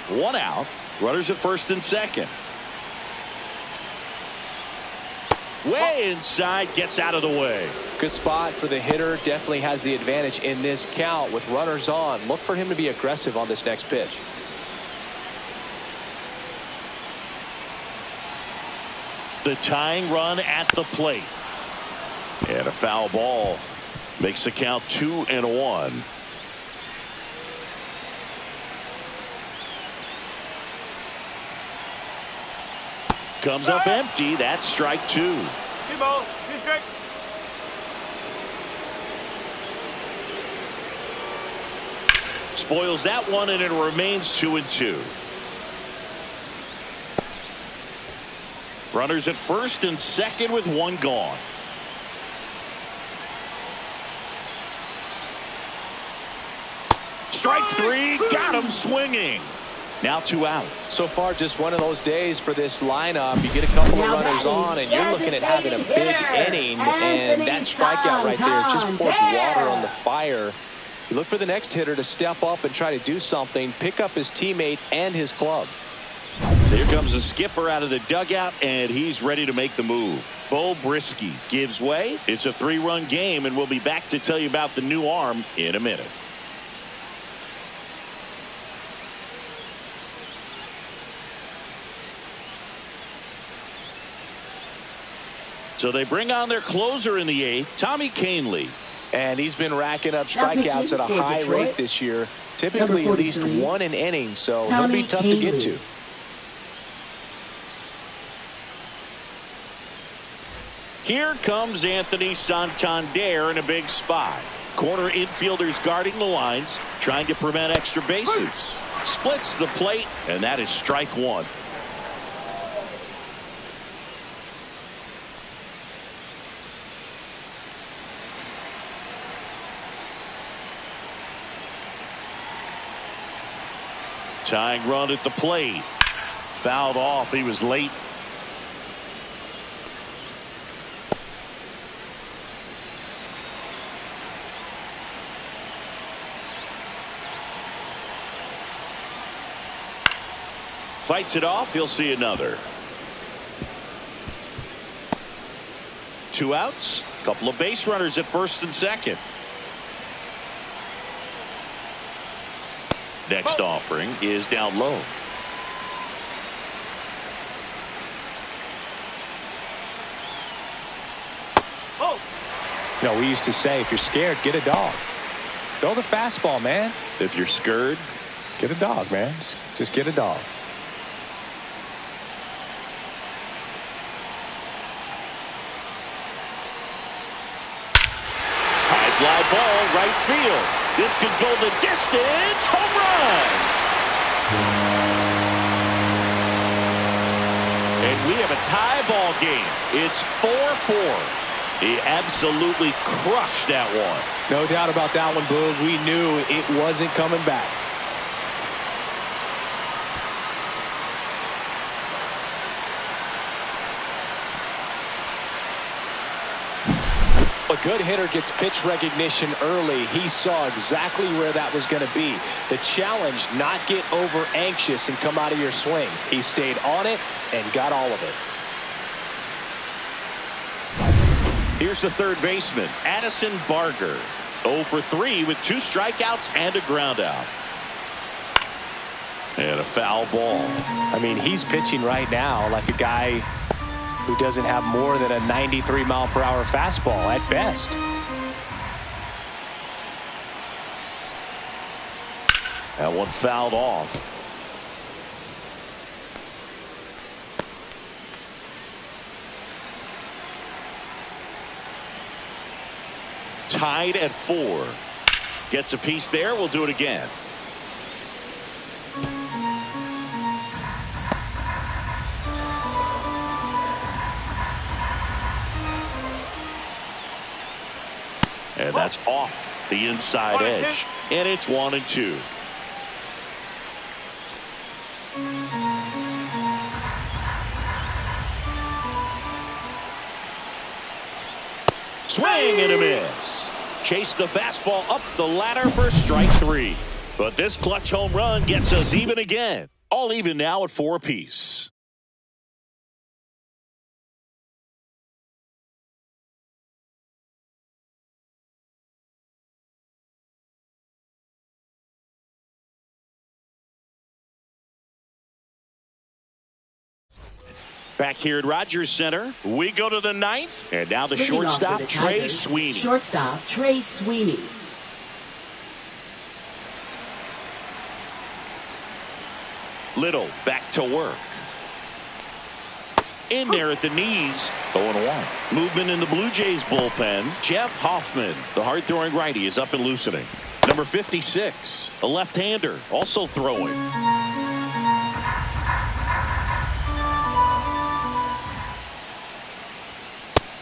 S1: 1 out. Runners at first and second. Way inside, gets out of the way.
S3: Good spot for the hitter. Definitely has the advantage in this count with runners on. Look for him to be aggressive on this next pitch.
S1: The tying run at the plate. And a foul ball makes the count 2-1. Comes up empty. That's strike 2.
S4: 2 balls, 2 strikes.
S1: Spoils that one, and it remains 2-2. Runners at first and second with one gone. Strike 3, got him swinging. Now 2 out.
S3: So far, just one of those days for this lineup. You get a couple of runners on, and you're looking at having a big inning, and that strikeout right there just pours water on the fire. You look for the next hitter to step up and try to do something, pick up his teammate and his club.
S1: Here comes the skipper out of the dugout, and he's ready to make the move. Bo Brisky gives way. It's a 3-run game, and we'll be back to tell you about the new arm in a minute. So they bring on their closer in the 8th, Tommy Kahnle.
S3: And he's been racking up strikeouts at a high rate this year. Typically at least 1 an inning, so he'll be tough to get to.
S1: Here comes Anthony Santander in a big spot. Corner infielders guarding the lines, trying to prevent extra bases. Splits the plate, and that is strike 1. Tying run at the plate. Fouled off. He was late. Fights it off. He'll see another. 2 outs. Couple of base runners at first and second. Next offering is down low.
S4: Oh.
S3: You know, we used to say, if you're scared, get a dog. Throw the fastball, man.
S1: If you're scared,
S3: get a dog, man. Just get a dog.
S1: High fly ball, right field. This could go the distance. Home run. And we have a tie ball game. It's 4-4. He absolutely crushed that one.
S3: No doubt about that one, Boog. We knew it wasn't coming back. A good hitter gets pitch recognition early. He saw exactly where that was going to be. The challenge, not get over anxious and come out of your swing. He stayed on it and got all of it.
S1: Here's the third baseman, Addison Barger. 0 for 3 with 2 strikeouts and a ground out. And a foul ball.
S3: I mean, he's pitching right now like a guy who doesn't have more than a 93-mile-per-hour fastball at best.
S1: That one fouled off. Tied at 4. Gets a piece there. We'll do it again. And that's off the inside edge. And it's 1-2. Swing and a miss. Chase the fastball up the ladder for strike 3. But this clutch home run gets us even again. All even now at 4 apiece. Back here at Rogers Center, we go to the ninth. And now the
S2: Leading off for
S1: shortstop,
S2: the
S1: Trey
S2: Tigers,
S1: Sweeney.
S2: Shortstop, Trey Sweeney.
S1: Little back to work. In there at the knees. 0-1. Movement in the Blue Jays bullpen. Jeff Hoffman, the hard-throwing righty, is up and loosening. Number 56, a left-hander, also throwing.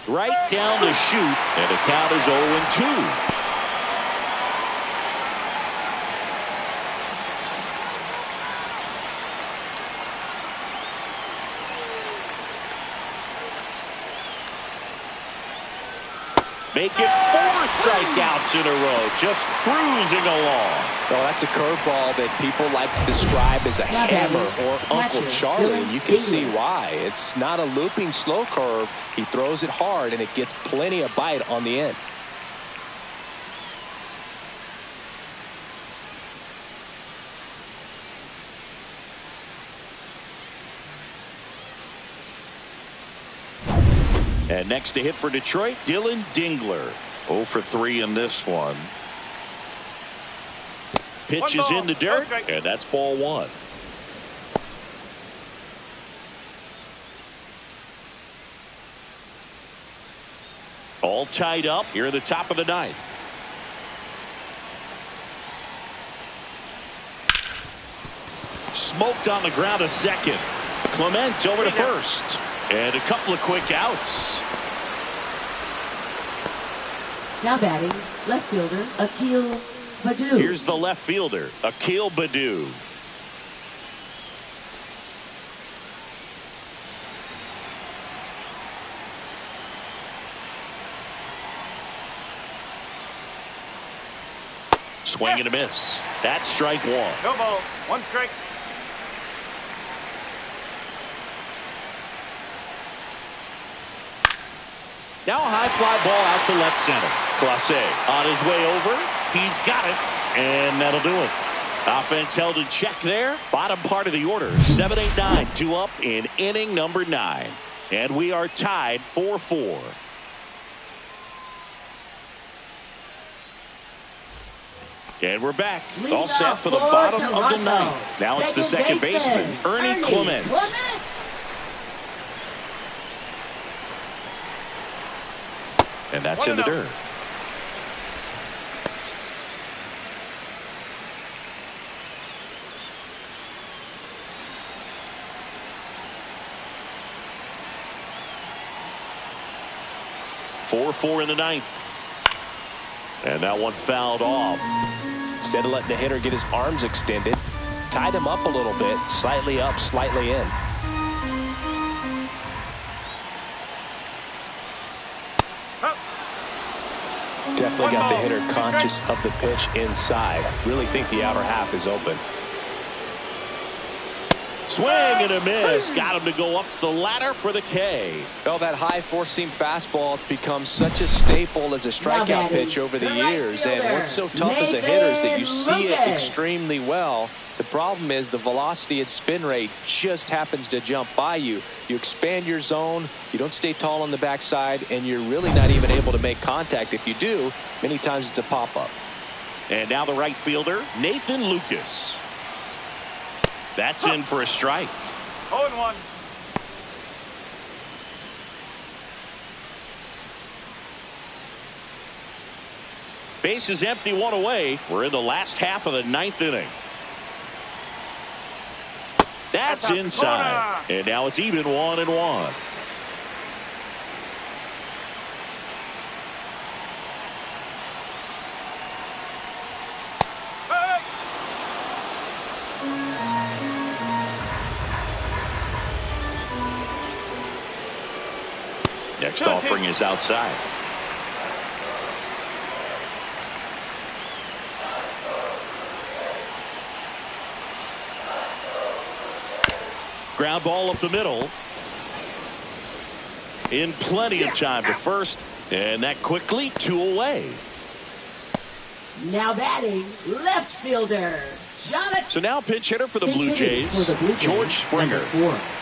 S1: Right down the chute, and the count is 0-2. Make it 4 strikeouts in a row, just cruising along.
S3: Well, that's a curveball that people like to describe as a hammer or Uncle Charlie, and you can see why. It's not a looping slow curve. He throws it hard, and it gets plenty of bite on the end.
S1: And next to hit for Detroit, Dylan Dingler. 0 for 3 in this one. Pitch is in the dirt, and that's ball 1. All tied up here at the top of the ninth. Smoked on the ground a second. Clement over to first. And a couple of quick outs.
S2: Now batting, left fielder, Akil Baddoo.
S1: Here's the left fielder, Akil Baddoo. Swing and a miss. That's strike 1.
S4: No ball. 1 strike.
S1: Now a high fly ball out to left center. Clase on his way over. He's got it, and that'll do it. Offense held in check there. Bottom part of the order. 7-8-9, 2 up in inning number 9. And we are tied 4-4. And we're back. All set for the bottom of the ninth. Now it's the second baseman, Ernie Clement. And that's in the dirt. Four in the ninth. And that one fouled off.
S3: Instead of letting the hitter get his arms extended, tied him up a little bit, slightly up, slightly in. Definitely got the hitter conscious of the pitch inside. Really think the outer half is open.
S1: Swing and a miss. Got him to go up the ladder for the K.
S3: Well, that high four-seam fastball has become such a staple as a strikeout pitch over the years. And what's so tough as a hitter is that you see it extremely well. The problem is the velocity and spin rate just happens to jump by you. You expand your zone, you don't stay tall on the backside, and you're really not even able to make contact. If you do, many times it's a pop-up.
S1: And now the right fielder, Nathan Lucas. That's in for a strike.
S4: 0-1.
S1: Base is empty, 1 away. We're in the last half of the 9th inning. That's inside. And now it's even 1-1. Next offering is outside. Ground ball up the middle. In plenty of time to first. And that quickly 2 away.
S2: Now batting, left fielder,
S1: So now pinch hitter for the Blue Jays, George Springer.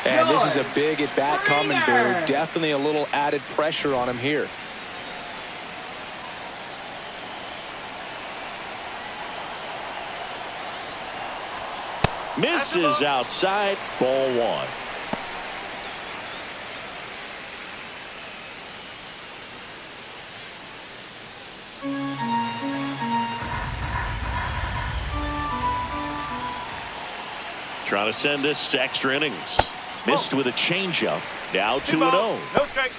S3: And this is a big at-bat coming, Boo. Definitely a little added pressure on him here.
S1: Misses outside, ball one. Trying to send this to extra innings. Missed with a changeup. Now 2-0.
S4: No strike.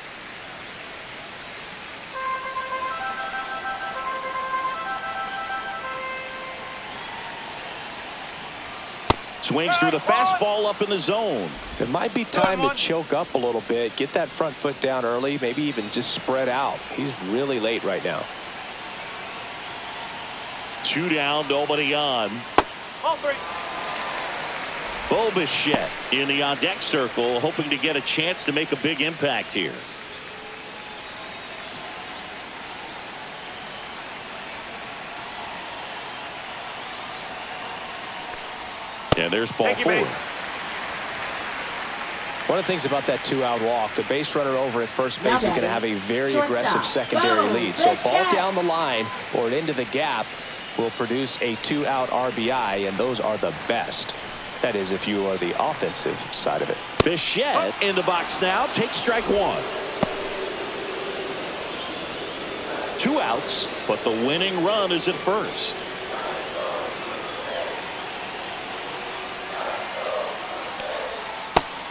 S1: Swings through the fastball up in the zone.
S3: It might be time to choke up a little bit. Get that front foot down early. Maybe even just spread out. He's really late right now.
S1: 2 down, nobody on.
S4: Ball 3.
S1: Bo Bichette in the on-deck circle, hoping to get a chance to make a big impact here. And there's ball 4.
S3: One of the things about that 2-out walk, the base runner over at first base is going to have a very aggressive secondary lead. So ball down the line or into the gap will produce a 2-out RBI, and those are the best. That is, if you are the offensive side of it.
S1: Bichette in the box now. Takes strike 1. 2 outs, but the winning run is at first.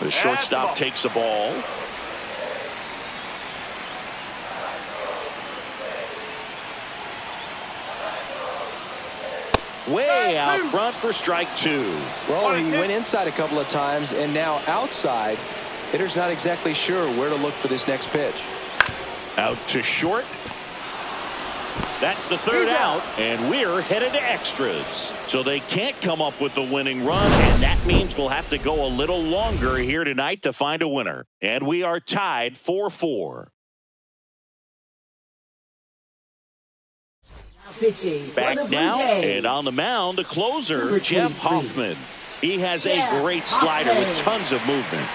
S1: The shortstop takes the ball. Way out front for strike 2.
S3: Well, he went inside a couple of times, and now outside. Hitter's not exactly sure where to look for this next pitch.
S1: Out to short. That's the 3rd out, and we're headed to extras. So they can't come up with the winning run, and that means we'll have to go a little longer here tonight to find a winner. And we are tied 4-4. Back now, and on the mound, the closer, Jeff Hoffman. He has a great slider with tons of movement.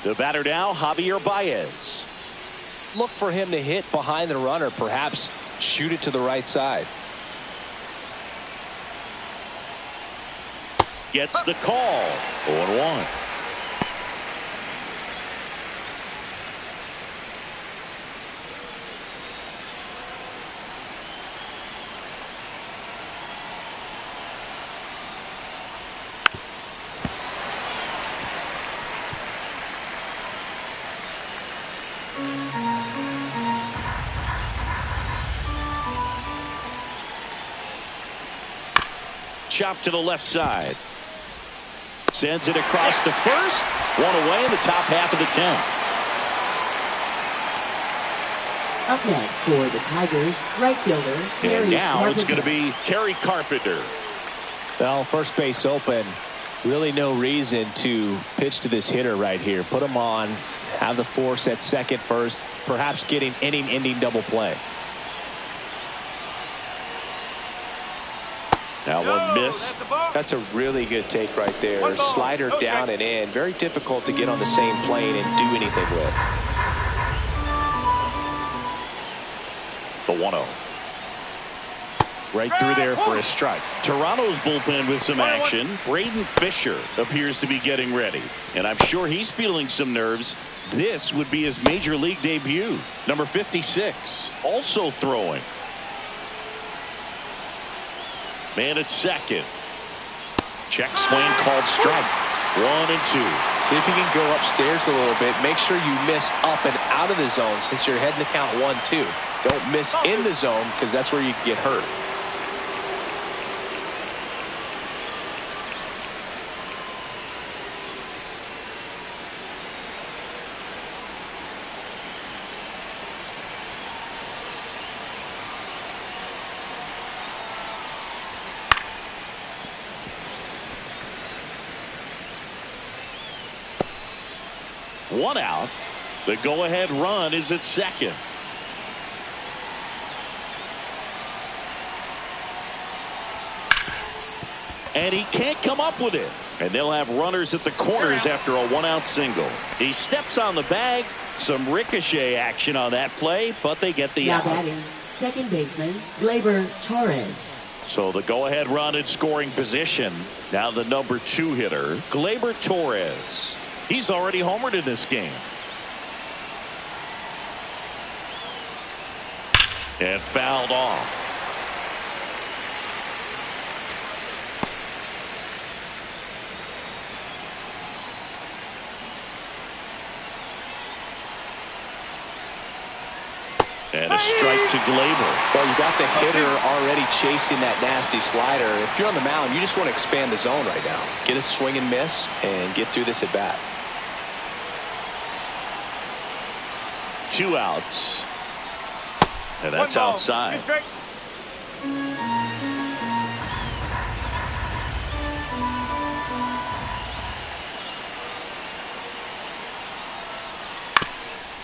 S1: The batter now, Javier Baez.
S3: Look for him to hit behind the runner, perhaps shoot it to the right side.
S1: Gets the call. 0-1. Chop to the left side. Sends it across to first. 1 away in the top half of the 10th.
S2: Up next for the Tigers, right fielder,
S1: And now it's going to be Kerry Carpenter.
S3: Well, first base open. Really no reason to pitch to this hitter right here. Put him on. Have the force at second first. Perhaps getting inning-ending double play.
S1: That one missed.
S3: That's a really good take right there. Slider down and in. Very difficult to get on the same plane and do anything with.
S1: The 1-0. Right through there for a strike. Toronto's bullpen with some action. Braden Fisher appears to be getting ready. And I'm sure he's feeling some nerves. This would be his major league debut. Number 56. Also throwing. Man at second. Check swing called strike. 1 and 2.
S3: See if you can go upstairs a little bit. Make sure you miss up and out of the zone since you're heading to count 1-2. Don't miss in the zone because that's where you can get hurt. One out.
S1: The go-ahead run is at second. And he can't come up with it. And they'll have runners at the corners after a one-out single. He steps on the bag. Some ricochet action on that play, but they get the
S2: now
S1: out.
S2: Batting, second baseman, Gleyber Torres.
S1: So the go-ahead run in scoring position. Now the number 2 hitter, Gleyber Torres. He's already homered in this game. And fouled off. And a strike to Gleyber.
S3: Well, you got the hitter already chasing that nasty slider. If you're on the mound, you just want to expand the zone right now. Get a swing and miss and get through this at bat.
S1: 2 outs. And that's outside.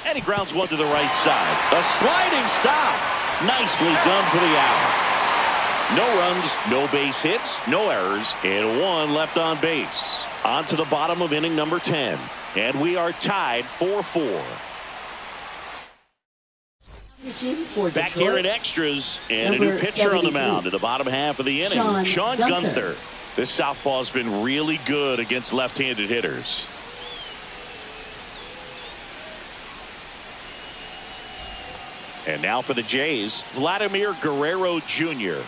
S1: And he grounds one to the right side. A sliding stop. Nicely done for the out. No runs, no base hits, no errors, and 1 left on base. On to the bottom of inning number 10. And we are tied 4-4. Back here in extras, and a new pitcher on the mound in the bottom half of the inning, Sean Gunther. This southpaw's been really good against left-handed hitters. And now for the Jays, Vladimir Guerrero Jr.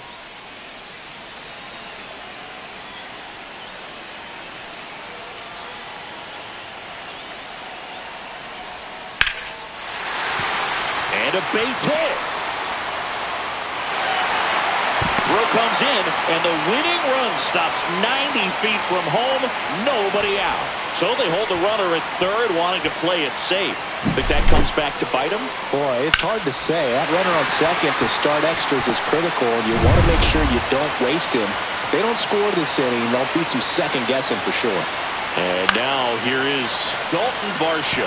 S1: And a base hit. Throw comes in, and the winning run stops 90 feet from home. Nobody out. So they hold the runner at third, wanting to play it safe. Think that comes back to bite him?
S3: Boy, it's hard to say. That runner on second to start extras is critical, and you want to make sure you don't waste him. If they don't score this inning, there'll be some second guessing for sure.
S1: And now here is Dalton Varsho.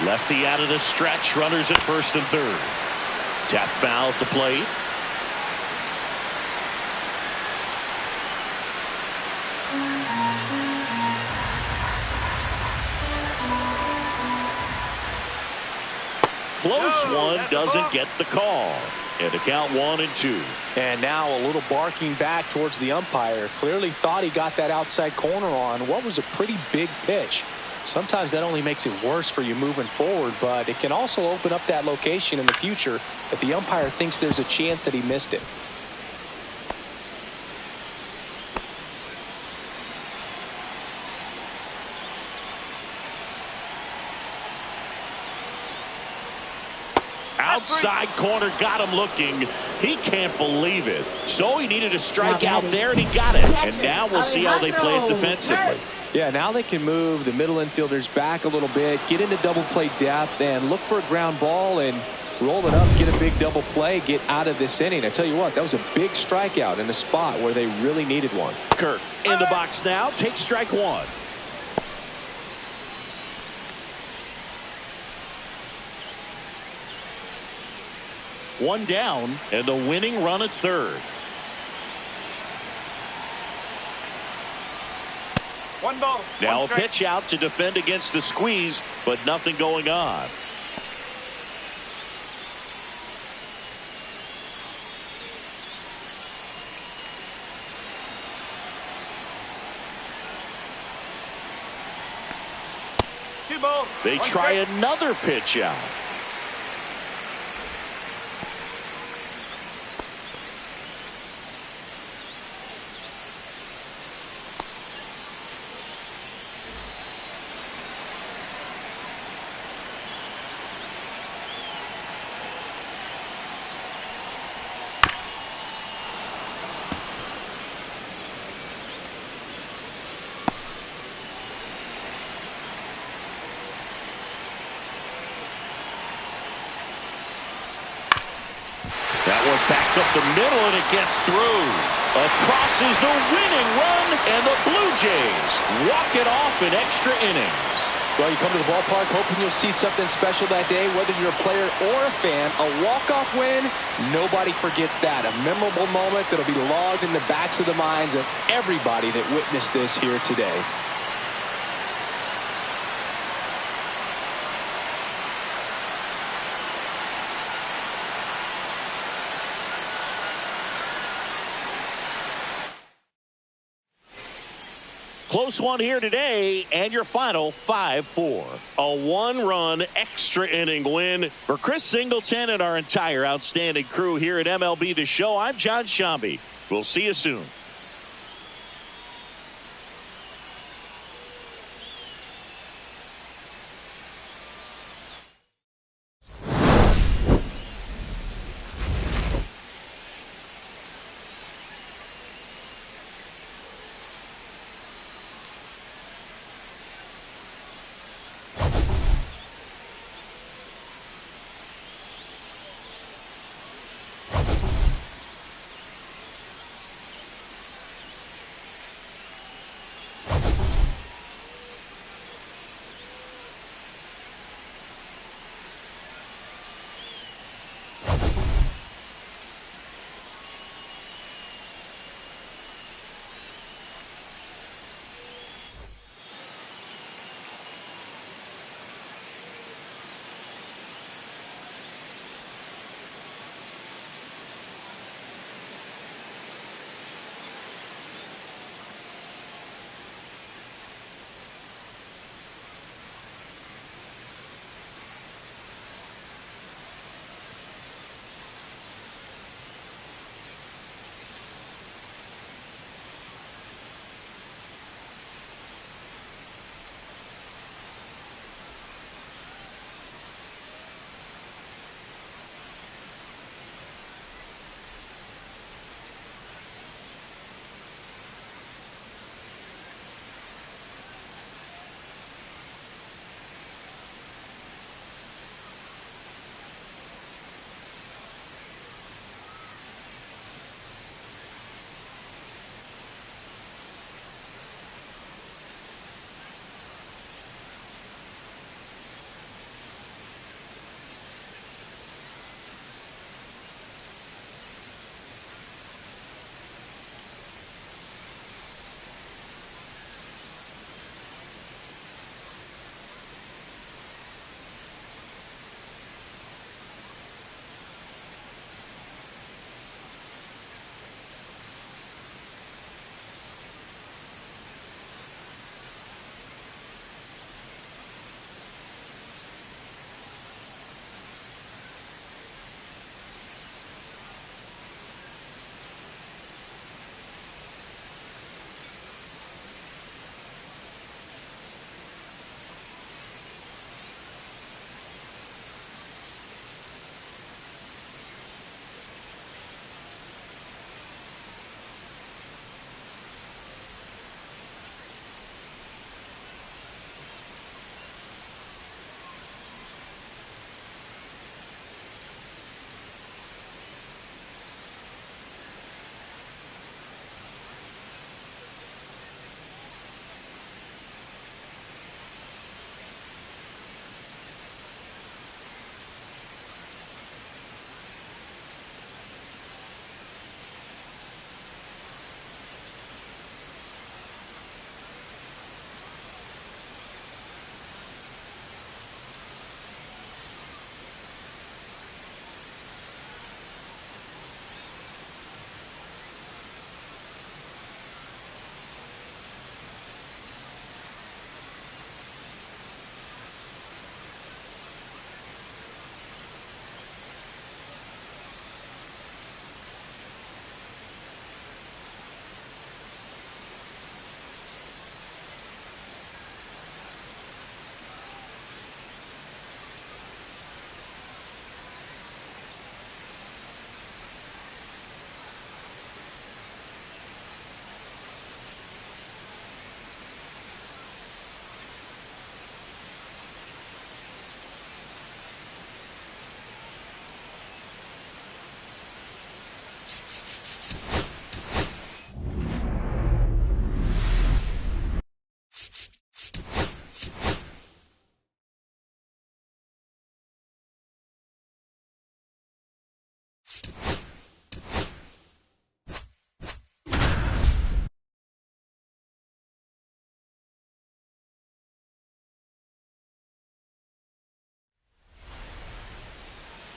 S1: Lefty out of the stretch, runners at first and third. Tap foul at the plate. Close one, doesn't get the call. And to count 1-2.
S3: And now a little barking back towards the umpire. Clearly thought he got that outside corner on what was a pretty big pitch. Sometimes that only makes it worse for you moving forward, but it can also open up that location in the future if the umpire thinks there's a chance that he missed it.
S1: Outside corner, got him looking. He can't believe it. So he needed a strike out there, and he got it. And now we'll see how they play it defensively.
S3: Yeah, now they can move the middle infielders back a little bit, get into double play depth, and look for a ground ball and roll it up, get a big double play, get out of this inning. I tell you what, that was a big strikeout in a spot where they really needed one.
S1: Kirk in the box now, takes strike 1. One down, and the winning run at third.
S4: 1 ball.
S1: Now a
S4: strike.
S1: pitch out to defend against the squeeze, but nothing going on.
S4: Two balls.
S1: They
S4: One
S1: try
S4: strike.
S1: another pitch out. up the middle, and it gets through. Across is the winning run, and the Blue Jays walk it off in extra innings.
S3: Well, you come to the ballpark hoping you'll see something special that day, whether you're a player or a fan. A walk-off win, nobody forgets that. A memorable moment that'll be logged in the backs of the minds of everybody that witnessed this here today.
S1: Close one here today, and your final 5-4. A one-run extra inning win for Chris Singleton and our entire outstanding crew here at MLB The Show. I'm John Shambi. We'll see you soon.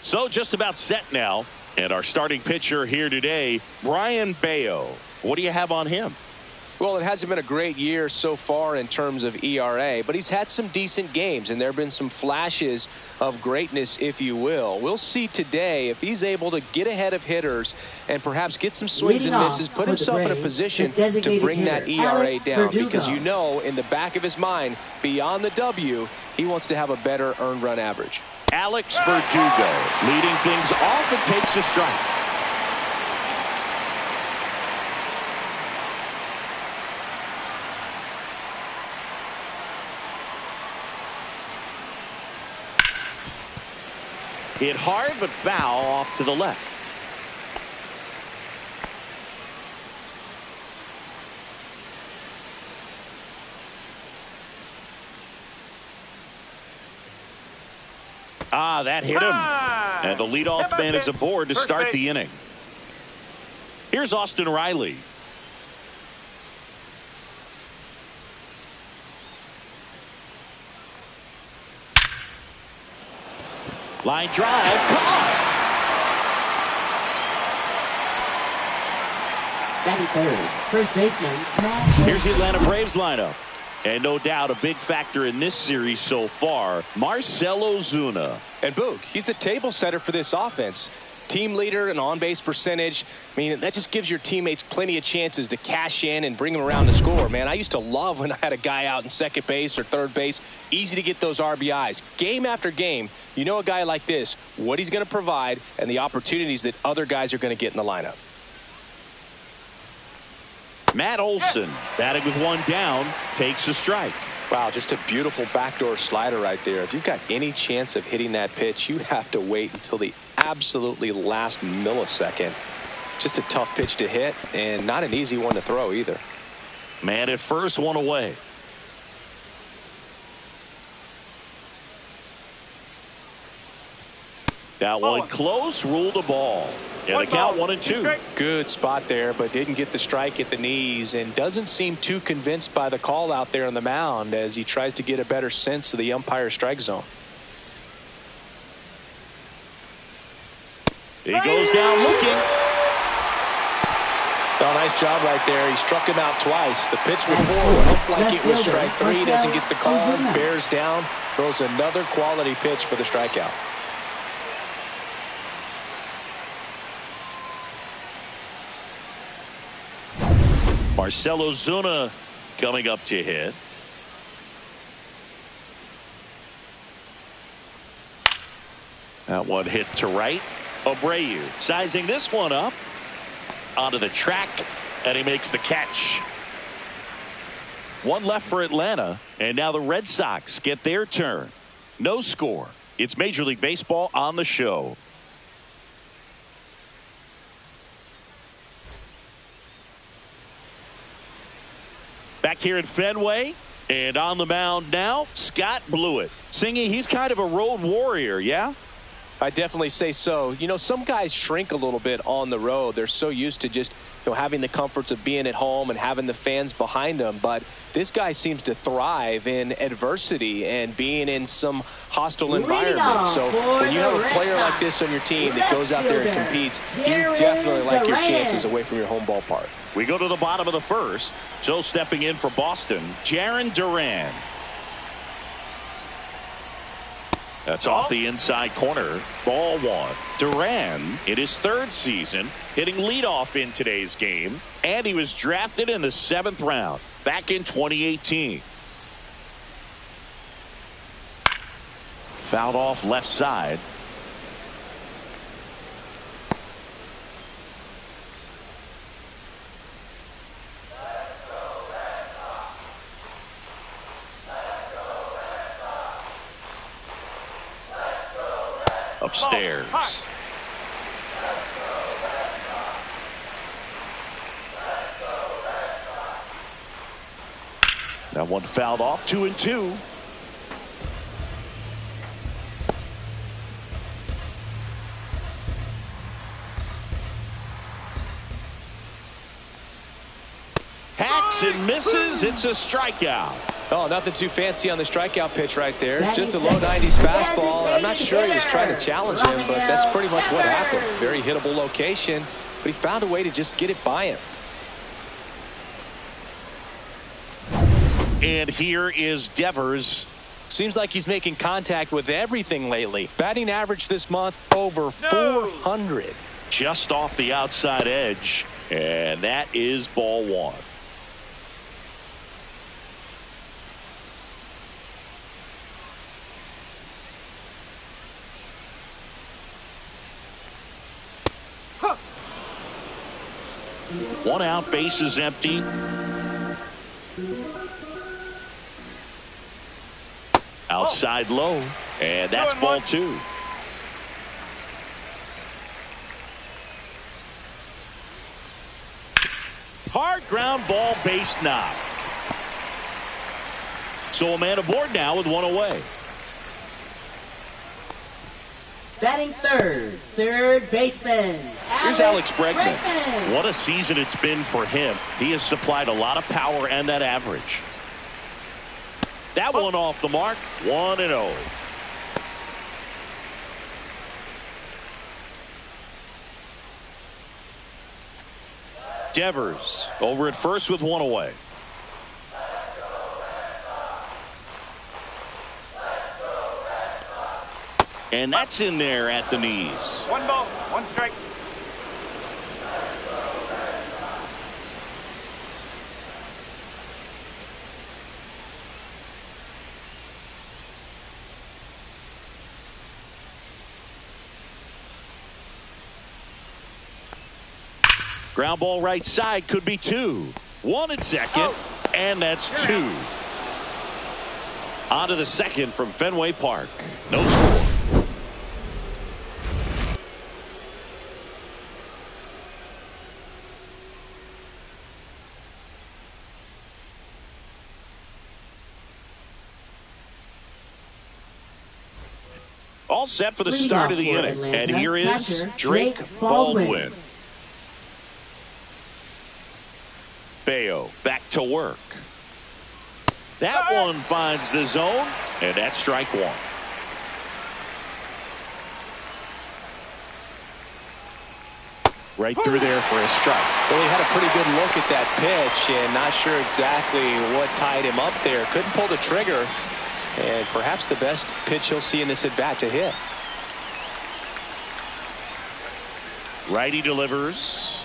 S1: So just about set now. And our starting pitcher here today, Brian Bayo. What do you have on him?
S3: Well, it hasn't been a great year so far in terms of ERA, but he's had some decent games, and there have been some flashes of greatness, if you will. We'll see today if he's able to get ahead of hitters and perhaps get some swings and misses, put himself in a position to bring that ERA down. Because you know, in the back of his mind, beyond the W, he wants to have a better earned run average.
S1: Alex Verdugo leading things off and takes a strike. Hit hard, but foul off to the left. That hit him. And the leadoff man is aboard to start the inning. Here's Austin Riley. Line drive.
S2: Batting third, first baseman.
S1: Here's the Atlanta Braves lineup. And no doubt a big factor in this series so far, Marcell Ozuna.
S3: And Boog, he's the table setter for this offense. Team leader and on-base percentage. I mean, that just gives your teammates plenty of chances to cash in and bring them around to score, man. I used to love when I had a guy out in second base or third base. Easy to get those RBIs. Game after game, you know a guy like this, what he's going to provide and the opportunities that other guys are going to get in the lineup.
S1: Matt Olson batting with one down, takes a strike.
S3: Wow, just a beautiful backdoor slider right there. If you've got any chance of hitting that pitch, you have to wait until the absolutely last millisecond. Just a tough pitch to hit and not an easy one to throw either.
S1: Man at first, one away. That one close, ruled a ball. And the count 1-2.
S3: Good spot there, but didn't get the strike at the knees and doesn't seem too convinced by the call out there on the mound as he tries to get a better sense of the umpire's strike zone.
S1: He goes down looking.
S3: Oh, nice job right there. He struck him out twice. The pitch before looked like it was strike three. Doesn't get the call. Bears down. Throws another quality pitch for the strikeout.
S1: Marcell Ozuna coming up to hit. That one hit to right. Abreu sizing this one up onto the track, and he makes the catch. One left for Atlanta, and now the Red Sox get their turn. No score. It's Major League Baseball on the show. Back here at Fenway, and on the mound now, Scott Blewett. Singy, he's kind of a road warrior, yeah?
S3: I definitely say so. You know, some guys shrink a little bit on the road. They're so used to just, you know, having the comforts of being at home and having the fans behind them. But this guy seems to thrive in adversity and being in some hostile environment. So when you have a player like this on your team that goes out there and competes, you definitely like your chances away from your home ballpark.
S1: We go to the bottom of the first. So stepping in for Boston, Jarren Duran. That's off the inside corner. Ball one. Duran, in his third season, hitting leadoff in today's game, and he was drafted in the 7th round back in 2018. Fouled off left side. Upstairs. That one fouled off. 2-2. Hacks and misses. It's a strikeout.
S3: Oh, nothing too fancy on the strikeout pitch right there. Just a low 90s fastball. I'm not sure he was trying to challenge him, but that's pretty much what happened. Very hittable location, but he found a way to just get it by him.
S1: And here is Devers.
S3: Seems like he's making contact with everything lately. Batting average this month over 400.
S1: Just off the outside edge, and that is ball one. One out, base is empty. Outside low, and that's ball two. Hard ground ball, base knock. So a man aboard now with one away.
S2: Batting third baseman.
S1: Here's Alex Bregman. What a season it's been for him. He has supplied a lot of power and that average. That one off the mark, 1-0. Devers over at first with one away. And that's in there at the knees.
S4: 1 ball, 1 strike.
S1: Ground ball right side, could be two. One at second, and that's two. On to the second from Fenway Park. No score. All set for the start of the inning. And here is Drake Baldwin. Bayo back to work. That one finds the zone, and that's strike one. Right through there for a strike.
S3: Well, he had a pretty good look at that pitch and not sure exactly what tied him up there. Couldn't pull the trigger, and perhaps the best pitch he'll see in this at bat to hit.
S1: Righty delivers.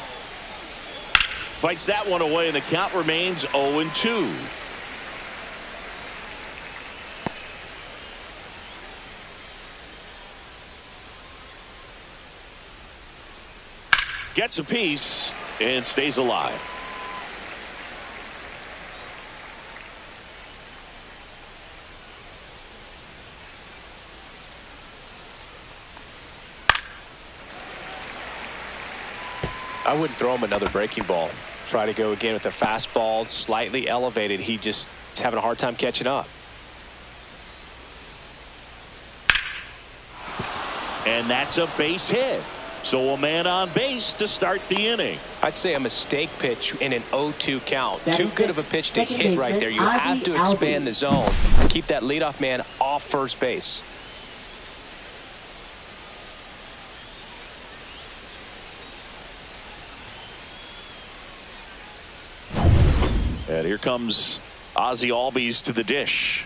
S1: Fights that one away, and the count remains 0-2. Gets a piece and stays alive.
S3: I wouldn't throw him another breaking ball. Try to go again with the fastball, slightly elevated. He just is having a hard time catching up.
S1: And that's a base hit. So a man on base to start the inning.
S3: I'd say a mistake pitch in an 0-2 count. Too good of a pitch to hit right there. You have to expand the zone and keep that leadoff man off first base.
S1: And here comes Ozzie Albies to the dish.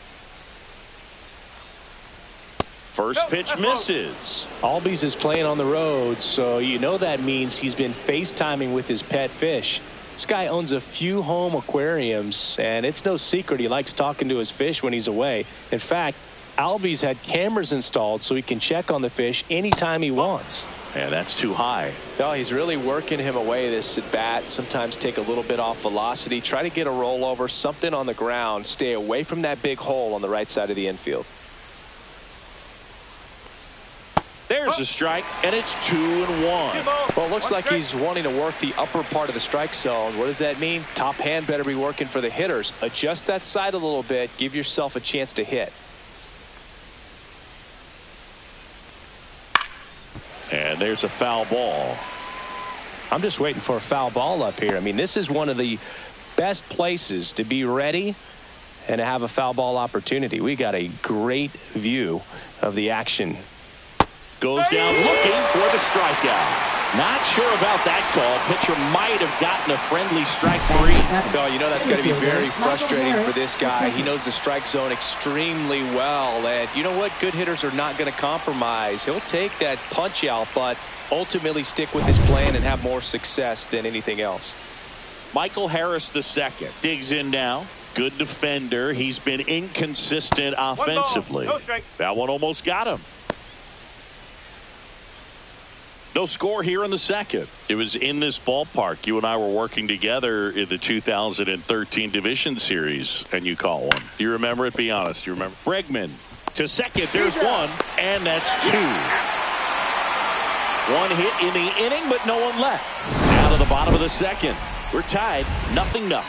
S1: First pitch misses.
S3: Albies is playing on the road, so you know that means he's been FaceTiming with his pet fish. This guy owns a few home aquariums, and it's no secret he likes talking to his fish when he's away. In fact, Albies had cameras installed so he can check on the fish anytime he wants.
S1: And that's too high.
S3: No, he's really working him away this at bat. Sometimes take a little bit off velocity. Try to get a rollover, something on the ground. Stay away from that big hole on the right side of the infield.
S1: There's a strike, and it's 2-1.
S3: Well, it looks like he's wanting to work the upper part of the strike zone. What does that mean? Top hand better be working for the hitters. Adjust that side a little bit. Give yourself a chance to hit.
S1: And there's a foul ball.
S3: I'm just waiting for a foul ball up here. I mean, this is one of the best places to be ready and have a foul ball opportunity. We got a great view of the action.
S1: Goes down looking for the strikeout. Not sure about that call. Pitcher might have gotten a friendly strike 3.
S3: Oh, you know that's going to be very frustrating for this guy. He knows the strike zone extremely well. And you know what? Good hitters are not going to compromise. He'll take that punch out, but ultimately stick with his plan and have more success than anything else.
S1: Michael Harris II digs in now. Good defender. He's been inconsistent offensively.
S4: No strike.
S1: That one almost got him. No score here in the second. It was in this ballpark. You and I were working together in the 2013 Division Series, and you call one. Do you remember it? Be honest. You remember? Bregman to second. There's one, and that's 2. One hit in the inning, but no one left. Down to the bottom of the second. We're tied, 0-0.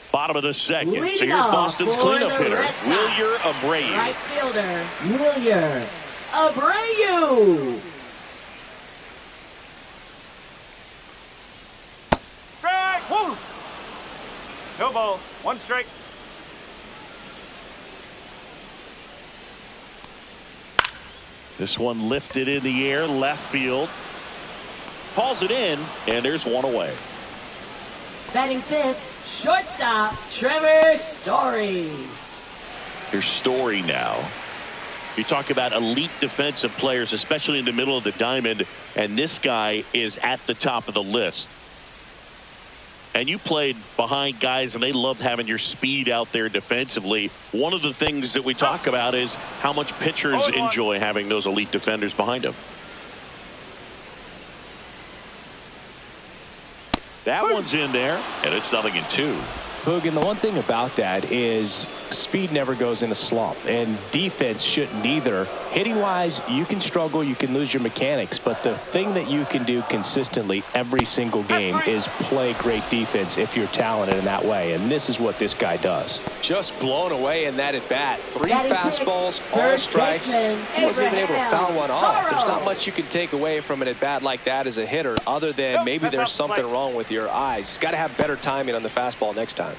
S1: Bottom of the second. So here's Boston's cleanup hitter, Wilyer Abreu.
S2: Right fielder, Wilyer Abreu.
S4: Strike. Woo. No ball. 1 strike.
S1: This one lifted in the air, left field. Hauls it in, and there's one away.
S2: Batting 5th, shortstop, Trevor Story.
S1: Here's Story now. You talk about elite defensive players, especially in the middle of the diamond, and this guy is at the top of the list. And you played behind guys, and they loved having your speed out there defensively. One of the things that we talk about is how much pitchers enjoy having those elite defenders behind them. That one's in there, and it's 0-2.
S3: Boog, and the one thing about that is speed never goes in a slump, and defense shouldn't either. Hitting-wise, you can struggle, you can lose your mechanics, but the thing that you can do consistently every single game is play great defense if you're talented in that way, and this is what this guy does. Just blown away in that at-bat. 3 fastballs, all strikes. He wasn't even able to foul one off. There's not much you can take away from an at-bat like that as a hitter other than maybe there's something wrong with your eyes. Got to have better timing on the fastball next time.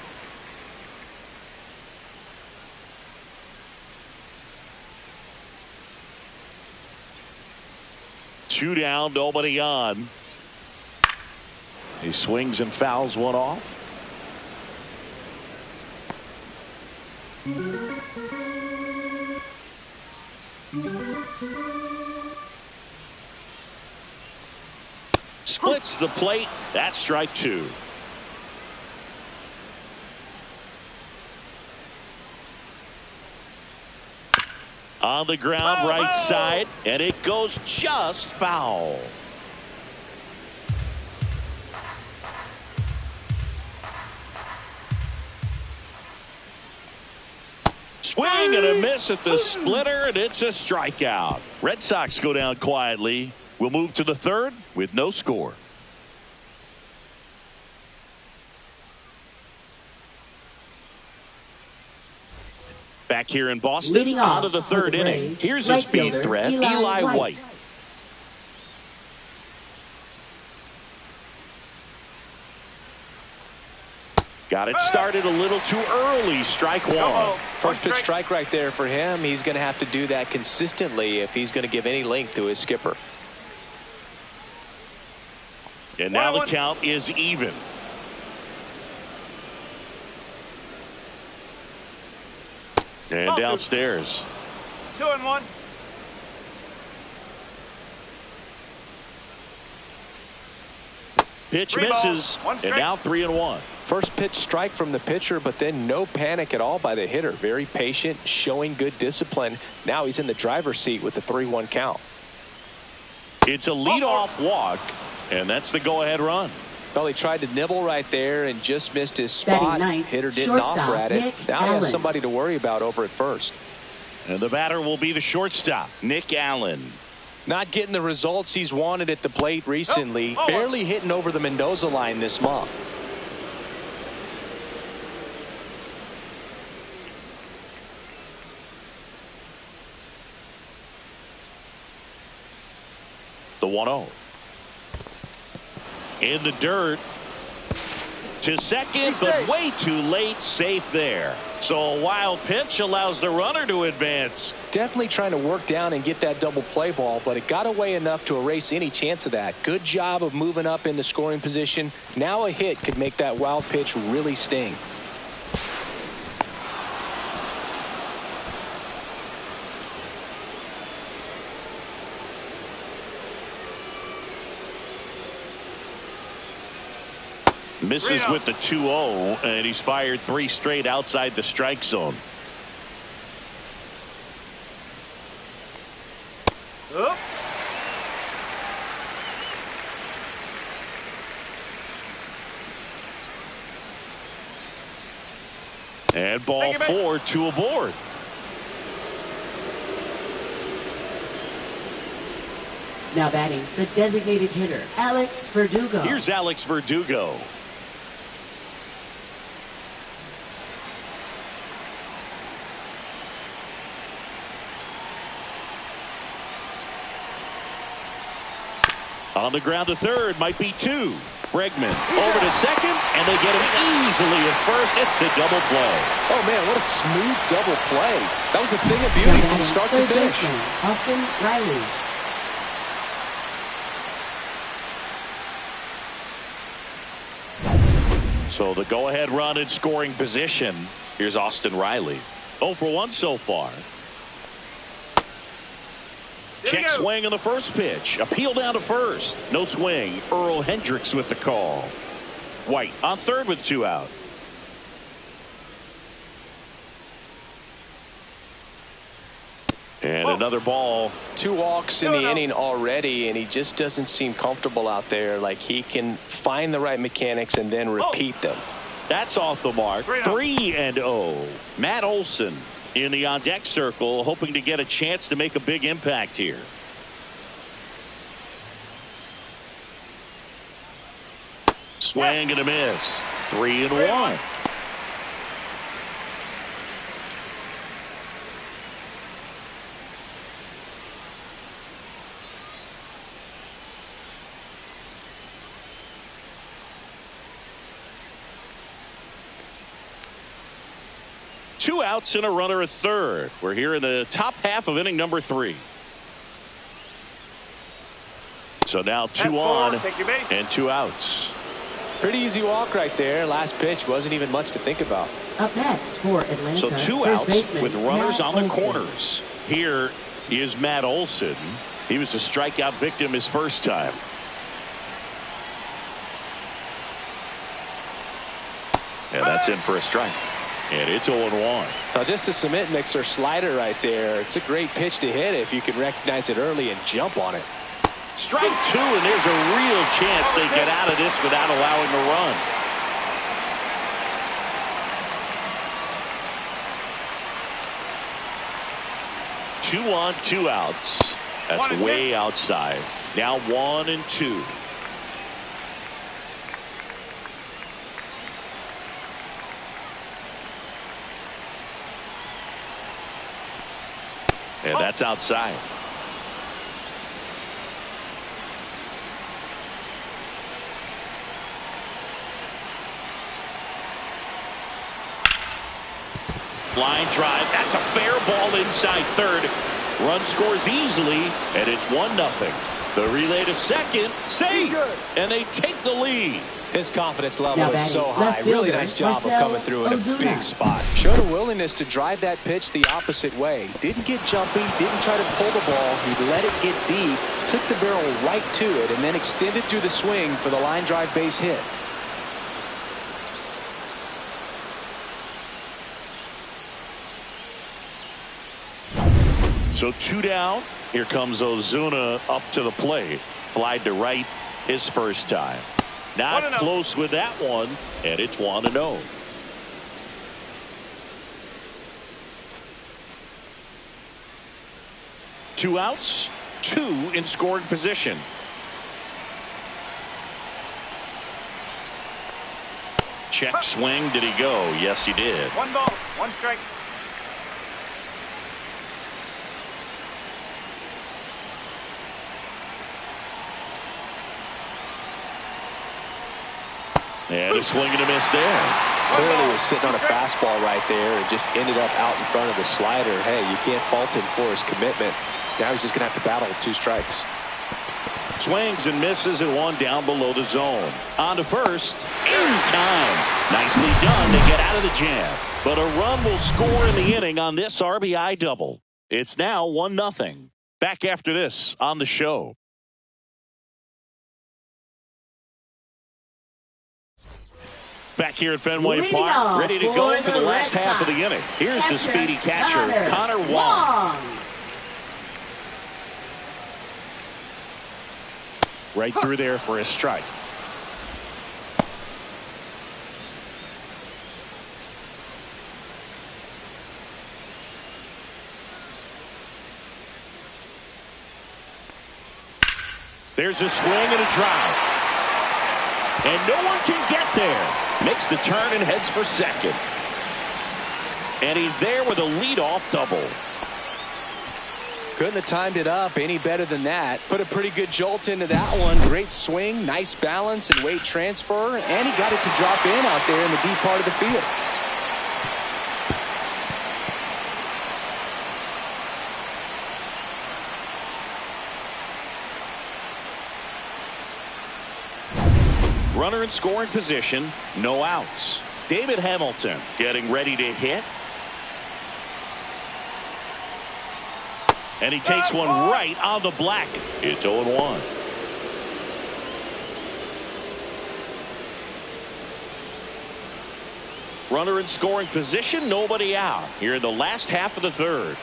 S1: Two down, nobody on. He swings and fouls one off. Splits the plate. That's strike 2. On the ground, right side, and it goes just foul. Swing and a miss at the splitter, and it's a strikeout. Red Sox go down quietly. We'll move to the third with no score. Back here in Boston, on to the third inning. Here's a speed threat, Eli White. Got it started a little too early. Strike 1.
S3: First pitch strike right there for him. He's going to have to do that consistently if he's going to give any length to his skipper.
S1: And now the count is even. And downstairs.
S4: 2-1.
S1: Pitch misses, and now 3-1.
S3: First pitch strike from the pitcher, but then no panic at all by the hitter. Very patient, showing good discipline. Now he's in the driver's seat with the 3-1 count.
S1: It's a leadoff walk, and that's the go-ahead run.
S3: Well, he tried to nibble right there and just missed his spot. Hitter didn't offer at it. Now he has somebody to worry about over at first.
S1: And the batter will be the shortstop, Nick Allen.
S3: Not getting the results he's wanted at the plate recently. Barely hitting over the Mendoza line this month.
S1: The 1-0. In the dirt. To second, but way too late. Safe there. So a wild pitch allows the runner to advance.
S3: Definitely trying to work down and get that double play ball, but it got away enough to erase any chance of that. Good job of moving up in the scoring position. Now a hit could make that wild pitch really sting.
S1: Misses with the 2-0, and he's fired 3 straight outside the strike zone.
S4: Up.
S1: And ball 4, 2 aboard.
S2: Now batting, the designated hitter, Alex Verdugo.
S1: Here's Alex Verdugo. On the ground to third, might be 2. Bregman over to second, and they get him easily at first. It's a double play.
S3: Oh, man, what a smooth double play. That was a thing of beauty from start to finish.
S2: Austin Riley.
S1: So the go-ahead run in scoring position. Here's Austin Riley. 0 for 1 so far. Check swing on the first pitch. Appeal down to first. No swing. Earl Hendricks with the call. White on third with 2 out. And another ball.
S3: 2 walks in the inning already, and he just doesn't seem comfortable out there. Like he can find the right mechanics and then repeat them.
S1: That's off the mark. 3-0. Matt Olson in the on-deck circle, hoping to get a chance to make a big impact here. Swing and a miss. 3-1. Two outs and a runner at third. We're here in the top half of inning number 3. So now 2 on and 2 outs.
S3: Pretty easy walk right there. Last pitch wasn't even much to think about.
S2: Up next for Atlanta.
S1: So 2 outs with runners on the corners. Here is Matt Olson. He was a strikeout victim his first time. And that's in for a strike. And it's 0-1.
S3: Now just a cement mixer slider right there. It's a great pitch to hit if you can recognize it early and jump on it.
S1: Strike 2, and there's a real chance they get out of this without allowing a run. Two on, 2 outs. That's way outside. Now 1 and 2. And that's outside. Line drive. That's a fair ball inside third. Run scores easily, and it's 1-0. The relay to second. Safe. And they take the lead.
S3: His confidence level is so high. Really nice job of coming through in a big spot. Showed a willingness to drive that pitch the opposite way. Didn't get jumpy, didn't try to pull the ball. He let it get deep, took the barrel right to it, and then extended through the swing for the line drive base hit.
S1: So 2 down. Here comes Ozuna up to the plate. Flied to right his first time. Not close with that one, and it's 1-0. Two outs, 2 in scoring position. Check swing. Did he go? Yes, he did.
S4: 1 ball, 1 strike.
S1: And a swing and a miss there.
S3: Clearly was sitting on a fastball right there and just ended up out in front of the slider. Hey, you can't fault him for his commitment. Now he's just going to have to battle with 2 strikes.
S1: Swings and misses and 1 down below the zone. On to first. In time. Nicely done to get out of the jam. But a run will score in the inning on this RBI double. It's now 1-0. Back after this on the show. Back here at Fenway Park, ready to go for the last half of the inning. Here's the speedy catcher, Connor Wong. Right through there for a strike. There's a swing and a drive. And no one can get there. Makes the turn and heads for second. And he's there with a leadoff double.
S3: Couldn't have timed it up any better than that. Put a pretty good jolt into that one. Great swing, nice balance and weight transfer. And he got it to drop in out there in the deep part of the field.
S1: Runner in scoring position, no outs. David Hamilton getting ready to hit. And he takes one right on the black. It's 0-1. Runner in scoring position, nobody out. Here in the last half of the third.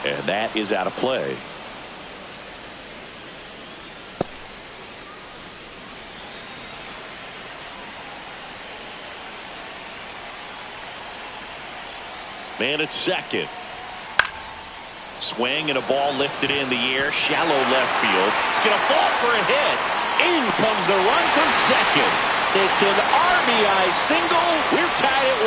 S1: And that is out of play. Man at second. Swing and a ball lifted in the air. Shallow left field. It's going to fall for a hit. In comes the run from second. It's an RBI single. We're tied at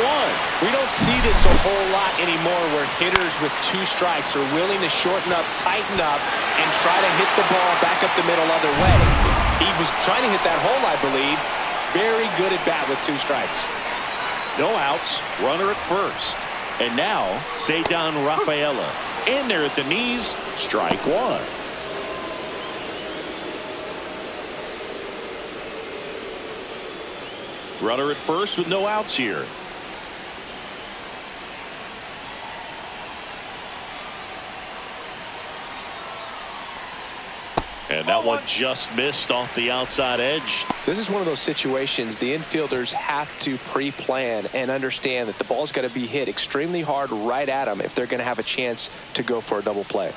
S1: 1.
S3: We don't see this a whole lot anymore where hitters with 2 strikes are willing to shorten up, tighten up, and try to hit the ball back up the middle other way. He was trying to hit that hole, I believe. Very good at bat with 2 strikes.
S1: No outs. Runner at first. And now, Ceddanne Rafaela. In there at the knees. Strike 1. Runner at first with no outs here. And that one just missed off the outside edge.
S3: This is one of those situations the infielders have to pre-plan and understand that the ball's got to be hit extremely hard right at them if they're going to have a chance to go for a double play.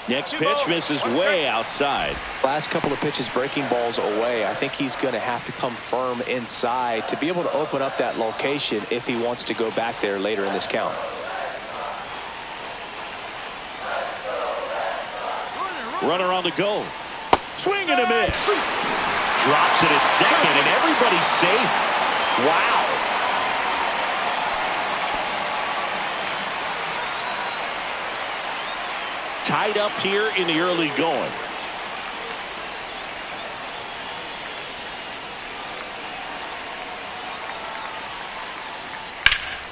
S1: Next pitch misses way outside.
S3: Last couple of pitches breaking balls away. I think he's going to have to come firm inside to be able to open up that location if he wants to go back there later in this count.
S1: Runner on the go. Swing and a miss. Drops it at second and everybody's safe. Wow. Tied up here in the early going.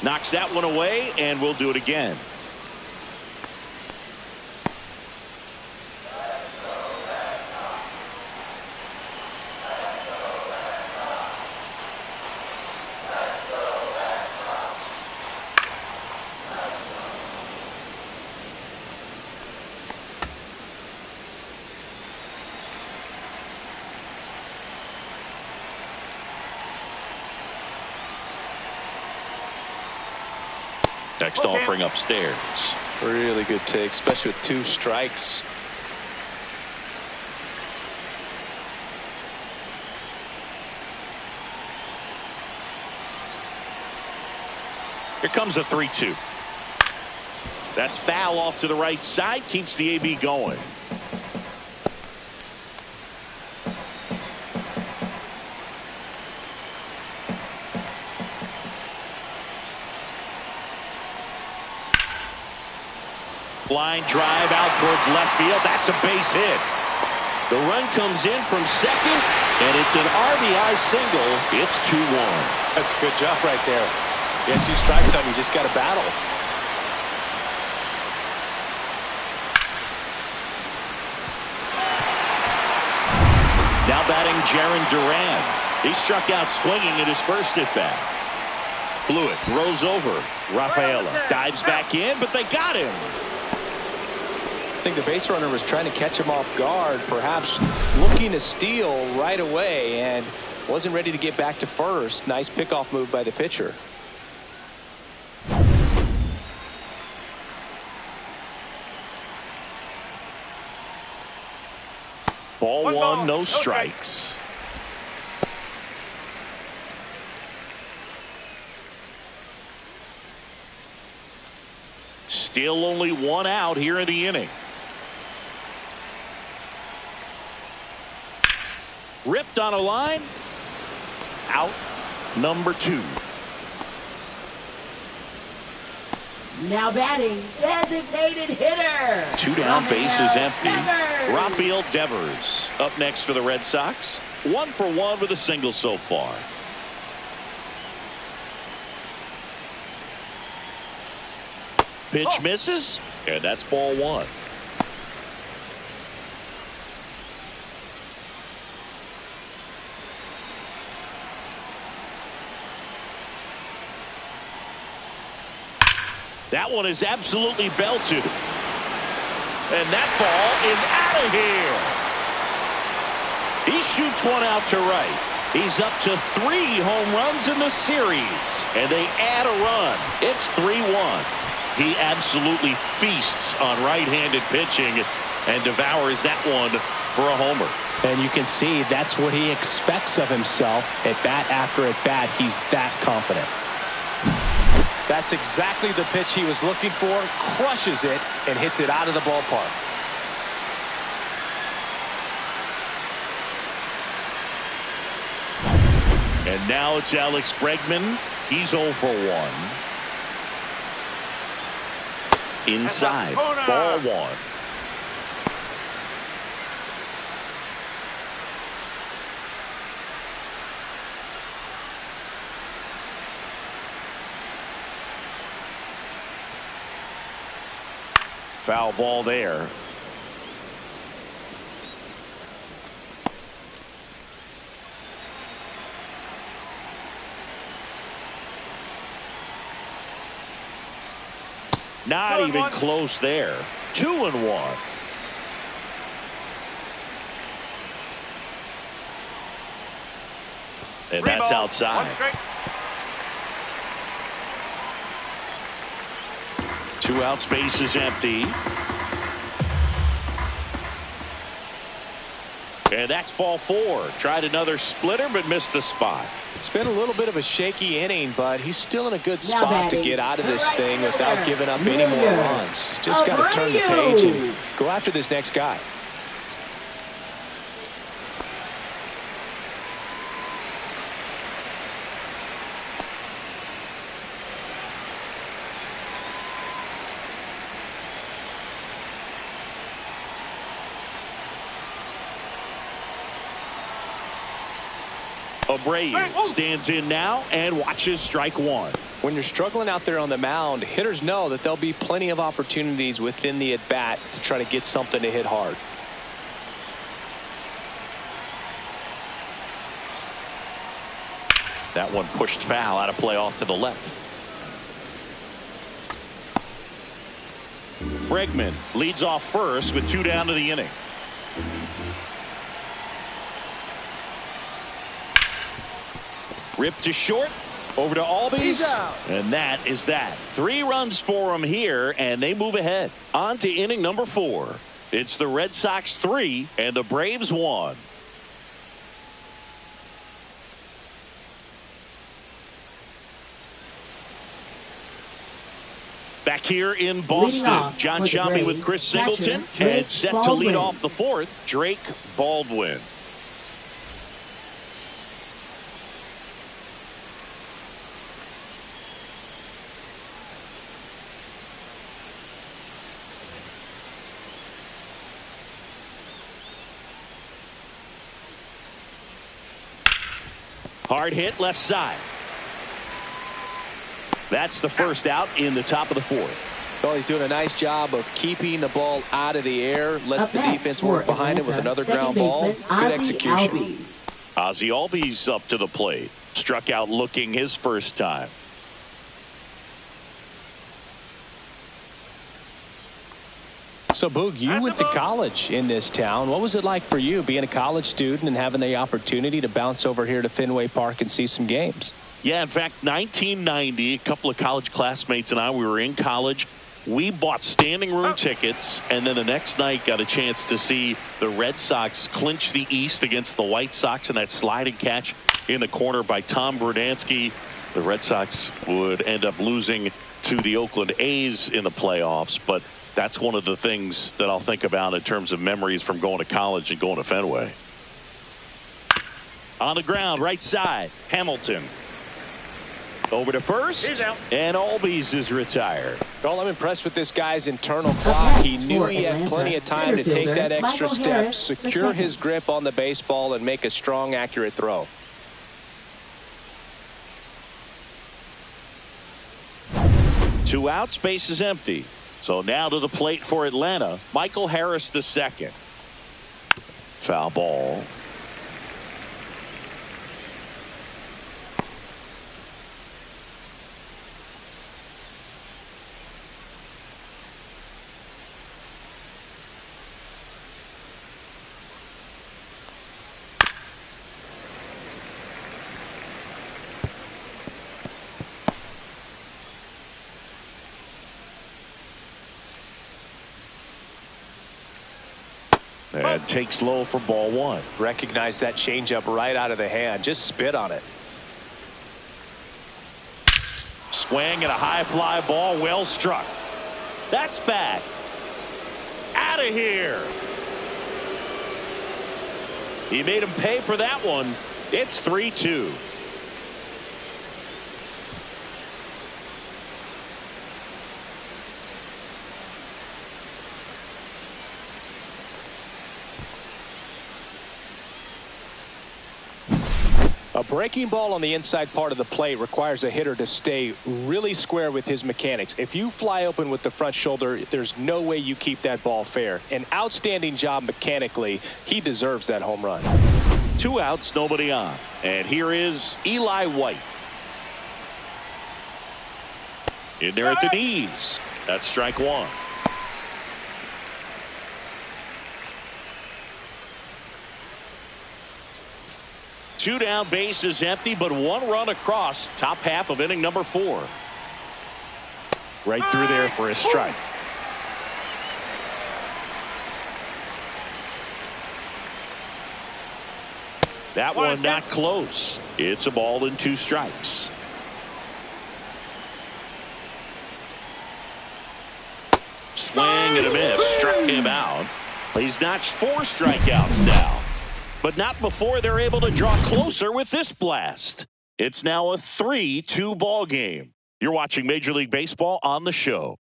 S1: Knocks that one away, and we'll do it again. Next offering upstairs.
S3: Really good take, especially with 2 strikes.
S1: Here comes a 3-2. That's foul off to the right side. Keeps the AB going. Line drive out towards left field. That's a base hit. The run comes in from second, and it's an RBI single. It's 2-1.
S3: That's a good job right there. You got 2 strikes on you. Just got to battle.
S1: Now batting Jarren Duran. He struck out swinging at his first at bat. Blew it. Throws over. Rafaela dives back in, but they got him.
S3: I think the base runner was trying to catch him off guard, perhaps looking to steal right away, and wasn't ready to get back to first. Nice pickoff move by the pitcher.
S1: Ball one, no strikes. Still only 1 out here in the inning. Ripped on a line. Out number 2.
S2: Now batting, designated hitter.
S1: 2 down, bases empty.
S2: Devers.
S1: Rafael Devers up next for the Red Sox. 1 for 1 with a single so far. Pitch misses, and that's ball 1. That one is absolutely belted. And that ball is out of here. He shoots one out to right. He's up to 3 home runs in the series. And they add a run. It's 3-1. He absolutely feasts on right-handed pitching and devours that one for a homer.
S3: And you can see that's what he expects of himself at bat after at bat. He's that confident. That's exactly the pitch he was looking for. Crushes it and hits it out of the ballpark.
S1: And now it's Alex Bregman. He's 0 for 1. Inside, ball 1. Foul ball there. Not even close there. 2-1. And that's outside. 2 outs, base is empty. And that's ball 4. Tried another splitter but missed the spot.
S3: It's been a little bit of a shaky inning, but he's still in a good spot to get out of this thing without giving up any more runs. He's just got to turn the page and go after this next guy.
S1: Abreu stands in now and watches strike 1.
S3: When you're struggling out there on the mound, hitters know that there'll be plenty of opportunities within the at-bat to try to get something to hit hard.
S1: That one pushed foul, out of play off to the left. Bregman leads off first with 2 down to the inning. Ripped to short, over to Albies, and that is that. 3 runs for him here, and they move ahead. On to inning number 4. It's the Red Sox 3 and the Braves 1. Back here in Boston, John Sciambi with Chris Singleton, and set to lead off the 4th, Drake Baldwin. Hard hit left side. That's the first out in the top of the fourth.
S3: Well, he's doing a nice job of keeping the ball out of the air. Lets the defense work behind him with another ground ball. Good execution.
S1: Ozzie Albies up to the plate. Struck out looking his first time.
S3: So, Boog, you went to college in this town. What was it like for you being a college student and having the opportunity to bounce over here to Fenway Park and see some games?
S1: Yeah, in fact, 1990, a couple of college classmates and I, we were in college. We bought standing room tickets, and then the next night got a chance to see the Red Sox clinch the East against the White Sox in that sliding catch in the corner by Tom Brudansky. The Red Sox would end up losing to the Oakland A's in the playoffs, but that's one of the things that I'll think about in terms of memories from going to college and going to Fenway. On the ground, right side, Hamilton. Over to first, and Albies is retired.
S3: Well, I'm impressed with this guy's internal clock. He knew he had plenty of time to take that extra step, secure his grip on the baseball, and make a strong, accurate throw.
S1: Two outs, base is empty. So now to the plate for Atlanta, Michael Harris II. Foul ball. And takes low for ball one.
S3: Recognize that changeup right out of the hand. Just spit on it.
S1: Swing and a high fly ball, well struck. That's back. Out of here. He made him pay for that one. It's 3-2.
S3: A breaking ball on the inside part of the plate requires a hitter to stay really square with his mechanics. If you fly open with the front shoulder, there's no way you keep that ball fair. An outstanding job mechanically. He deserves that home run.
S1: Two outs, nobody on. And here is Eli White. In there at the knees. That's strike one. Two down, base is empty, but one run across. Top half of inning number 4. Right through there for a strike. That one not close. It's a ball and 2 strikes. Swing and a miss. Struck him out. He's notched 4 strikeouts now. But not before they're able to draw closer with this blast. It's now a 3-2 ball game. You're watching Major League Baseball on the show.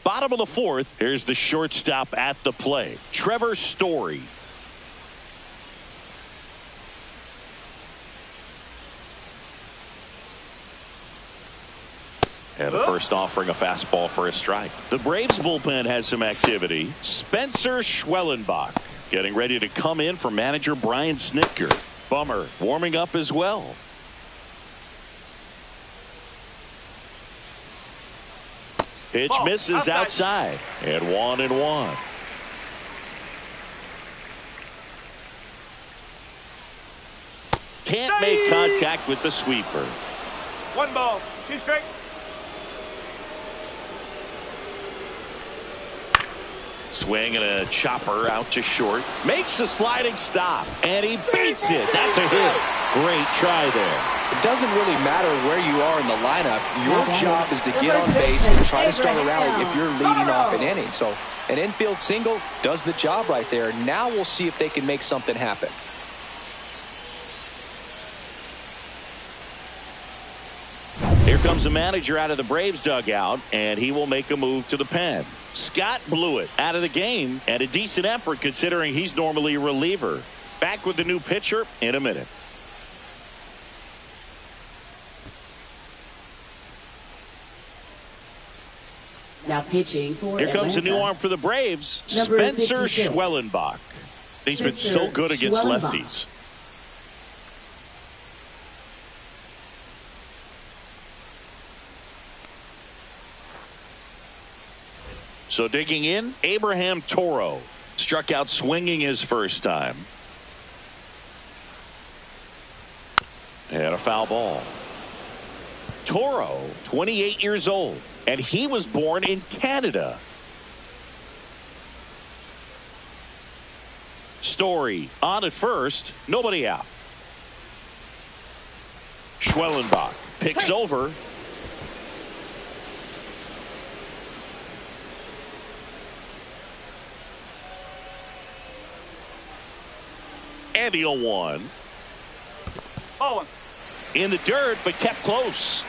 S1: Bottom of the 4th, here's the shortstop at the plate, Trevor Story. And the first offering a fastball for a strike. The Braves bullpen has some activity. Spencer Schwellenbach getting ready to come in for manager Brian Snitker. Bummer warming up as well. Pitch misses outside. And 1-1. Can't make contact with the sweeper.
S4: 1 ball, 2 strikes.
S1: Swing and a chopper out to short. Makes a sliding stop. And he beats it. That's a hit. Great try there.
S3: It doesn't really matter where you are in the lineup. Your job is to get on base and try to start a rally if you're leading off an inning. So an infield single does the job right there. Now we'll see if they can make something happen.
S1: Here comes the manager out of the Braves dugout, and he will make a move to the pen. Scott blew it out of the game, and a decent effort considering he's normally a reliever. Back with the new pitcher in a minute.
S2: Now pitching for
S1: Here comes a new
S2: Atlanta.
S1: arm for the Braves,
S2: Number
S1: Spencer
S2: 56.
S1: Schwellenbach. He's been so
S2: Spencer
S1: good against
S2: Schwellenbach.
S1: lefties. So digging in, Abraham Toro struck out swinging his first time. And a foul ball. Toro, 28 years old, and he was born in Canada. Story on at first, nobody out. Schwellenbach picks over. And the 0-1.
S4: Bowling.
S1: In the dirt, but kept close.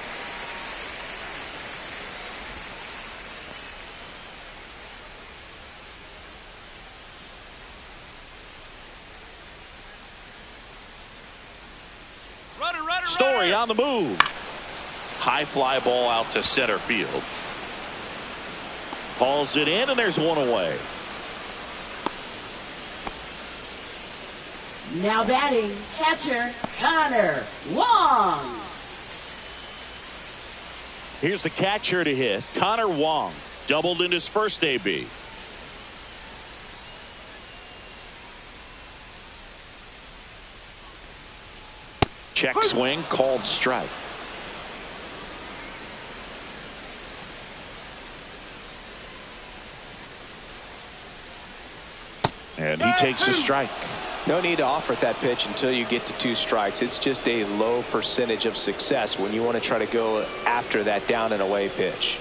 S1: Story on the move. High fly ball out to center field. Hauls it in, and there's one away.
S2: Now batting, catcher Connor Wong.
S1: Here's the catcher to hit, Connor Wong. Doubled in his first AB. Check swing, called strike. And he takes a strike.
S3: No need to offer at that pitch until you get to 2 strikes. It's just a low percentage of success when you want to try to go after that down and away pitch.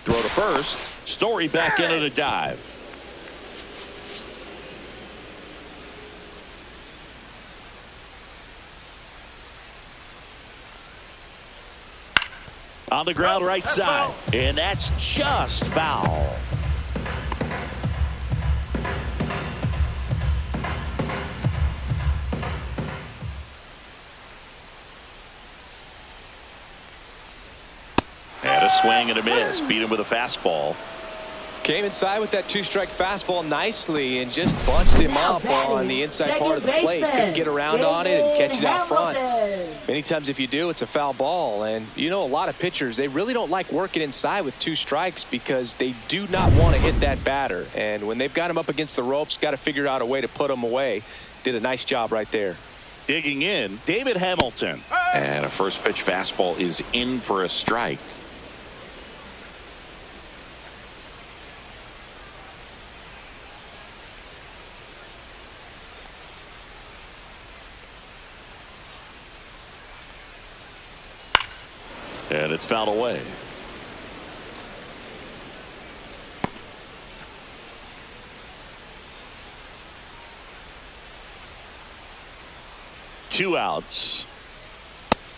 S1: Throw to first. Story back into the dive. On the ground right side. And that's just foul. And a swing and a miss. Beat him with a fastball.
S3: Came inside with that 2-strike fastball nicely and just bunched him up on the inside part of the plate. Couldn't get around on it and catch it out front. Many times if you do, it's a foul ball. And you know, a lot of pitchers, they really don't like working inside with 2 strikes because they do not want to hit that batter. And when they've got him up against the ropes, got to figure out a way to put him away. Did a nice job right there.
S1: Digging in, David Hamilton. And a first pitch fastball is in for a strike. And it's fouled away. Two outs.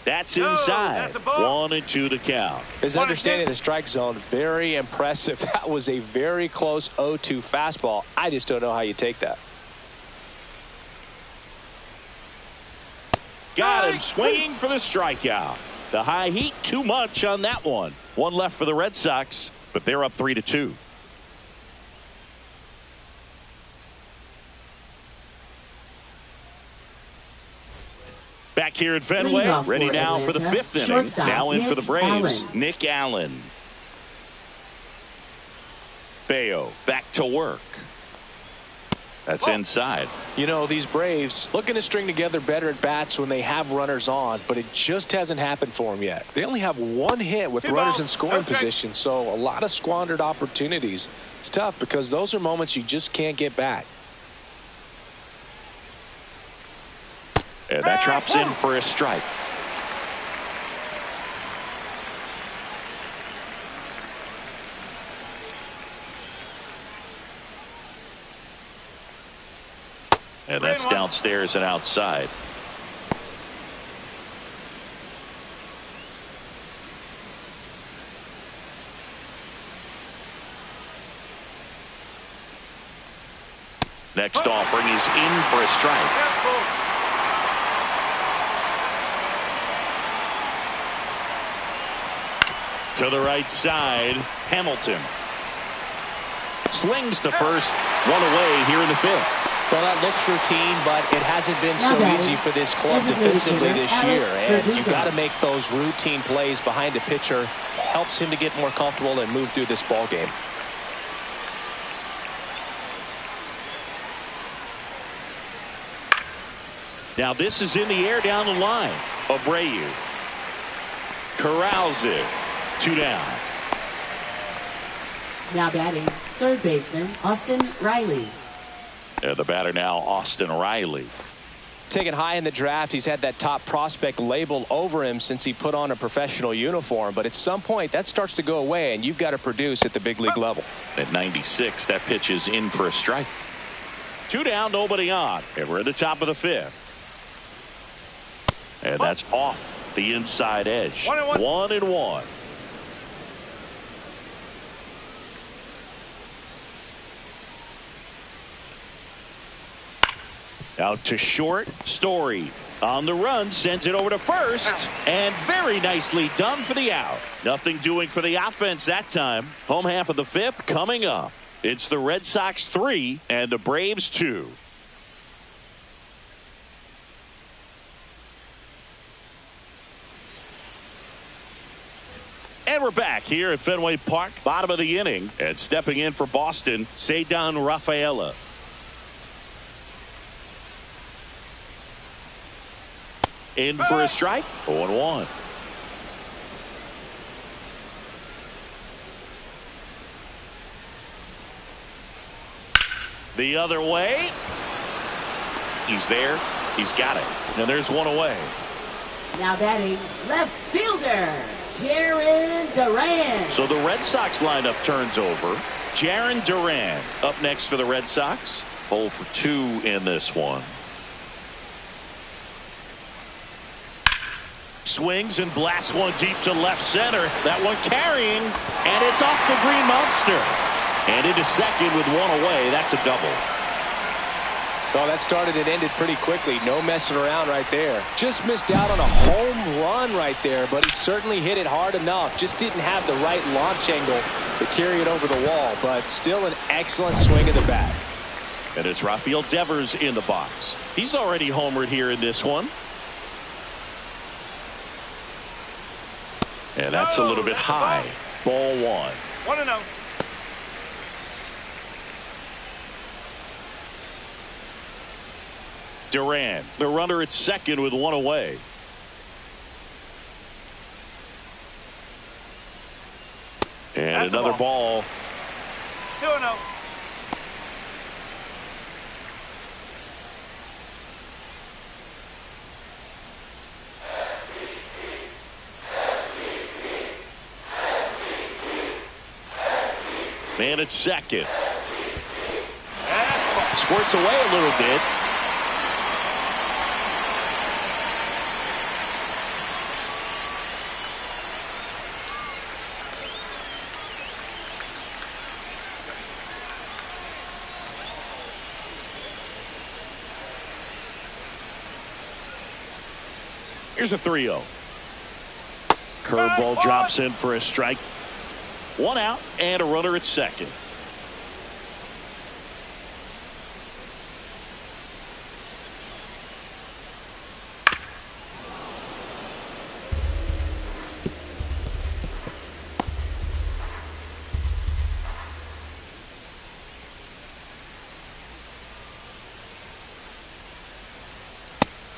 S1: That's inside.
S4: That's a ball.
S1: 1-2 to count.
S3: His understanding of the strike zone, very impressive. That was a very close 0-2 fastball. I just don't know how you take that.
S1: Got him swinging for the strikeout. The high heat, too much on that one. One left for the Red Sox, but they're up 3-2. Back here at Fenway, ready now for the 5th inning.
S2: Shortstop,
S1: Now in for the
S2: Nick
S1: Braves,
S2: Allen.
S1: Nick Allen. Bayo back to work. That's inside.
S3: You know, these Braves looking to string together better at bats when they have runners on, but it just hasn't happened for them yet. They only have 1 hit with runners in scoring position, so a lot of squandered opportunities. It's tough because those are moments you just can't get back.
S1: And that drops in for a strike. And that's downstairs and outside. Next offering is in for a strike. To the right side, Hamilton slings to first, one away here in the fifth.
S3: Well, that looks routine, but it hasn't been so easy for this club defensively this year. And you got to make those routine plays behind the pitcher. Helps him to get more comfortable and move through this ball game.
S1: Now this is in the air down the line. Abreu corrals it. 2 down.
S2: Now batting, third baseman, Austin Riley.
S1: The batter now, Austin Riley.
S3: Taken high in the draft, he's had that top prospect label over him since he put on a professional uniform. But at some point, that starts to go away, and you've got to produce at the big league level.
S1: At 96, that pitch is in for a strike. 2 down, nobody on. And we're at the top of the fifth. And that's off the inside edge. 1-1. Out to short. Story on the run, sends it over to first, and very nicely done for the out. Nothing doing for the offense that time. Home half of the fifth coming up. It's the Red Sox 3 and the Braves 2. And we're back here at Fenway Park, bottom of the inning, and stepping in for Boston, Ceddanne Rafaela. In for a strike. 0-1. The other way. He's there. He's got it. And there's one away.
S2: Now batting, left fielder, Jarren Duran.
S1: So the Red Sox lineup turns over. Jarren Duran up next for the Red Sox. 0 for 2 in this one. Swings and blasts one deep to left center. That one carrying, and it's off the Green Monster. And into second with one away. That's a double.
S3: Well, that started and ended pretty quickly. No messing around right there. Just missed out on a home run right there, but he certainly hit it hard enough. Just didn't have the right launch angle to carry it over the wall, but still an excellent swing of the bat.
S1: And it's Rafael Devers in the box. He's already homered here in this one. And that's a little bit high. Ball 1.
S4: 1-0.
S1: Duran, the runner at second with one away. And
S4: that's
S1: another ball.
S4: 2-0.
S1: Man at second. Squirts away a little bit. Here's a 3-0. Curveball drops in for a strike. 1 out and a runner at second.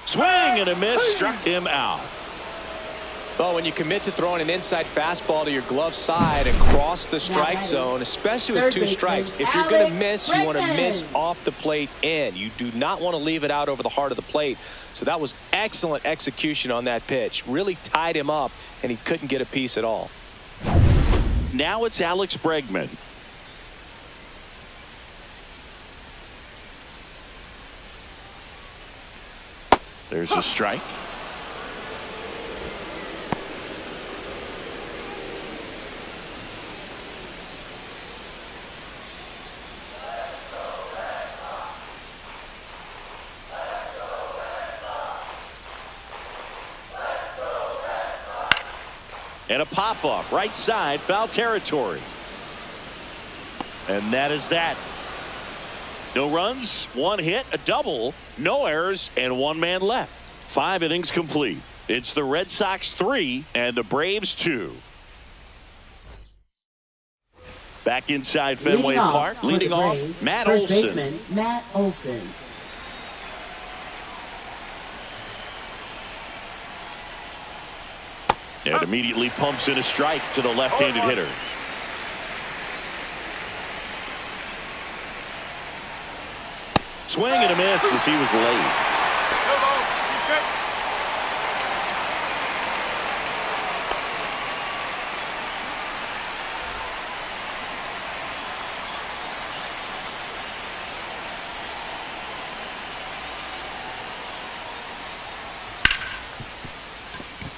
S1: Swing and a miss, struck him out.
S3: Well, when you commit to throwing an inside fastball to your glove side and cross the strike zone, especially with 2 strikes, if you're going to miss, you want to miss off the plate in. You do not want to leave it out over the heart of the plate. So that was excellent execution on that pitch. Really tied him up, and he couldn't get a piece at all.
S1: Now it's Alex Bregman. There's a strike. And a pop-up right side, foul territory. And that is that. No runs, one hit, a double, no errors, and one man left. 5 innings complete. It's the Red Sox 3 and the Braves 2. Back inside Fenway Park, leading off, Matt Olson.
S2: First baseman, Matt Olson.
S1: And immediately pumps in a strike to the left-handed hitter. Swing and a miss as he was late.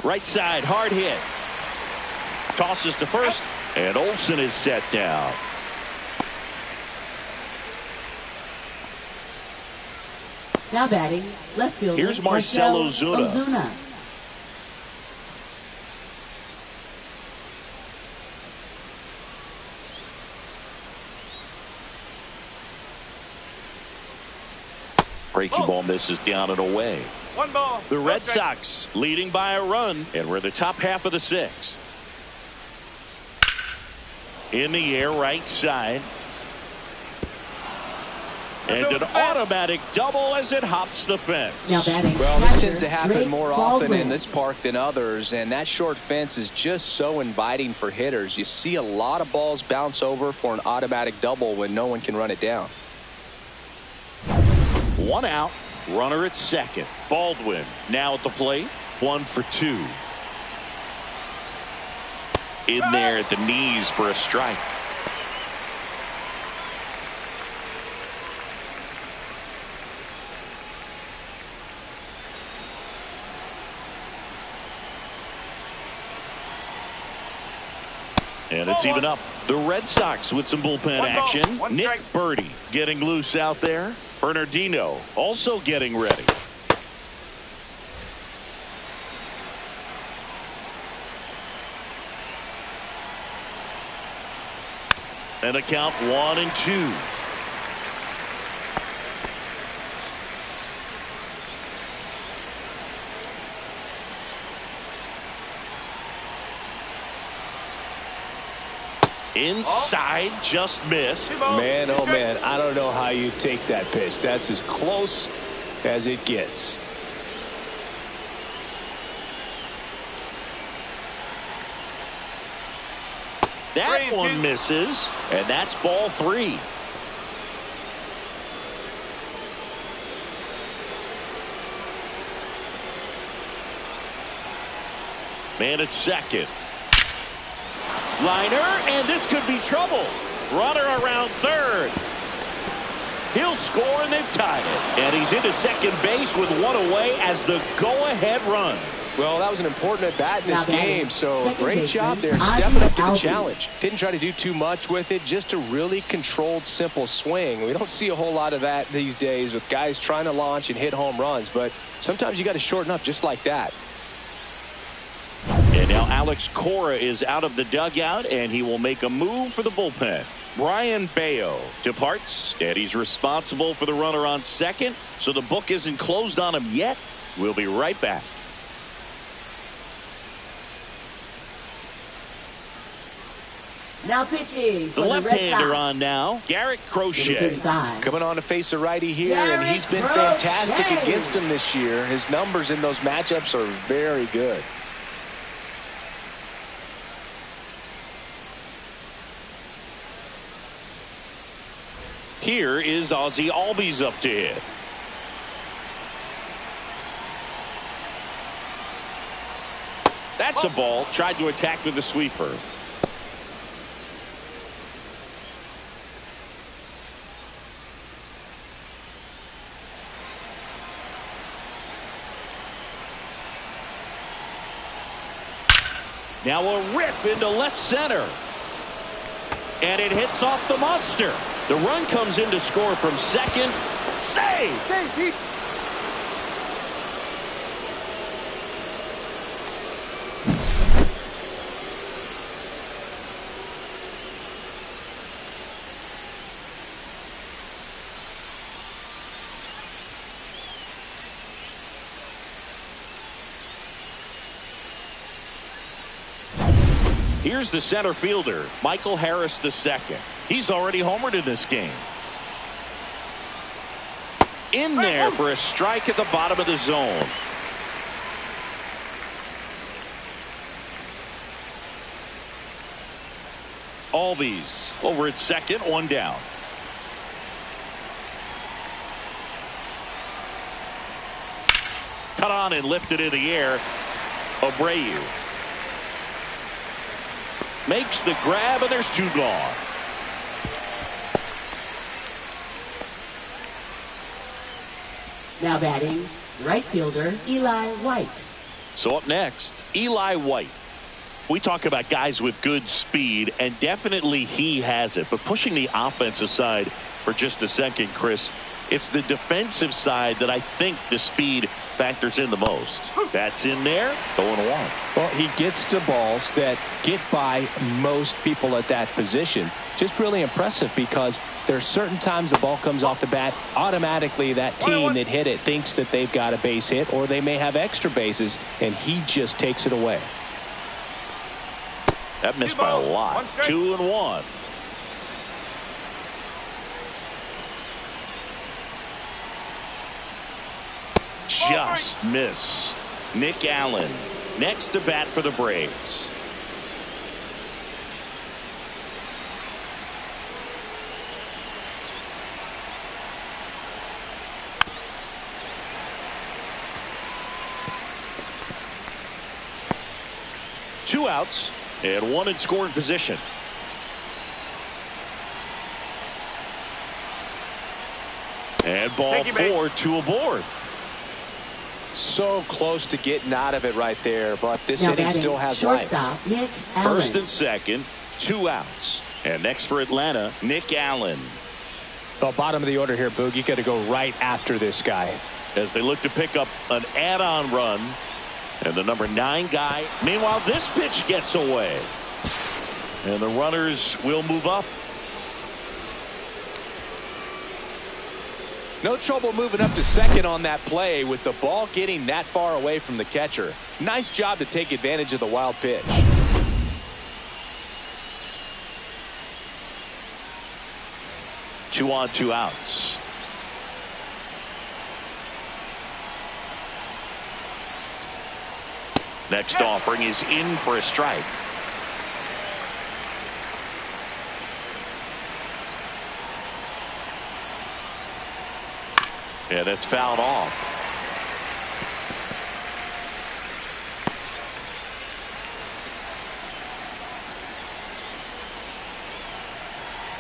S1: Right side, hard hit. Tosses to first, and Olson is set down.
S2: Now batting, left fielder.
S1: Here's Marcell Ozuna. Breaking ball misses down and away.
S4: 1 ball.
S1: The Red Sox leading by a run, and we're the top half of the 6th. In the air, right side. And an automatic double as it hops the fence.
S2: Now batting.
S3: Well, this tends to happen
S2: Drake
S3: more
S2: Baldwin.
S3: often in this park than others, and that short fence is just so inviting for hitters. You see a lot of balls bounce over for an automatic double when no one can run it down.
S1: 1 out, runner at second. Baldwin now at the plate, 1 for 2. In there at the knees for a strike. And it's even up. The Red Sox with some bullpen action. Nick Birdie getting loose out there. Bernardino also getting ready. And a count 1-2. Inside, just missed.
S3: Man, oh man, I don't know how you take that pitch. That's as close as it gets.
S1: That one misses, and that's ball 3. Man at second. Liner, and this could be trouble. Runner around third. He'll score, and they've tied it. And he's into second base with 1 away as the go-ahead run.
S3: Well, that was an important at-bat in this game, so great job there
S2: Ozzy
S3: stepping up to the
S2: Albies.
S3: challenge. Didn't try to do too much with it, just a really controlled, simple swing. We don't see a whole lot of that these days with guys trying to launch and hit home runs, but sometimes you got to shorten up just like that.
S1: And now Alex Cora is out of the dugout, and he will make a move for the bullpen. Brian Bayo departs, and he's responsible for the runner on second, so the book isn't closed on him yet. We'll be right back.
S2: Now pitching
S1: The
S2: for
S1: left-hander
S2: Red Sox.
S1: on now, Garrett Crochet.
S2: 35.
S3: Coming on to face a righty here, and he's been
S2: Garrett
S3: fantastic
S2: Crochet.
S3: against him this year. His numbers in those matchups are very good.
S1: Here is Ozzy Albies up to hit. That's a ball. Tried to attack with the sweeper. Now a rip into left center. And it hits off the monster. The run comes in to score from second. Save!
S4: Save,
S1: Here's the center fielder, Michael Harris II. He's already homered in this game. In there for a strike at the bottom of the zone. Albies over at second, one down. Cut on and lifted in the air. Abreu makes the grab, and there's two gone.
S2: Now batting, right fielder Eli White.
S1: So up next, Eli White. We talk about guys with good speed, and definitely he has it. But pushing the offense aside for just a second, Chris, it's the defensive side that I think the speed factors in the most. That's in there, 0-1.
S3: Well, he gets to balls that get by most people at that position. Just really impressive because there's certain times the ball comes off the bat, automatically that team that hit it thinks that they've got a base hit, or they may have extra bases, and he just takes it away.
S1: That missed by a lot. 2-1. Just missed. Nick Allen next to bat for the Braves. Two outs and one in scoring position. And ball four, two aboard.
S3: So close to getting out of it right there, but this
S2: now
S3: inning still has life.
S2: Nick Allen.
S1: First and second, two outs. And next for Atlanta, Nick Allen.
S3: The bottom of the order here, Boog. You got to go right after this guy.
S1: As they look to pick up an add-on run. And the number 9 guy. Meanwhile, this pitch gets away. And the runners will move up.
S3: No trouble moving up to second on that play with the ball getting that far away from the catcher. Nice job to take advantage of the wild pitch.
S1: Two on, two outs. Next offering is in for a strike. Yeah, that's fouled off.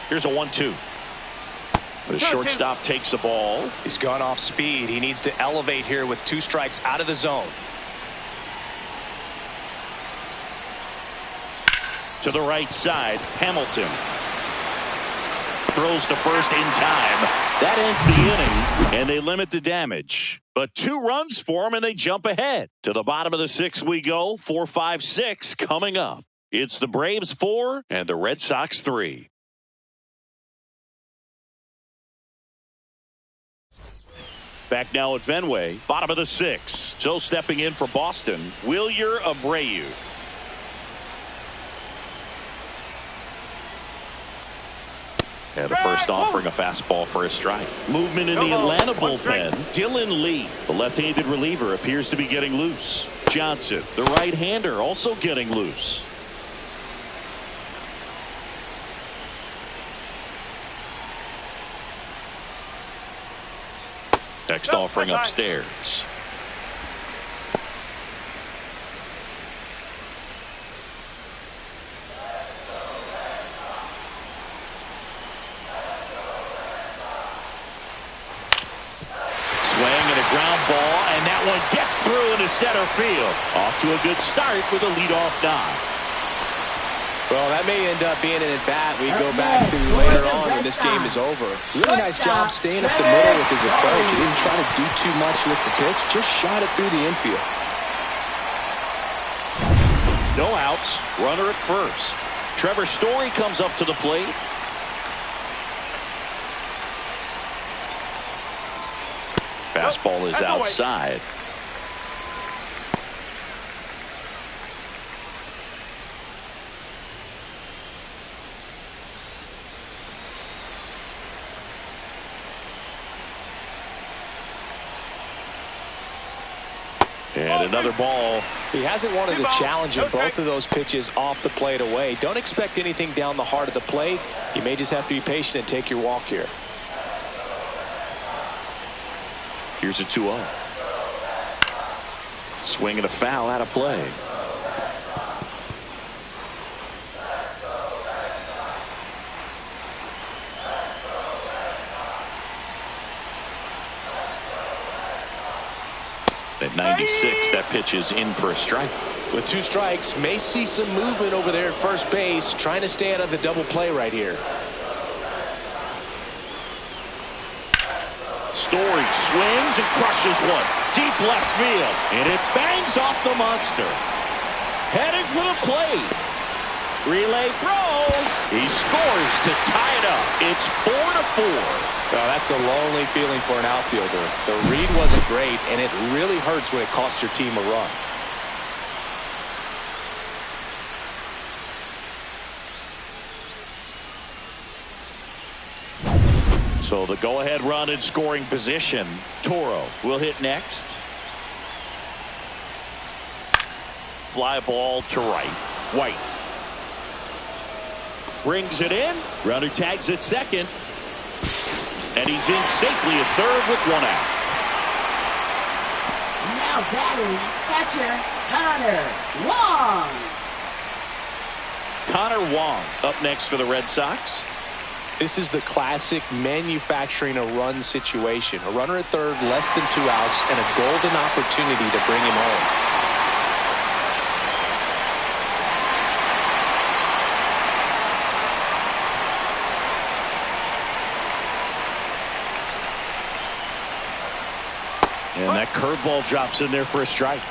S1: Here's a 1-2. The shortstop takes the ball.
S3: He's gone off speed. He needs to elevate here with 2 strikes out of the zone.
S1: To the right side, Hamilton throws to first in time. That ends the inning, and they limit the damage. But 2 runs for them, and they jump ahead. To the bottom of the 6th we go. 4, 5, 6 coming up. It's the Braves 4 and the Red Sox 3. Back now at Fenway, bottom of the 6th. So stepping in for Boston, Wilyer Abreu. And the first offering a fastball for a strike. Movement in the Atlanta bullpen. Dylan Lee, the left-handed reliever, appears to be getting loose. Johnson, the right-hander, also getting loose. Next offering upstairs. Ground ball, and that one gets through into center field. Off to a good start with a leadoff knock.
S3: Well, that may end up being an at-bat we go back to later on when this game is over. Really nice job staying up the middle with his approach. He didn't try to do too much with the pitch, just shot it through the infield.
S1: No outs, runner at first. Trevor Story comes up to the plate. Fastball is outside. And another ball.
S3: He hasn't wanted to challenge in both of those pitches off the plate away. Don't expect anything down the heart of the plate. You may just have to be patient and take your walk here.
S1: Here's a 2-0. Swing and a foul out of play. At 96, that pitch is in for a strike.
S3: With 2 strikes, may see some movement over there at first base, trying to stay out of the double play right here.
S1: Story swings and crushes one. Deep left field. And it bangs off the monster. Heading for the plate. Relay throw. He scores to tie it up. It's 4-4.
S3: Well, that's a lonely feeling for an outfielder. The read wasn't great, and it really hurts when it costs your team a run.
S1: So the go-ahead run in scoring position. Toro will hit next. Fly ball to right. White brings it in. Runner tags at second. And he's in safely at third with 1 out.
S2: Now batting catcher Connor Wong.
S1: Connor Wong up next for the Red Sox.
S3: This is the classic manufacturing a run situation. A runner at third, less than 2 outs, and a golden opportunity to bring him home.
S1: And that curveball drops in there for a strike.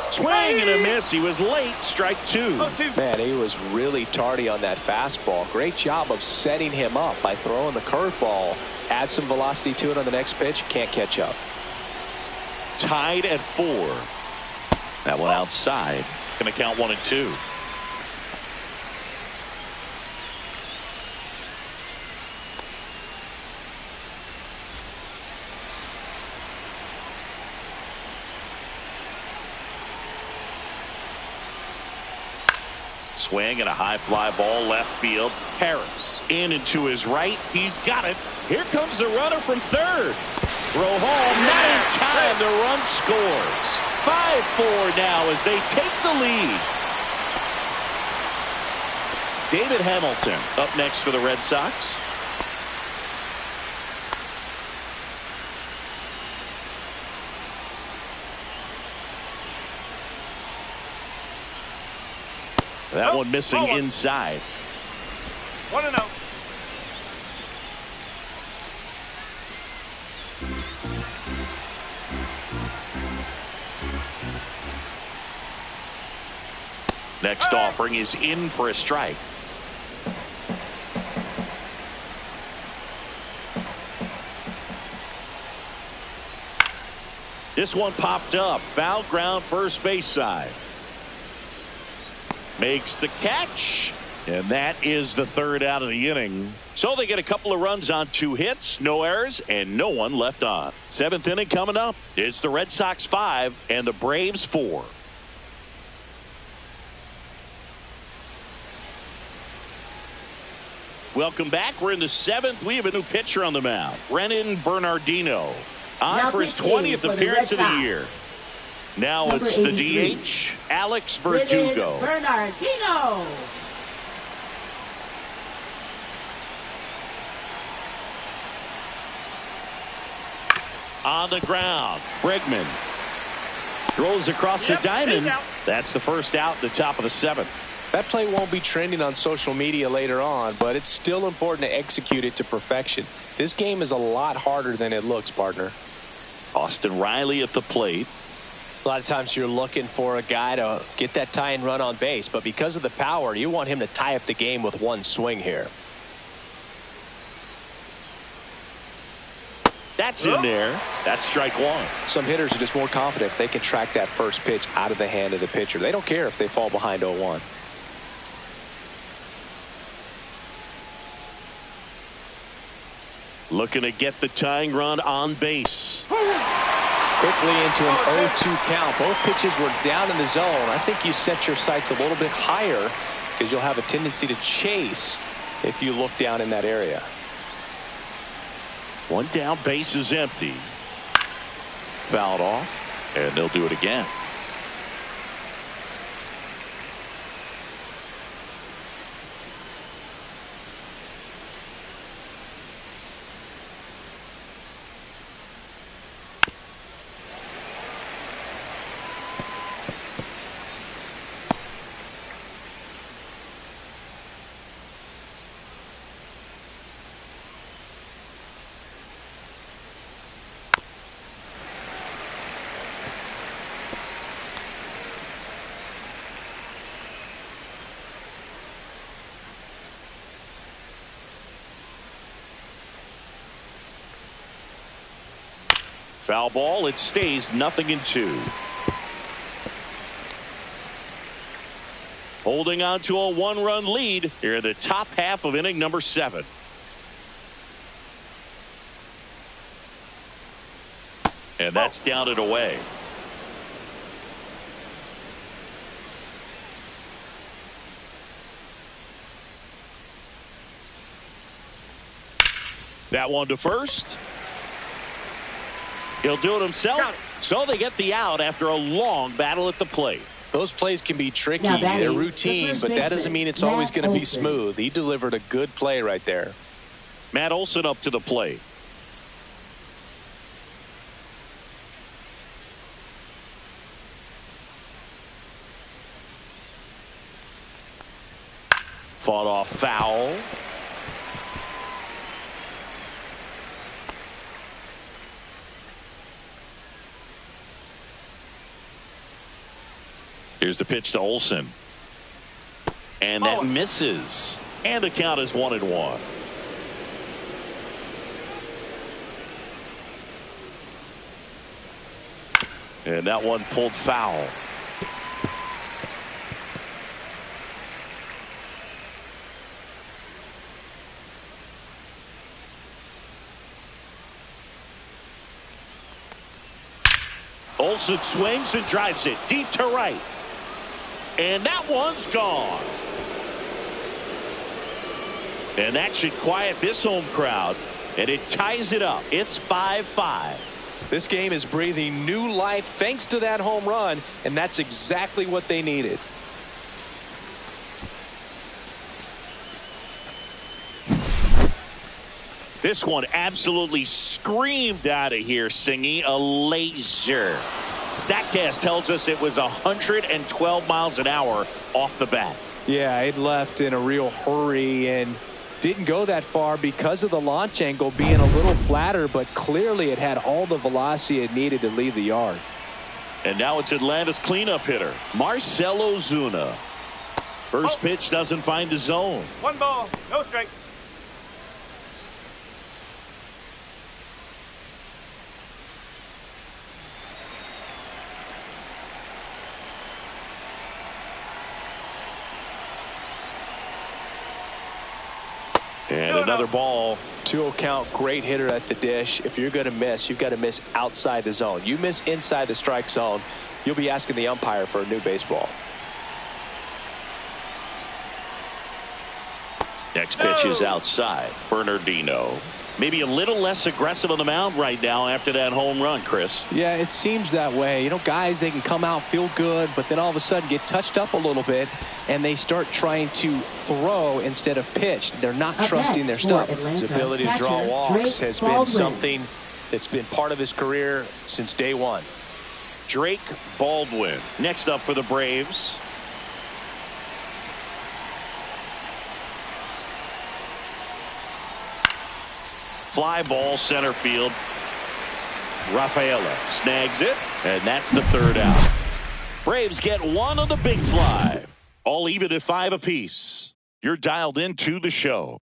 S1: Swing and a miss. He was late. Strike 2.
S3: Man, he was really tardy on that fastball. Great job of setting him up by throwing the curveball. Add some velocity to it on the next pitch. Can't catch up.
S1: Tied at 4. That one outside. Going to count 1 and 2. Swing and a high fly ball left field. Harris in and to his right. He's got it. Here comes the runner from third. Throw home. Not in time. The run scores. 5-4 now as they take the lead. David Hamilton up next for the Red Sox. That one missing inside.
S4: 1-0.
S1: Next offering is in for a strike. This one popped up. Foul ground first base side. Makes the catch. And that is the third out of the inning. So they get a couple of runs on 2 hits, no errors, and no one left on. 7th inning coming up. It's the Red Sox 5 and the Braves 4. Welcome back. We're in the 7th. We have a new pitcher on the mound. Brennan Bernardino. On for his 20th appearance of the year. Now it's the DH, Alex Verdugo.
S2: Bernardino.
S1: On the ground, Bregman throws across the diamond. That's the first out at the top of the 7th.
S3: That play won't be trending on social media later on, but it's still important to execute it to perfection. This game is a lot harder than it looks, partner.
S1: Austin Riley at the plate.
S5: A lot of times you're looking for a guy to get that tying run on base, but because of the power, you want him to tie up the game with one swing here.
S1: That's in there. That's strike 1.
S3: Some hitters are just more confident if they can track that first pitch out of the hand of the pitcher. They don't care if they fall behind 0-1.
S1: Looking to get the tying run on base.
S3: Quickly into an 0-2 count. Both pitches were down in the zone. I think you set your sights a little bit higher because you'll have a tendency to chase if you look down in that area.
S1: One down, base is empty. Fouled off, and they'll do it again. Foul ball. It stays 0-2. Holding on to a 1-run lead here in the top half of inning number 7. And that's down and away. That one to first. He'll do it himself. So they get the out after a long battle at the plate.
S3: Those plays can be tricky.
S2: Now
S3: They're routine, but that doesn't mean it's always going to be smooth. He delivered a good play right there.
S1: Matt Olson up to the plate. Fought off foul. Here's the pitch to Olson. And that misses. And the count is 1-1. And that one pulled foul. Olson swings and drives it deep to right. And that one's gone. And that should quiet this home crowd. And it ties it up. It's 5-5.
S3: This game is breathing new life thanks to that home run, and that's exactly what they needed.
S1: This one absolutely screamed out of here, Singy. A laser. Statcast tells us it was 112 miles an hour off the bat.
S3: Yeah, it left in a real hurry and didn't go that far because of the launch angle being a little flatter, but clearly it had all the velocity it needed to leave the yard.
S1: And now it's Atlanta's cleanup hitter, Marcell Ozuna. First pitch doesn't find the zone.
S4: 1 ball, no strike.
S1: And another ball.
S3: 2-0 count, great hitter at the dish. If you're going to miss, you've got to miss outside the zone. You miss inside the strike zone, you'll be asking the umpire for a new baseball.
S1: Next pitch is outside. Bernardino. Maybe a little less aggressive on the mound right now after that home run, Chris.
S3: Yeah, it seems that way. You know, guys, they can come out, feel good, but then all of a sudden get touched up a little bit, and they start trying to throw instead of pitch. They're not trusting their stuff.
S2: His
S3: His ability to draw walks has been something
S5: that's been part of his career since day one.
S1: Drake Baldwin next up for the Braves. Fly ball center field. Rafaela snags it, and that's the third out. Braves get one on the big fly. All even at 5 apiece. You're dialed into the show.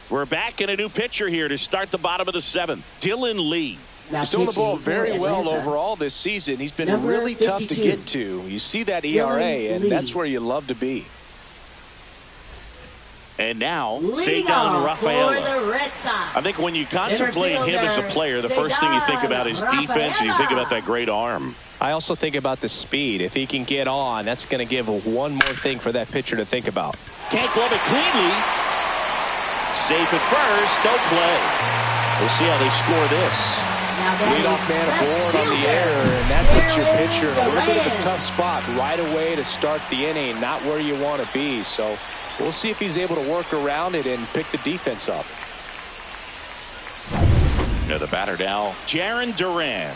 S1: We're back in a new pitcher here to start the bottom of the 7th. Dylan Lee.
S3: He's doing the ball very well overall this season. He's been really tough to get to. You see that ERA, and that's where you love to be.
S1: And now, Cedar Rafaela. I think when you contemplate him as a player, the first thing you think about is defense, and you think about that great arm.
S5: I also think about the speed. If he can get on, that's going to give one more thing for that pitcher to think about.
S1: Can't glove it cleanly. Safe at first, don't play. We'll see how they score this.
S3: Leadoff man aboard on the air, and that puts your pitcher in a little bit of a tough spot right away to start the inning, not where you want to be. So we'll see if he's able to work around it and pick the defense up.
S1: Now the batter now, Jarren Duran.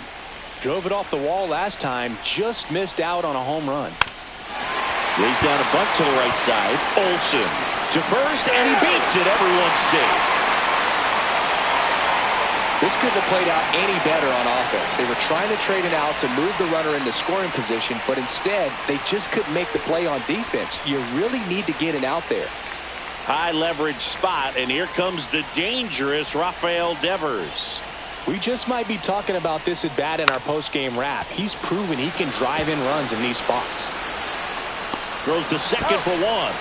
S3: Drove it off the wall last time, just missed out on a home run.
S1: Lays down a bunt to the right side. Olsen to first, and he beats it. Everyone's safe.
S3: This couldn't have played out any better on offense. They were trying to trade it out to move the runner into scoring position, but instead, they just couldn't make the play on defense. You really need to get it out there.
S1: High leverage spot, and here comes the dangerous Rafael Devers.
S3: We just might be talking about this at bat in our post-game wrap. He's proven he can drive in runs in these spots.
S1: Throws to second for one.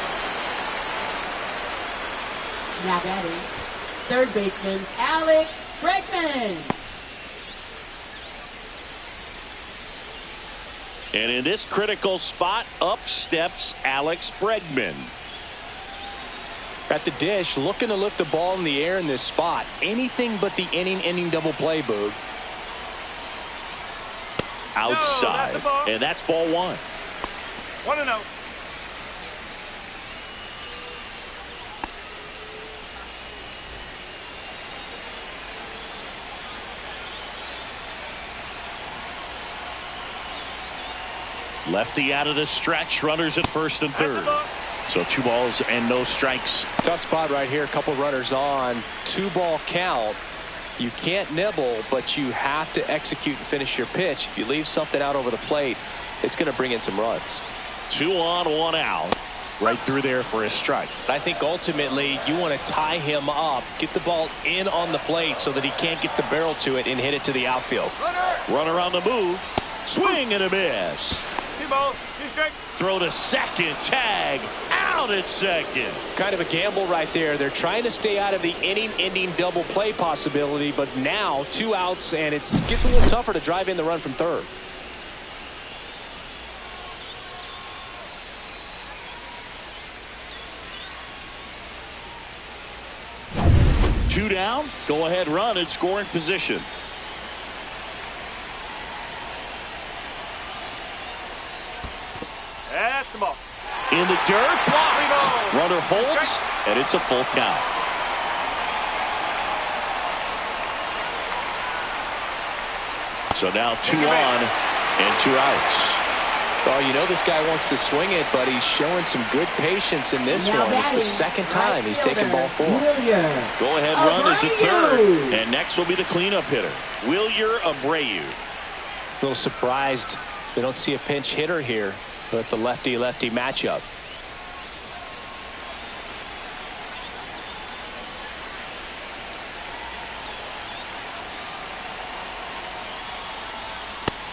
S2: Now batting, third baseman Alex Bregman.
S1: And in this critical spot, up steps Alex Bregman.
S3: At the dish, looking to lift the ball in the air in this spot. Anything but the inning double play, Boog.
S1: Outside. No, and that's ball one.
S4: 1-0.
S1: Lefty out of the stretch. Runners at first and third. So 2 balls and no strikes.
S3: Tough spot right here. A couple runners on. 2-ball count. You can't nibble, but you have to execute and finish your pitch. If you leave something out over the plate, it's going to bring in some runs.
S1: 2 on, 1 out. Right through there for a strike.
S5: I think ultimately you want to tie him up, get the ball in on the plate so that he can't get the barrel to it and hit it to the outfield.
S1: Runner on the move. Swing and a miss.
S4: 2 balls, 2 strikes.
S1: Throw to second. Tag out at second.
S3: Kind of a gamble right there. They're trying to stay out of the inning-ending double play possibility, but now 2 outs, and it gets a little tougher to drive in the run from third.
S1: Two down. Go ahead run in scoring position.
S4: That's the ball.
S1: In the dirt, blocked. Runner holds, and it's a full count. So now 2 on and 2 outs.
S3: Oh, you know this guy wants to swing it, but he's showing some good patience in this one. It's the second time he's taken ball 4.
S1: Go ahead run is at third, and next will be the cleanup hitter, Wilyer Abreu.
S3: A little surprised they don't see a pinch hitter here with the lefty-lefty matchup.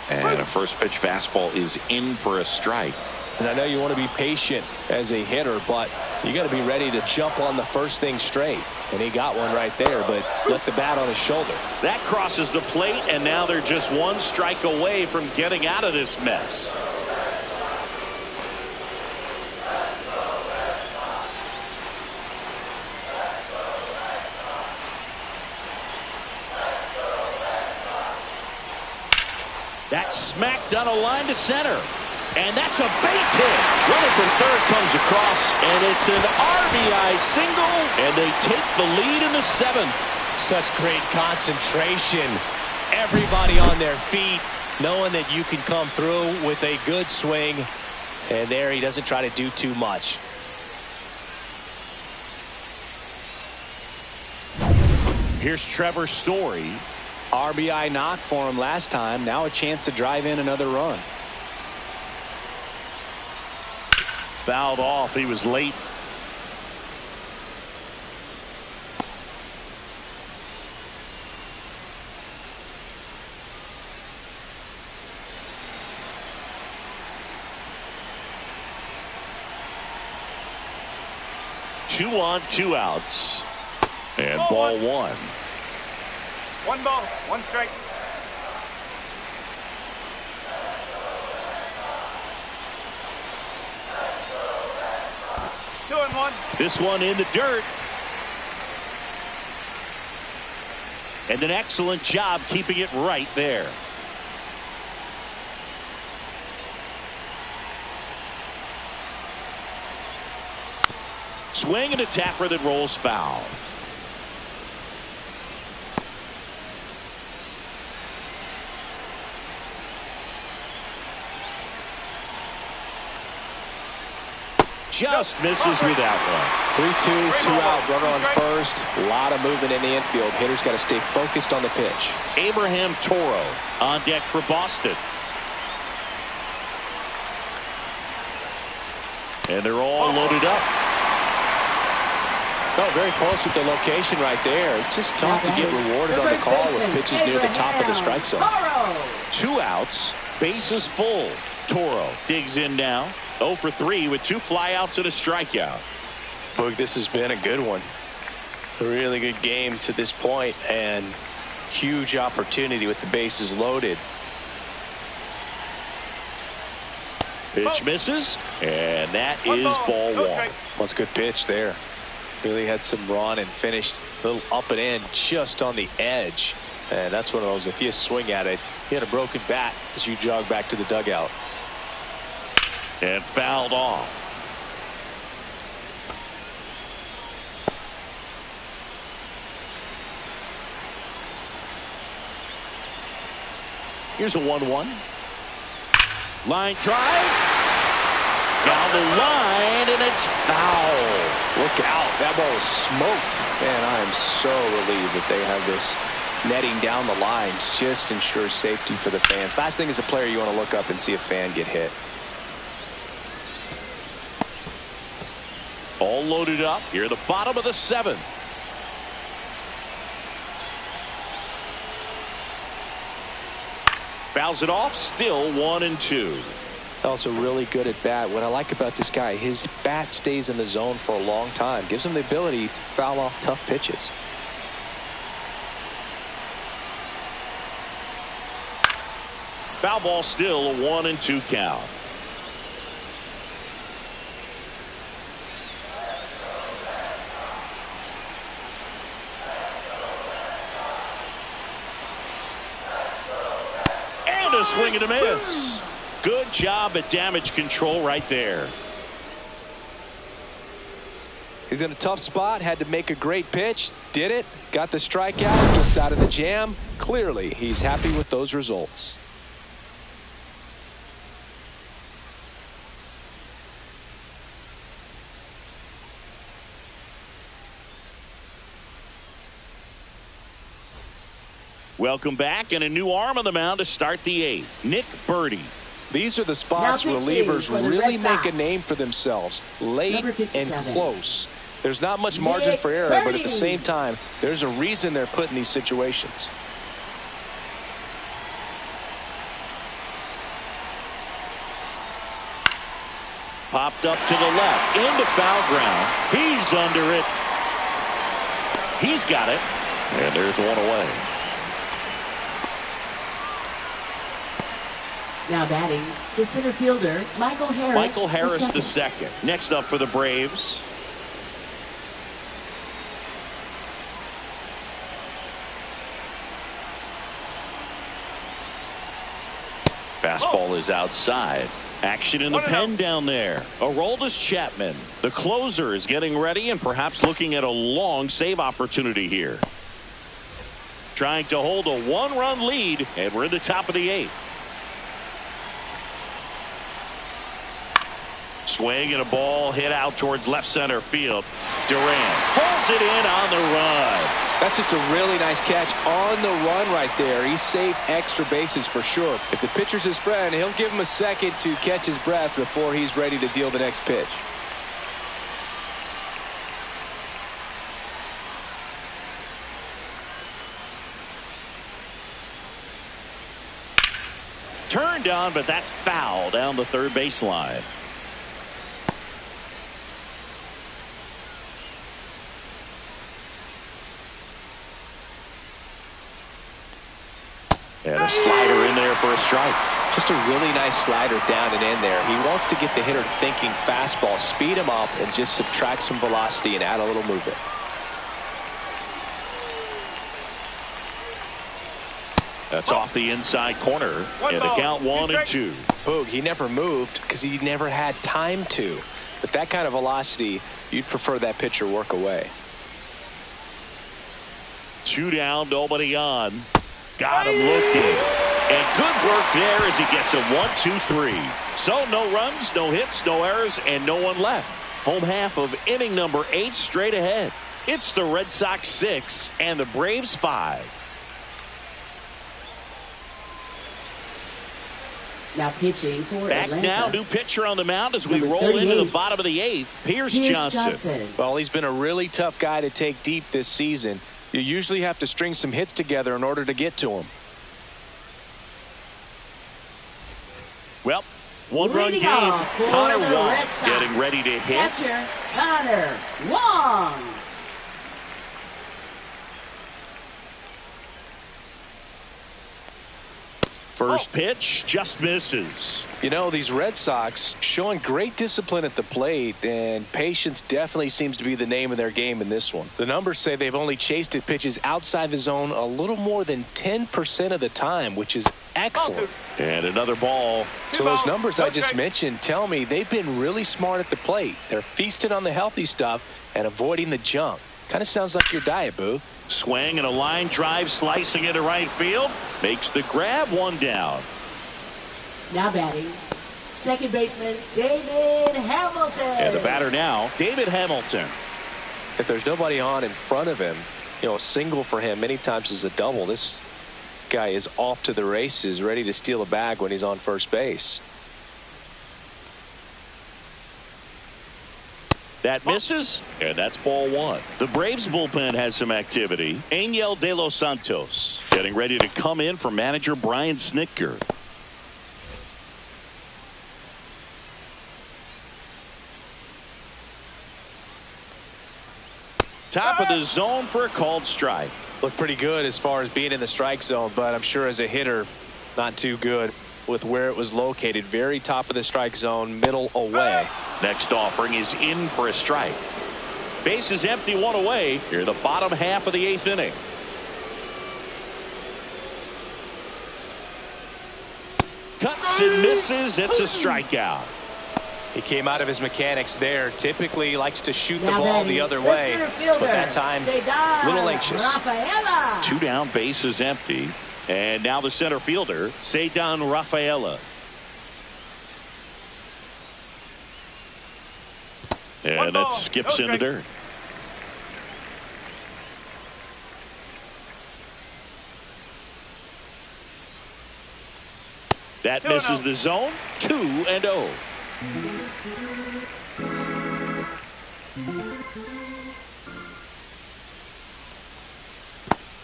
S1: And a first pitch fastball is in for a strike.
S3: And I know you want to be patient as a hitter, but you got to be ready to jump on the first thing straight. And he got one right there, but left the bat on his shoulder.
S1: That crosses the plate, and now they're just 1 strike away from getting out of this mess. That's smacked on a line to center. And that's a base hit. Runner from third comes across, and it's an RBI single, and they take the lead in the seventh.
S5: Such great concentration. Everybody on their feet, knowing that you can come through with a good swing. And there he doesn't try to do too much.
S1: Here's Trevor Story.
S3: RBI knock for him last time. Now a chance to drive in another run.
S1: Fouled off. He was late. Two on, two outs. And ball one.
S4: One ball, one strike. Two and one.
S1: This one in the dirt. And an excellent job keeping it right there. Swing and a tapper that rolls foul. Just misses with that one.
S3: 3-2, two out, runner on first. A lot of movement in the infield. Hitters got to stay focused on the pitch.
S1: Abraham Toro on deck for Boston. And they're all loaded up.
S3: Oh, very close with the location right there. It's just tough to get rewarded on the call with pitches near the top of the strike zone.
S1: Two outs, bases full. Toro digs in now. 0 for 3 with 2 flyouts and a strikeout.
S3: Boog, this has been a good one. A really good game to this point, and huge opportunity with the bases loaded.
S1: Pitch misses, and that is ball one.
S3: That's a good pitch there. Really had some run and finished a little up and in just on the edge. And that's one of those, if you swing at it, you had a broken bat as you jog back to the dugout.
S1: And fouled off. Here's a 1-1. Line drive. Down the line, and it's foul.
S3: Look out. That ball was smoked. Man, I am so relieved that they have this netting down the lines. Just ensures safety for the fans. Last thing as a player, you want to look up and see a fan get hit.
S1: All loaded up here at the bottom of the seventh. Fouls it off, still 1-2.
S3: Also really good at bat. What I like about this guy, his bat stays in the zone for a long time. Gives him the ability to foul off tough pitches.
S1: Foul ball, still a 1-2 count. A swing and a miss. Good job at damage control right there.
S3: He's in a tough spot, had to make a great pitch, did it, got the strikeout, gets out of the jam. Clearly, he's happy with those results.
S1: Welcome back, and a new arm on the mound to start the eighth. Nick Birdie.
S3: These are the spots relievers really make a name for themselves. Late and close. There's not much margin for error, but at the same time, there's a reason they're put in these situations.
S1: Popped up to the left, into foul ground. He's under it. He's got it. And there's one away.
S2: Now batting, the center fielder, Michael Harris.
S1: Michael Harris the second. Next up for the Braves. Fastball is outside. Action in the pen down there. Aroldis Chapman, the closer, is getting ready and perhaps looking at a long save opportunity here. Trying to hold a one-run lead, and we're in the top of the 8th. Swing and a ball hit out towards left center field. Durant pulls it in on the run.
S3: That's just a really nice catch on the run right there. He saved extra bases for sure. If the pitcher's his friend, he'll give him a second to catch his breath before he's ready to deal the next pitch.
S1: Turned on, but that's foul down the third baseline. And a slider in there for a strike.
S3: Just a really nice slider down and in there. He wants to get the hitter thinking fastball, speed him up, and just subtract some velocity and add a little movement.
S1: That's off the inside corner. And the count 1-2.
S3: Boog, he never moved because he never had time to. But that kind of velocity, you'd prefer that pitcher work away.
S1: 2 down, nobody on. Got him looking. And good work there as he gets a 1-2-3. So no runs, no hits, no errors, and no one left. Home half of inning number 8 straight ahead. It's the Red Sox 6 and the Braves 5.
S2: Now pitching for
S1: Back
S2: Atlanta.
S1: now, new pitcher on the mound as we
S2: Number
S1: roll
S2: 38.
S1: into the bottom of the 8th. Pierce Johnson.
S3: Well, he's been a really tough guy to take deep this season. You usually have to string some hits together in order to get to him.
S1: Well, one-run
S2: Leading
S1: game.
S2: off for
S1: Connor
S2: the
S1: Wong
S2: Red Sox.
S1: getting ready to hit.
S2: Catcher Connor Wong.
S1: First pitch just misses.
S3: You know, these Red Sox showing great discipline at the plate, and patience definitely seems to be the name of their game in this one. The numbers say they've only chased at pitches outside the zone a little more than 10% of the time, which is excellent.
S1: And another ball.
S3: So those numbers I just mentioned tell me they've been really smart at the plate. They're feasting on the healthy stuff and avoiding the junk. Kind of sounds like your diet, Boo.
S1: Swing and a line drive slicing into right field. Makes the grab, 1 down.
S2: Now batting, second baseman David Hamilton.
S1: And the batter now, David Hamilton.
S3: If there's nobody on in front of him, you know, a single for him many times is a double. This guy is off to the races, ready to steal a bag when he's on first base.
S1: That misses, and that's ball 1. The Braves bullpen has some activity. Angel De Los Santos getting ready to come in for manager Brian Snitker. Top of the zone for a called strike.
S3: Looked pretty good as far as being in the strike zone, but I'm sure as a hitter, not too good with where it was located. Very top of the strike zone, middle away.
S1: Next offering is in for a strike. Base is empty, 1 away. Here the bottom half of the 8th inning. Cuts and misses. It's a strikeout.
S3: He came out of his mechanics there. Typically he likes to shoot the
S2: Now
S3: ball
S2: batting,
S3: the other
S2: the
S3: way,
S2: center fielder,
S3: but that time a little anxious.
S2: Rafaela.
S1: 2 down, base is empty. And now the center fielder, Cedar Rafaela. And that skips into dirt. That misses the zone. 2-0.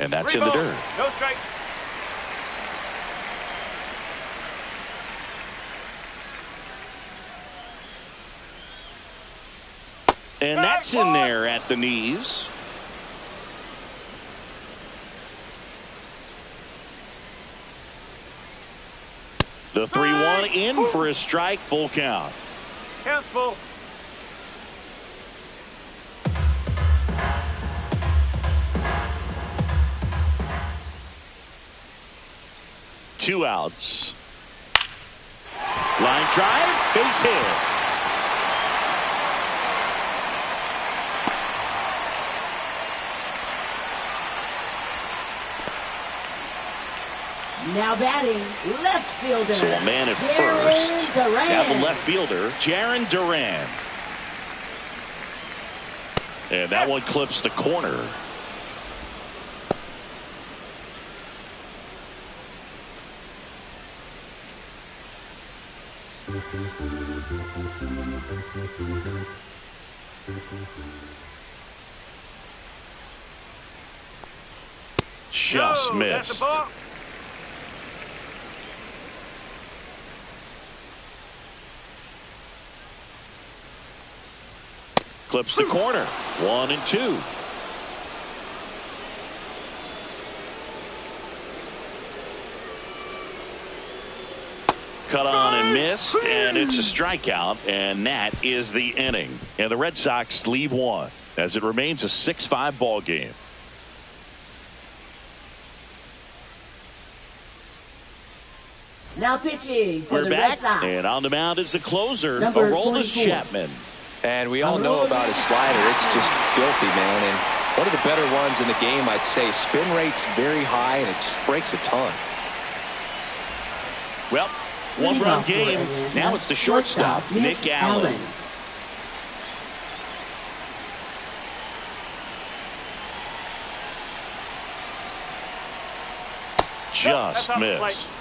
S1: And that's in the dirt.
S4: No strike.
S1: And that's in there at the knees. The 3-1 in for a strike, full count.
S4: Count's full.
S1: Two outs. Line drive, base hit.
S2: Now batting, left fielder.
S1: So a man at
S2: Jarren
S1: first.
S2: Duran.
S1: Now the left fielder, Jarren Duran. And that one clips the corner. Just missed. Clips the corner. 1-2. Cut on and missed, and it's a strikeout, and that is the inning. And the Red Sox leave one as it remains a 6-5 ball game.
S2: Now pitching for
S1: We're
S2: the
S1: back,
S2: Red Sox.
S1: and on the mound is the closer,
S2: Number
S1: Aroldis
S2: 24.
S1: Chapman.
S3: And we all know about his slider. It's just filthy, man. And one of the better ones in the game, I'd say. Spin rate's very high, and it just breaks a ton.
S1: Well, one-run game. Now it's the shortstop, Nick Allen. Just missed.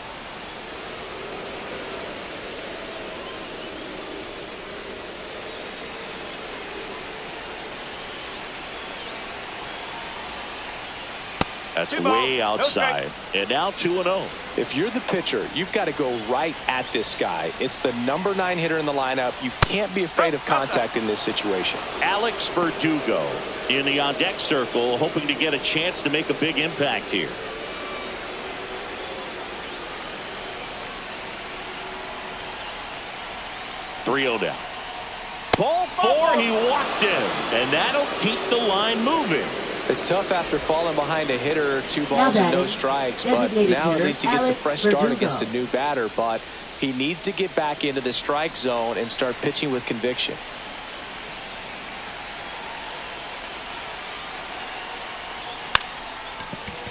S1: That's way outside. And now 2-0.
S3: If you're the pitcher, you've got to go right at this guy. It's the number 9 hitter in the lineup. You can't be afraid of contact in this situation.
S1: Alex Verdugo in the on-deck circle, hoping to get a chance to make a big impact here. Three-0 down. Ball 4, he walked in, and that'll keep the line moving.
S3: It's tough after falling behind a hitter, 2 balls and no strikes, but
S2: designated
S3: now at
S2: hitter,
S3: least he gets a
S2: Alex
S3: fresh start
S2: Verdugo.
S3: against a new batter, but he needs to get back into the strike zone and start pitching with conviction.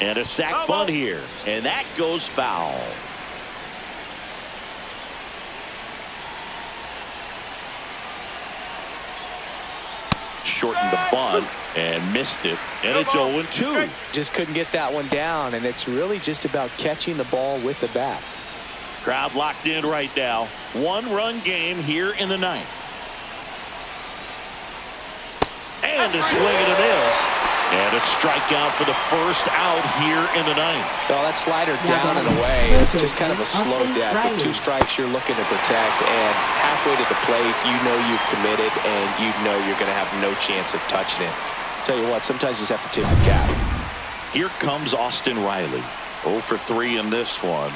S1: And a sac bunt here, and that goes foul. Shortened the bunt and missed it, and it's 0-2.
S3: Just couldn't get that one down, and it's really just about catching the ball with the bat.
S1: Crowd locked in right now. One-run game here in the ninth. And a swing and a miss. And a strikeout for the first out here in the ninth.
S3: Well, that slider down and away, it's just kind of a slow death. With 2 strikes, you're looking to protect, and halfway to the plate, you know you've committed, and you know you're going to have no chance of touching it. Tell you what, sometimes you just have to tip the cap.
S1: Here comes Austin Riley. 0 for 3 in this one.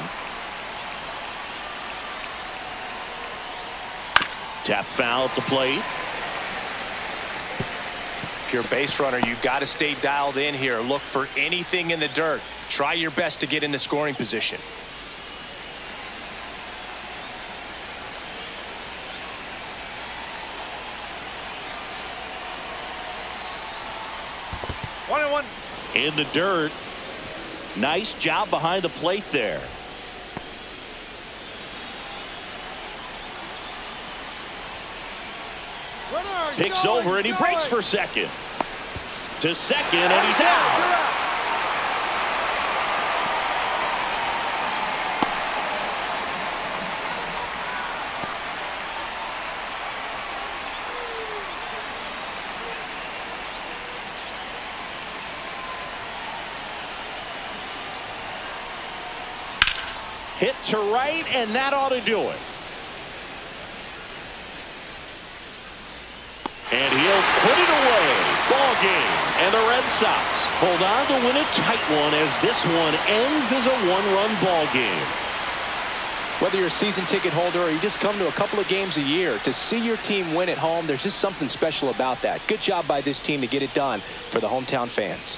S1: Tap foul at the plate.
S5: If you're a base runner, you've got to stay dialed in here. Look for anything in the dirt. Try your best to get in the scoring position.
S4: One.
S1: In the dirt. Nice job behind the plate there. Picks over and he breaks for second. To second and he's out. Hit to right, and that ought to do it. And he'll put it away. Ball game. And the Red Sox hold on to win a tight one as this one ends as a one-run ball game.
S3: Whether you're a season ticket holder or you just come to a couple of games a year, to see your team win at home, there's just something special about that. Good job by this team to get it done for the hometown fans.